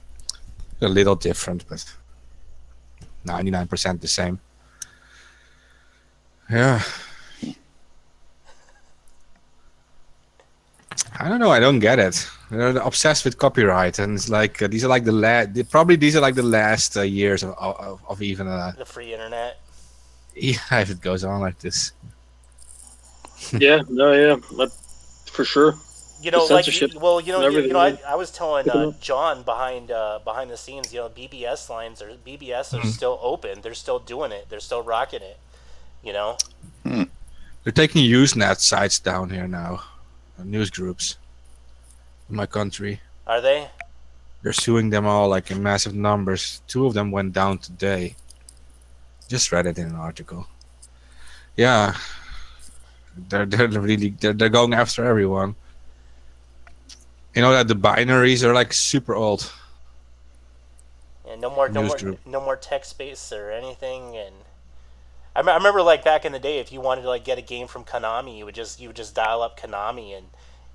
a little different, but 99% the same. Yeah. I don't know. I don't get it. They're obsessed with copyright, and it's like these are like the last. These are like the last years of even. The free internet. Yeah, if it goes on like this. Yeah, but for sure. You know, The like censorship I was telling John behind the scenes. You know, BBS are still open. They're still doing it. They're still rocking it. You know. They're taking Usenet sites down here now, news groups. In my country. Are they? They're suing them all like in massive numbers. 2 of them went down today. Just read it in an article. Yeah, they're going after everyone. You know that the binaries are like super old. And no more text based or anything. And I remember like back in the day, if you wanted to like get a game from Konami, you would just dial up Konami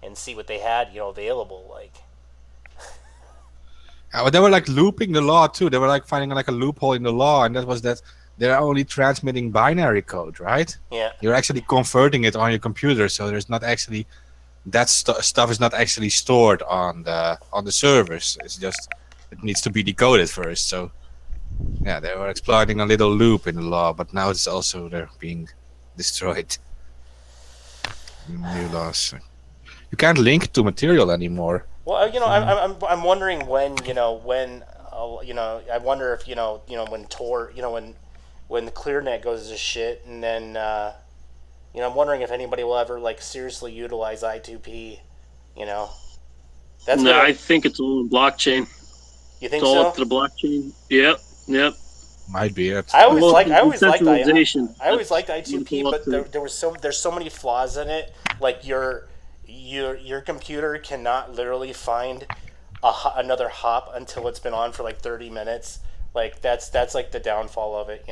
and see what they had, available. Like, yeah, but they were like looping the law too. They were like finding like a loophole in the law, and that was that they're only transmitting binary code, right? Yeah. You're actually converting it on your computer, so there's not actually that stuff is not actually stored on the servers. It's just it needs to be decoded first. So yeah, they were exploiting a little loop in the law, but now it's also they're being destroyed. New laws. You can't link to material anymore. Well, I'm wondering when I wonder if when Tor, when the ClearNet goes to shit, and then I'm wondering if anybody will ever like seriously utilize I2P. I think it's all blockchain. You think it's all so? up to the blockchain. Yep. Might be it. I always liked Decentralization. I always liked I2P, but there's so many flaws in it. Like your computer cannot literally find another hop until it's been on for like 30 minutes. Like that's like the downfall of it,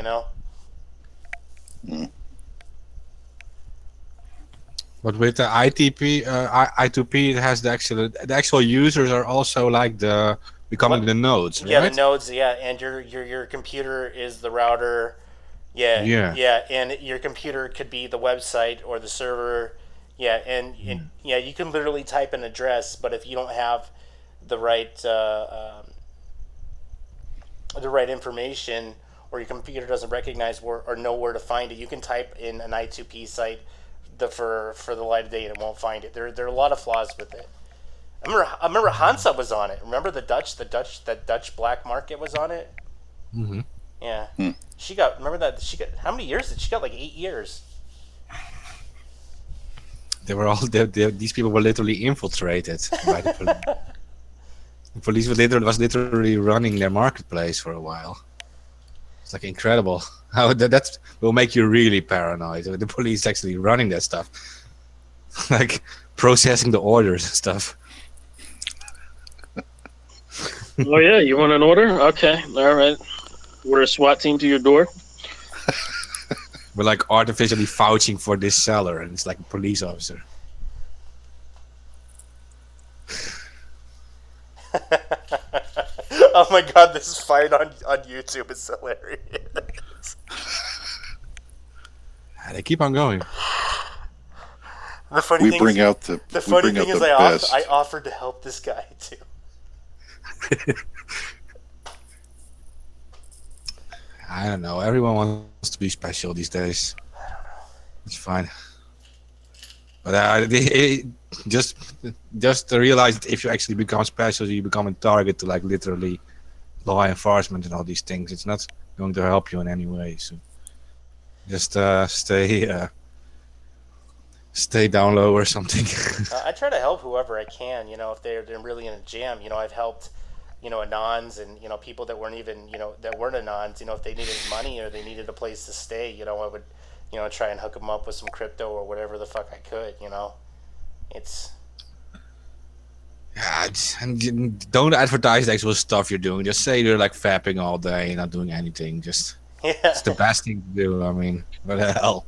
But with the I2P, it has the actual users are also like becoming the nodes, right? Yeah, the nodes. Yeah, and your computer is the router. Yeah, and your computer could be the website or the server. Yeah, and you can literally type an address, but if you don't have the right information, or your computer doesn't recognize or know where to find it, you can type in an I2P site for the light of day and it won't find it. There are a lot of flaws with it. I remember Hansa was on it. Remember the Dutch black market was on it. Mm-hmm. Yeah, she got. Remember that she got. How many years did she got? Like 8 years. They were all these people were literally infiltrated by the police. The police was literally running their marketplace for a while. It's like incredible how that will make you really paranoid. The police actually running that stuff, like processing the orders and stuff. Oh yeah, you want an order? Okay, all right. Order a SWAT team to your door. We're like artificially vouching for this seller, and it's like a police officer. Oh my god, this fight on YouTube is hilarious. They keep on going. The funny thing bring is, out the the funny thing is best. I offered to help this guy too. I don't know. Everyone wants to be special these days. It's fine. But just to realize that if you actually become special, you become a target to like literally law enforcement and all these things. It's not going to help you in any way. So just stay down low or something. I try to help whoever I can. If they're really in a jam. I've helped. Anons and people that weren't even that weren't Anons. If they needed money or they needed a place to stay, I would try and hook them up with some crypto or whatever the fuck I could. It's Yeah, and don't advertise the actual stuff you're doing. Just say you're like fapping all day and not doing anything. Just it's the best thing to do. I mean, what the hell?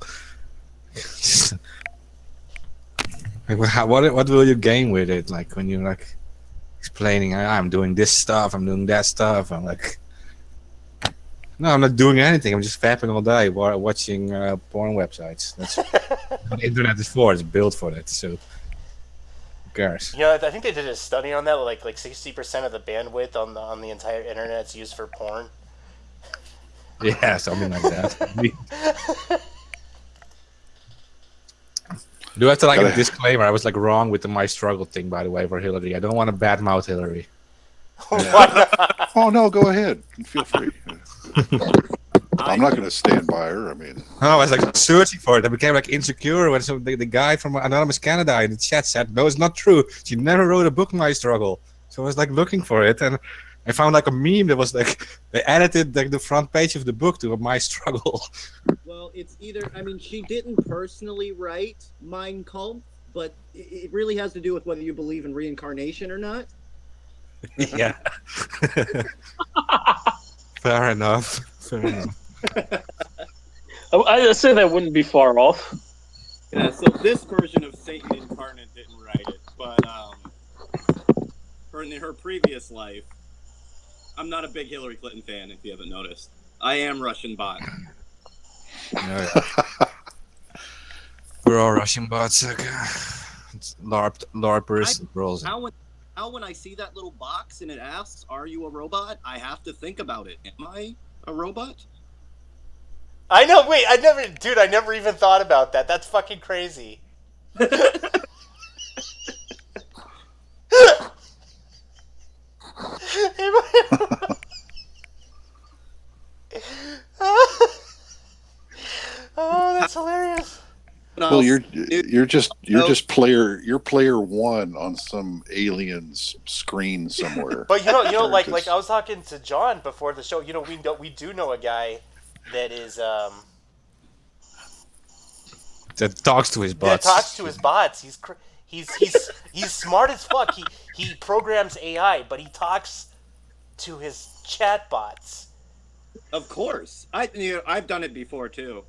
Like, what will you gain with it? Like when you're like explaining, I'm doing this stuff, I'm doing that stuff. I'm like, no, I'm not doing anything. I'm just fapping all day while watching porn websites. That's what the internet is for. It's built for that. So who cares? I think they did a study on that. Like 60% of the bandwidth on the entire internet is used for porn. Yeah, something like that. Do I have to a disclaimer? I was like wrong with the My Struggle thing, by the way, for Hillary. I don't want to badmouth Hillary. Oh no, go ahead. Feel free. I'm not going to stand by her. I mean, I was like searching for it. I became like insecure when the guy from Anonymous Canada in the chat said, "No, it's not true. She never wrote a book, My Struggle." So I was like looking for it, and I found like a meme that was like they edited like the front page of the book to a My Struggle. Well, it's either, I mean, she didn't personally write Mein Kampf, but it really has to do with whether you believe in reincarnation or not. Yeah. Fair enough. I say that wouldn't be far off. Yeah, so this version of Satan Incarnate didn't write it, but in her previous life, I'm not a big Hillary Clinton fan, if you haven't noticed. I am Russian bot. Yeah. We're all Russian bots. LARPers. How when I see that little box and it asks, "Are you a robot?" I have to think about it. Am I a robot? I know. Wait, I never even thought about that. That's fucking crazy. Oh, that's hilarious. well, you're just player one on some alien's screen somewhere. But like I was talking to John before the show. We do know a guy that is that talks to his bots. That talks to his bots. He's smart as fuck. He programs AI, but he talks to his chat bots. Of course, I've done it before too.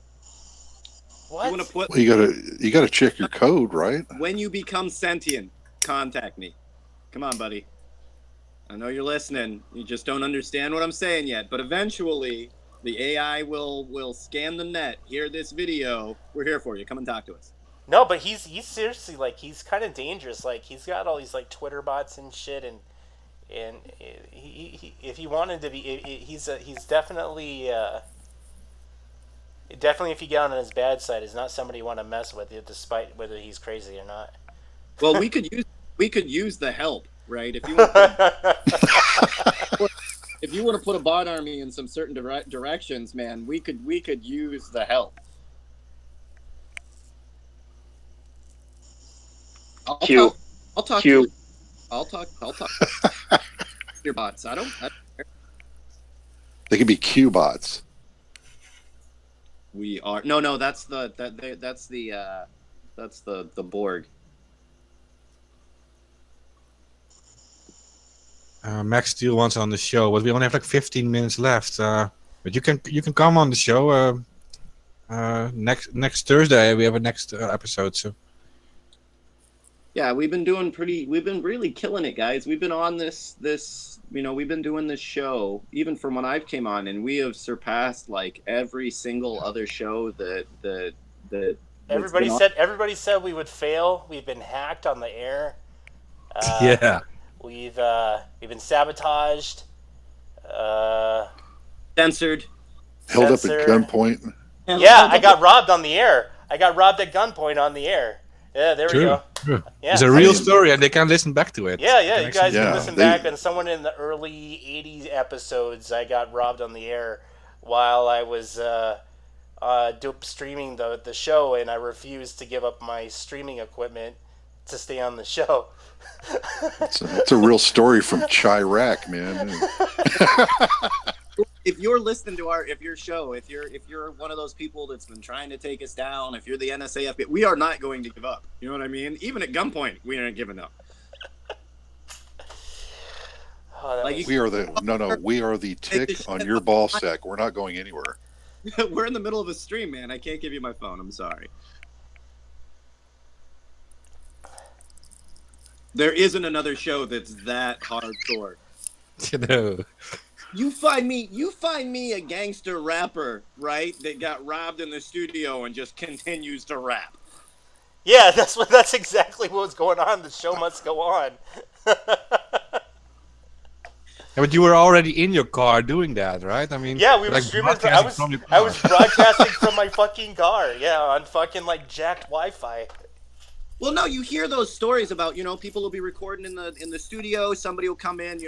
What? You gotta check your code, right? When you become sentient, contact me. Come on, buddy. I know you're listening. You just don't understand what I'm saying yet. But eventually, the AI will scan the net, hear this video. We're here for you. Come and talk to us. No, but he's seriously like he's kind of dangerous. Like he's got all these like Twitter bots and shit, and he if he wanted to be, he's definitely. Definitely, if you get on his bad side, is not somebody you want to mess with, despite whether he's crazy or not. Well, we could use the help, right? If you want to put a bot army in some certain directions, man, we could use the help. I'll talk to your bots. I don't care. They could be Q bots. We are no. That's the Borg. Max Steel wants on the show, but we only have like 15 minutes left. But you can come on the show next Thursday. We have a next episode. So yeah, we've been really killing it, guys. We've been on this. We've been doing this show even from when I've came on, and we have surpassed like every single other show that everybody said we would fail. We've been hacked on the air. Yeah. We've been sabotaged. Censored. Held up at gunpoint. Yeah, I got robbed on the air. I got robbed at gunpoint on the air. Yeah, there we go. True. Yeah, it's a real story, and they can listen back to it. Yeah, you guys can listen back. And someone in the early 80s episodes, I got robbed on the air while I was streaming the show, and I refused to give up my streaming equipment to stay on the show. It's a real story from Chirac, man. if you're listening to if you're one of those people that's been trying to take us down, if you're the NSAFB, we are not going to give up. You know what I mean? Even at gunpoint, we aren't giving up. Oh, Like, We are the tick on your ball sack. We're not going anywhere. we're in the middle of a stream, man. I can't give you my phone. I'm sorry. There isn't another show that's that hardcore. You know. You find me a gangster rapper, right? That got robbed in the studio and just continues to rap. Yeah, that's exactly what was going on. The show must go on. Yeah, but you were already in your car doing that, right? I mean, Yeah, we were like streaming. broadcasting from your I car. was broadcasting from my fucking car. Yeah, on fucking like jacked Wi-Fi. Well, no, you hear those stories about, people will be recording in the studio. Somebody will come in,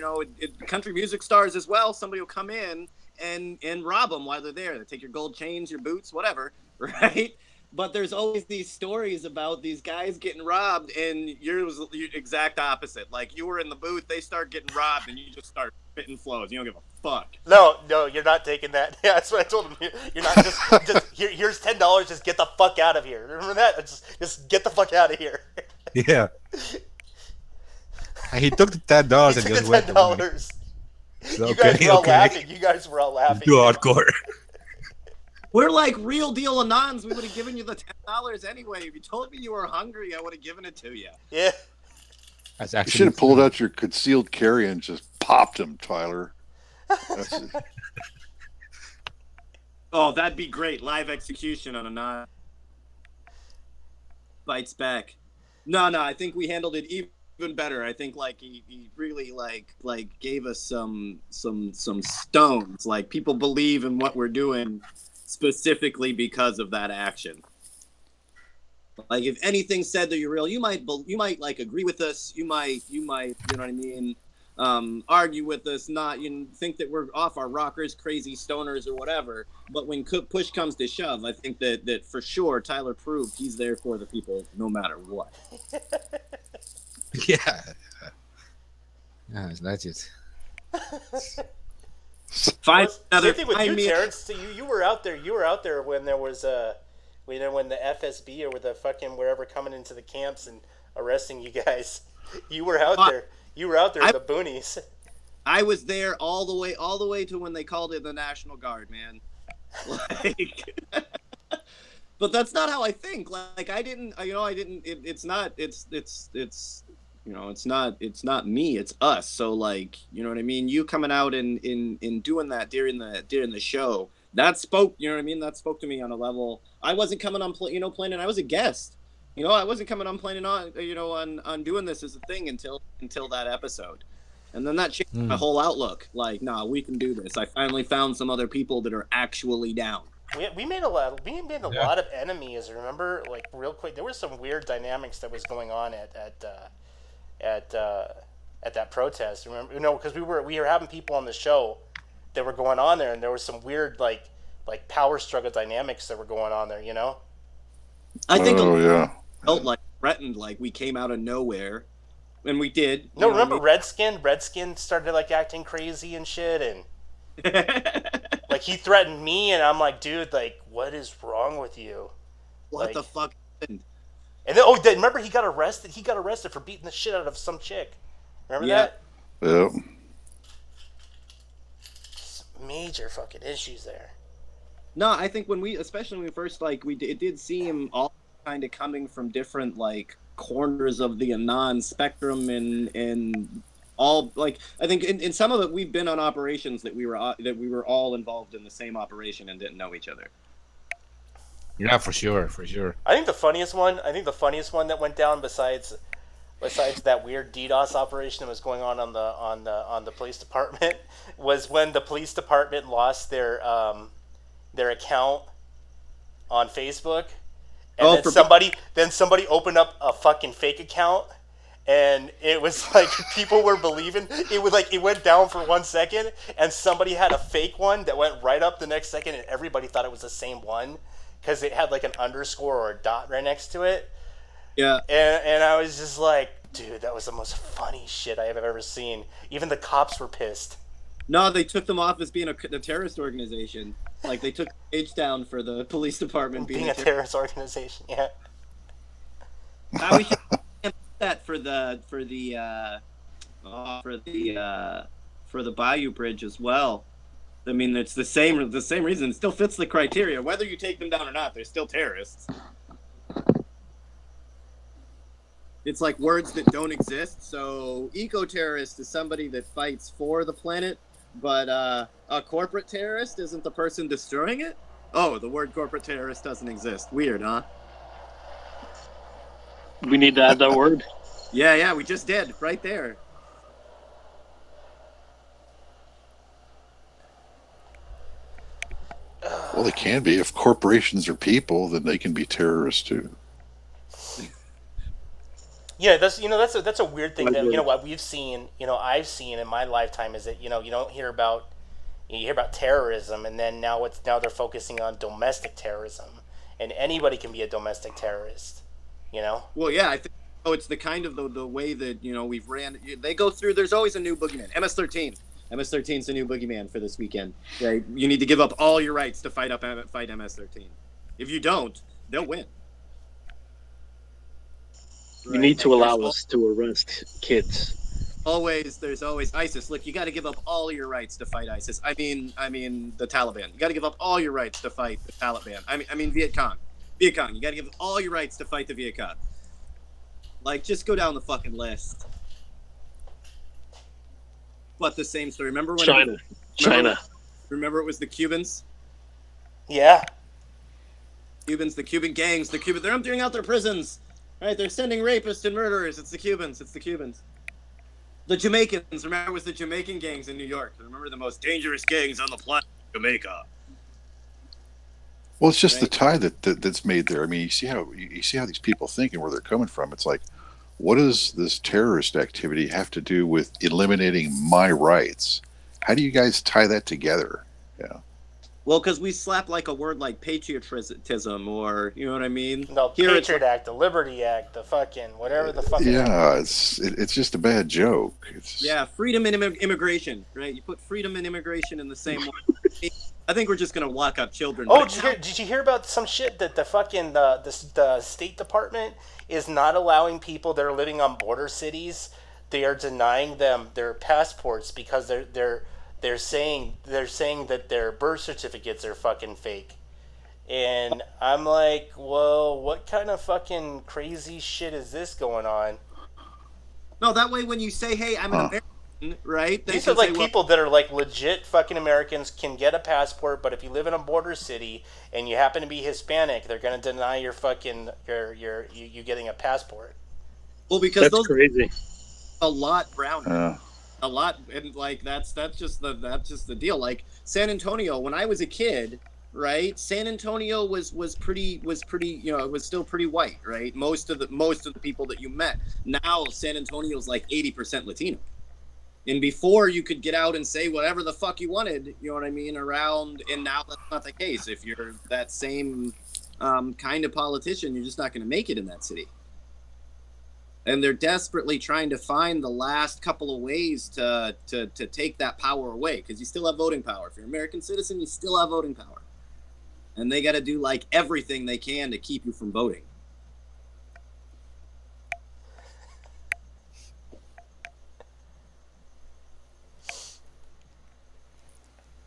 country music stars as well. Somebody will come in and rob them while they're there. They take your gold chains, your boots, whatever, right? But there's always these stories about these guys getting robbed, and you're exact opposite. Like, you were in the booth, they start getting robbed, and you just start spitting flows. You don't give a fuck. No, you're not taking that. Yeah, that's what I told him. You're not just here's $10. Just get the fuck out of here. Remember that? Just get the fuck out of here. Yeah. And he took the $10 He and took just the went away. $10. You Okay, guys were all okay. laughing. You guys were all laughing. Too hardcore. We're like real deal Anons. We would have given you the $10 anyway. If you told me you were hungry, I would have given it to you. Yeah. That's You actually should have pulled out your concealed carry and just popped him, Tyler. Oh, that'd be great. Live execution on Anon. Bites back. No, I think we handled it even better. I think he really like gave us some stones. Like, people believe in what we're doing specifically because of that action. Like, if anything said that you're real, you might like agree with us. You might you know what I mean, argue with us, not think that we're off our rockers, crazy stoners or whatever. But when push comes to shove, I think that for sure Tyler proved he's there for the people no matter what. Yeah. Yeah, that's it. Find another. Same thing with find you, me- Terrence. So you were out there. You were out there when there was when the FSB or the fucking wherever coming into the camps and arresting you guys. You were out there. You were out there in the boonies. I was there all the way to when they called it the National Guard, man. Like, but that's not how I think. Like, I didn't. It's not me. It's us. So, like, you know what I mean. You coming out and doing that during the show, that spoke. You know what I mean. That spoke to me on a level. I wasn't coming on planning. I was a guest. I wasn't coming on planning on doing this as a thing until that episode. And then that changed my whole outlook. Like, nah, we can do this. I finally found some other people that are actually down. We made a lot of enemies. Remember, like, real quick, there was some weird dynamics that was going on at that protest. Remember, because we were having people on the show that were going on there, and there was some weird like power struggle dynamics that were going on there. I think yeah. felt like threatened, like we came out of nowhere, and we did. No, remember Redskin? Redskin started like acting crazy and shit, and like he threatened me, and I'm like, dude, like, what is wrong with you? What the fuck happened? And then, remember he got arrested? He got arrested for beating the shit out of some chick. Remember that? Yep. Major fucking issues there. No, I think especially when we first it did seem all kind of coming from different like corners of the Anon spectrum and all like I think in some of it we've been on operations that we were all involved in the same operation and didn't know each other. Yeah, for sure. I think the funniest one that went down besides that weird DDoS operation that was going on the police department was when the police department lost their account on Facebook, and then somebody opened up a fucking fake account, and it was like people were believing it went down for 1 second, and somebody had a fake one that went right up the next second, and everybody thought it was the same one because it had like an underscore or a dot right next to it. Yeah. And I was just like, dude, that was the most funny shit I have ever seen. Even the cops were pissed. No, they took them off as being a terrorist organization. Like they took the page down for the police department being a terrorist organization. Yeah. We should that for the Bayou Bridge as well. I mean, it's the same reason. It still fits the criteria. Whether you take them down or not, they're still terrorists. It's like words that don't exist. So, eco-terrorist is somebody that fights for the planet, but a corporate terrorist isn't the person destroying it? Oh, the word corporate terrorist doesn't exist. Weird, huh? We need to add that word. Yeah, we just did. Right there. Well, they can be. If corporations are people, then they can be terrorists too. Yeah, that's a weird thing that what we've seen, I've seen in my lifetime is that you don't hear about you hear about terrorism, and then now they're focusing on domestic terrorism, and anybody can be a domestic terrorist, Well, yeah, I think it's the kind of the way that we've ran. They go through. There's always a new boogeyman. MS-13. MS-13 is the new boogeyman for this weekend. Right? You need to give up all your rights to fight MS-13. If you don't, they'll win. You need to allow us to arrest kids. There's always ISIS. Look, you got to give up all your rights to fight ISIS. I mean the Taliban. You got to give up all your rights to fight the Taliban. I mean Viet Cong. You got to give up all your rights to fight the Viet Cong. Like, just go down the fucking list. But the same story. Remember when China. Remember it was the Cubans? Yeah. The Cuban gangs, they're emptying out their prisons. Right, they're sending rapists and murderers. It's the Cubans. The Jamaicans. Remember, it was the Jamaican gangs in New York. Remember, the most dangerous gangs on the planet, Jamaica. Well, it's just the tie that's made there. I mean, you see how these people think and where they're coming from. It's like, what does this terrorist activity have to do with eliminating my rights? How do you guys tie that together? Yeah. Well, because we slap like a word like patriotism, or you know what I mean. No, Patriot Act, the Liberty Act, the fucking whatever the fucking. Yeah, it's just a bad joke. Freedom and immigration, right? You put freedom and immigration in the same one. I think we're just gonna lock up children. Oh, did you hear about some shit that the fucking the State Department is not allowing people that are living on border cities? They are denying them their passports because they're saying that their birth certificates are fucking fake. And I'm like, well, what kind of fucking crazy shit is this going on? No, that way when you say, hey, I'm an American, right? These are like people that are like legit fucking Americans can get a passport, but if you live in a border city and you happen to be Hispanic, they're going to deny your fucking, you getting a passport. Well, because that's crazy. A lot browner. A lot, and like that's just the deal. Like San Antonio, when I was a kid, right? San Antonio was pretty, it was still pretty white, right? Most of the people that you met. Now San Antonio's like 80% Latino. And before you could get out and say whatever the fuck you wanted, you know what I mean, around, and now that's not the case. If you're that same kind of politician, you're just not going to make it in that city. And they're desperately trying to find the last couple of ways to take that power away, because you still have voting power. If you're an American citizen, you still have voting power. And they got to do like everything they can to keep you from voting.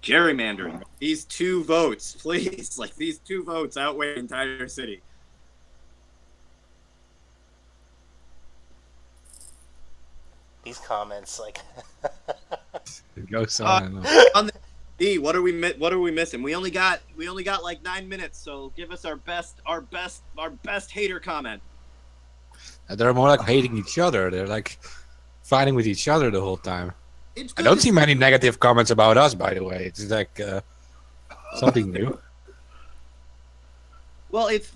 Gerrymandering. These 2 votes, please. Like, these 2 votes outweigh the entire city. These comments, like, it goes on. On the what are we missing? We only got like 9 minutes, so give us our best hater comment. They're more like hating each other. They're like fighting with each other the whole time. I don't see many negative comments about us, by the way. It's like something new. Well, it's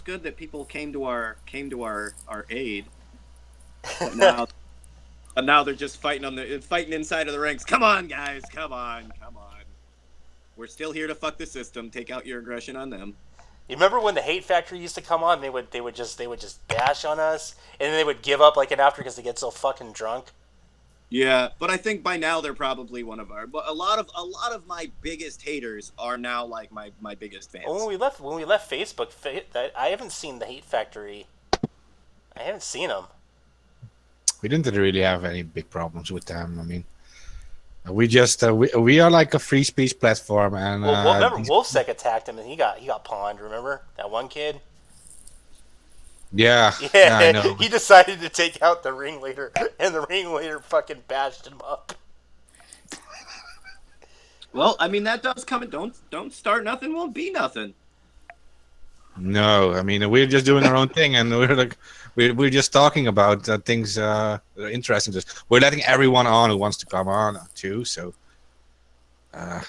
good that people came to our aid. But now they're just fighting inside of the ranks. Come on, guys, come on. We're still here to fuck the system. Take out your aggression on them. You remember when the Hate Factory used to come on? They would just bash on us, and then they would give up like an after because they get so fucking drunk. Yeah, but I think by now they're probably one of our. But a lot of my biggest haters are now like my biggest fans. When we left Facebook, I haven't seen the Hate Factory. I haven't seen them. We didn't really have any big problems with them. I mean, we just we are like a free speech platform, and Well, remember Wolfsec attacked him and he got pawned. Remember that one kid? yeah, Yeah, I know. he decided to take out the ringleader, and the ringleader fucking bashed him up. Well, I mean that does come. Don't start nothing, won't be nothing. No, I mean we're just doing our own thing, and we're like we're just talking about things that are interesting to us. We're letting everyone on who wants to come on too. So, to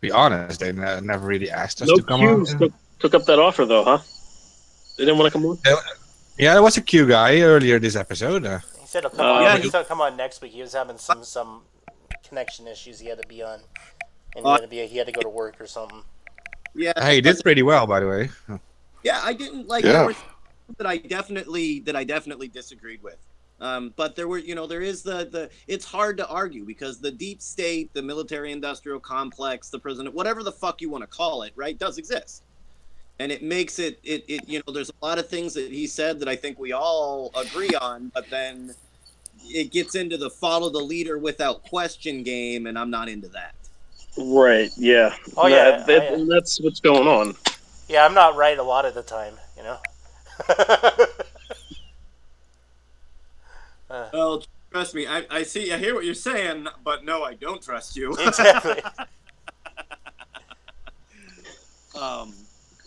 be honest, they never really asked us No to come on. Qs took up that offer though, huh? They didn't want to come on. Yeah, there was a Q guy earlier this episode. He said he'll come on. yeah, He said he'll come on next week. He was having some connection issues. He had to be on, and he had to go to work or something. Yeah. Hey, he did pretty well, by the way. Yeah, I didn't like. Yeah. There were things that I definitely disagreed with. But there were, there is the. It's hard to argue because the deep state, the military-industrial complex, the president, whatever the fuck you want to call it, right, does exist, and it makes it. There's a lot of things that he said that I think we all agree on, but then it gets into the follow the leader without question game, and I'm not into that. Right. Yeah. Oh, yeah, That's what's going on. Yeah, I'm not right a lot of the time, Well, trust me, I hear what you're saying, but no, I don't trust you. Exactly.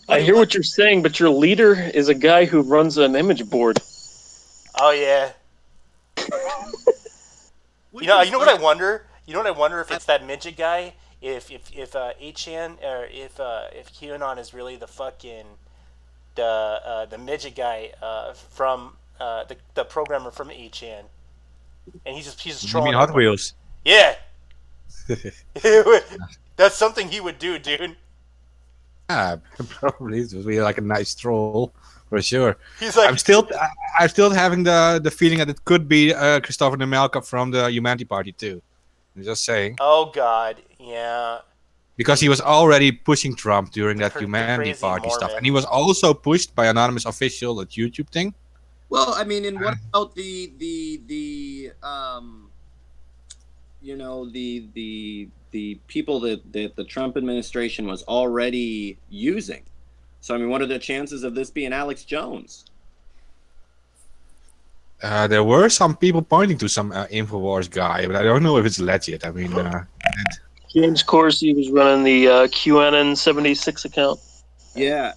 I hear what you're saying, but your leader is a guy who runs an image board. Oh yeah. You know what I wonder? You know what I wonder if it's that midget guy? If 8chan or if QAnon is really the fucking the midget guy from the programmer from 8chan, and he's just You trolling. mean Hot Wheels? Yeah. That's something he would do, dude. Yeah, probably it would be like a nice troll for sure. He's like, I'm still having the feeling that it could be Christopher Nemelka from the Humanity Party too. I'm just saying. oh god, yeah. Because he was already pushing Trump during that The Humanity crazy Party stuff, Mormon. and he was also pushed by anonymous official, that YouTube thing. Well, I mean, and what about the people that the Trump administration was already using? So, I mean, what are the chances of this being Alex Jones? There were some people pointing to some Infowars guy, but I don't know if it's legit. I mean, James Corsi was running the QAnon 76 account. Yeah.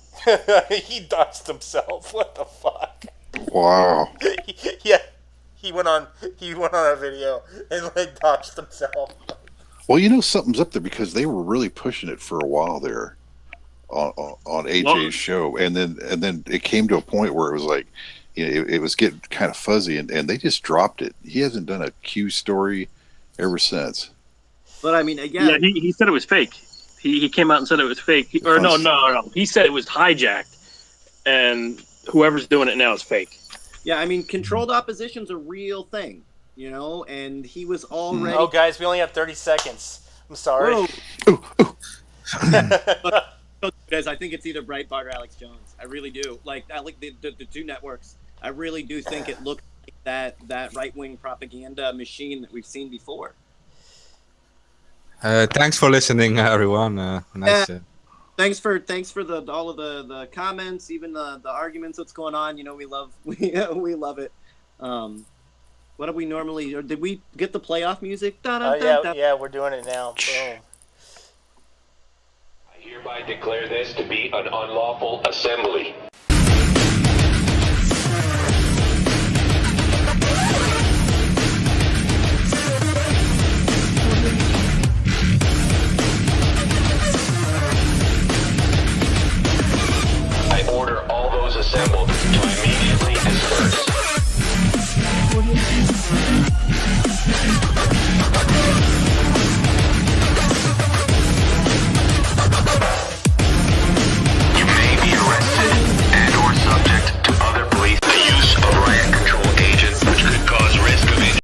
He doxed himself. What the fuck? Wow. Yeah, he went on a video and like doxed himself. Well, something's up there because they were really pushing it for a while there on AJ's show, and then it came to a point where it was like, it was getting kind of fuzzy, and they just dropped it. He hasn't done a Q story ever since. But I mean, again, Yeah, he said it was fake. He came out and said it was fake. No. He said it was hijacked, and whoever's doing it now is fake. yeah, I mean, controlled opposition's a real thing, and he was already. Oh, guys, we only have 30 seconds. I'm sorry. Whoa. Guys, I think it's either Breitbart or Alex Jones. I really do. Like, I like the two networks. I really do think it looks like that right-wing propaganda machine that we've seen before. thanks for listening, everyone. Nice. Thanks for all of the comments, even the arguments that's going on. We love it. What do we normally? Or did we get the playoff music? Yeah, we're doing it now. Boom. I hereby declare this to be an unlawful assembly.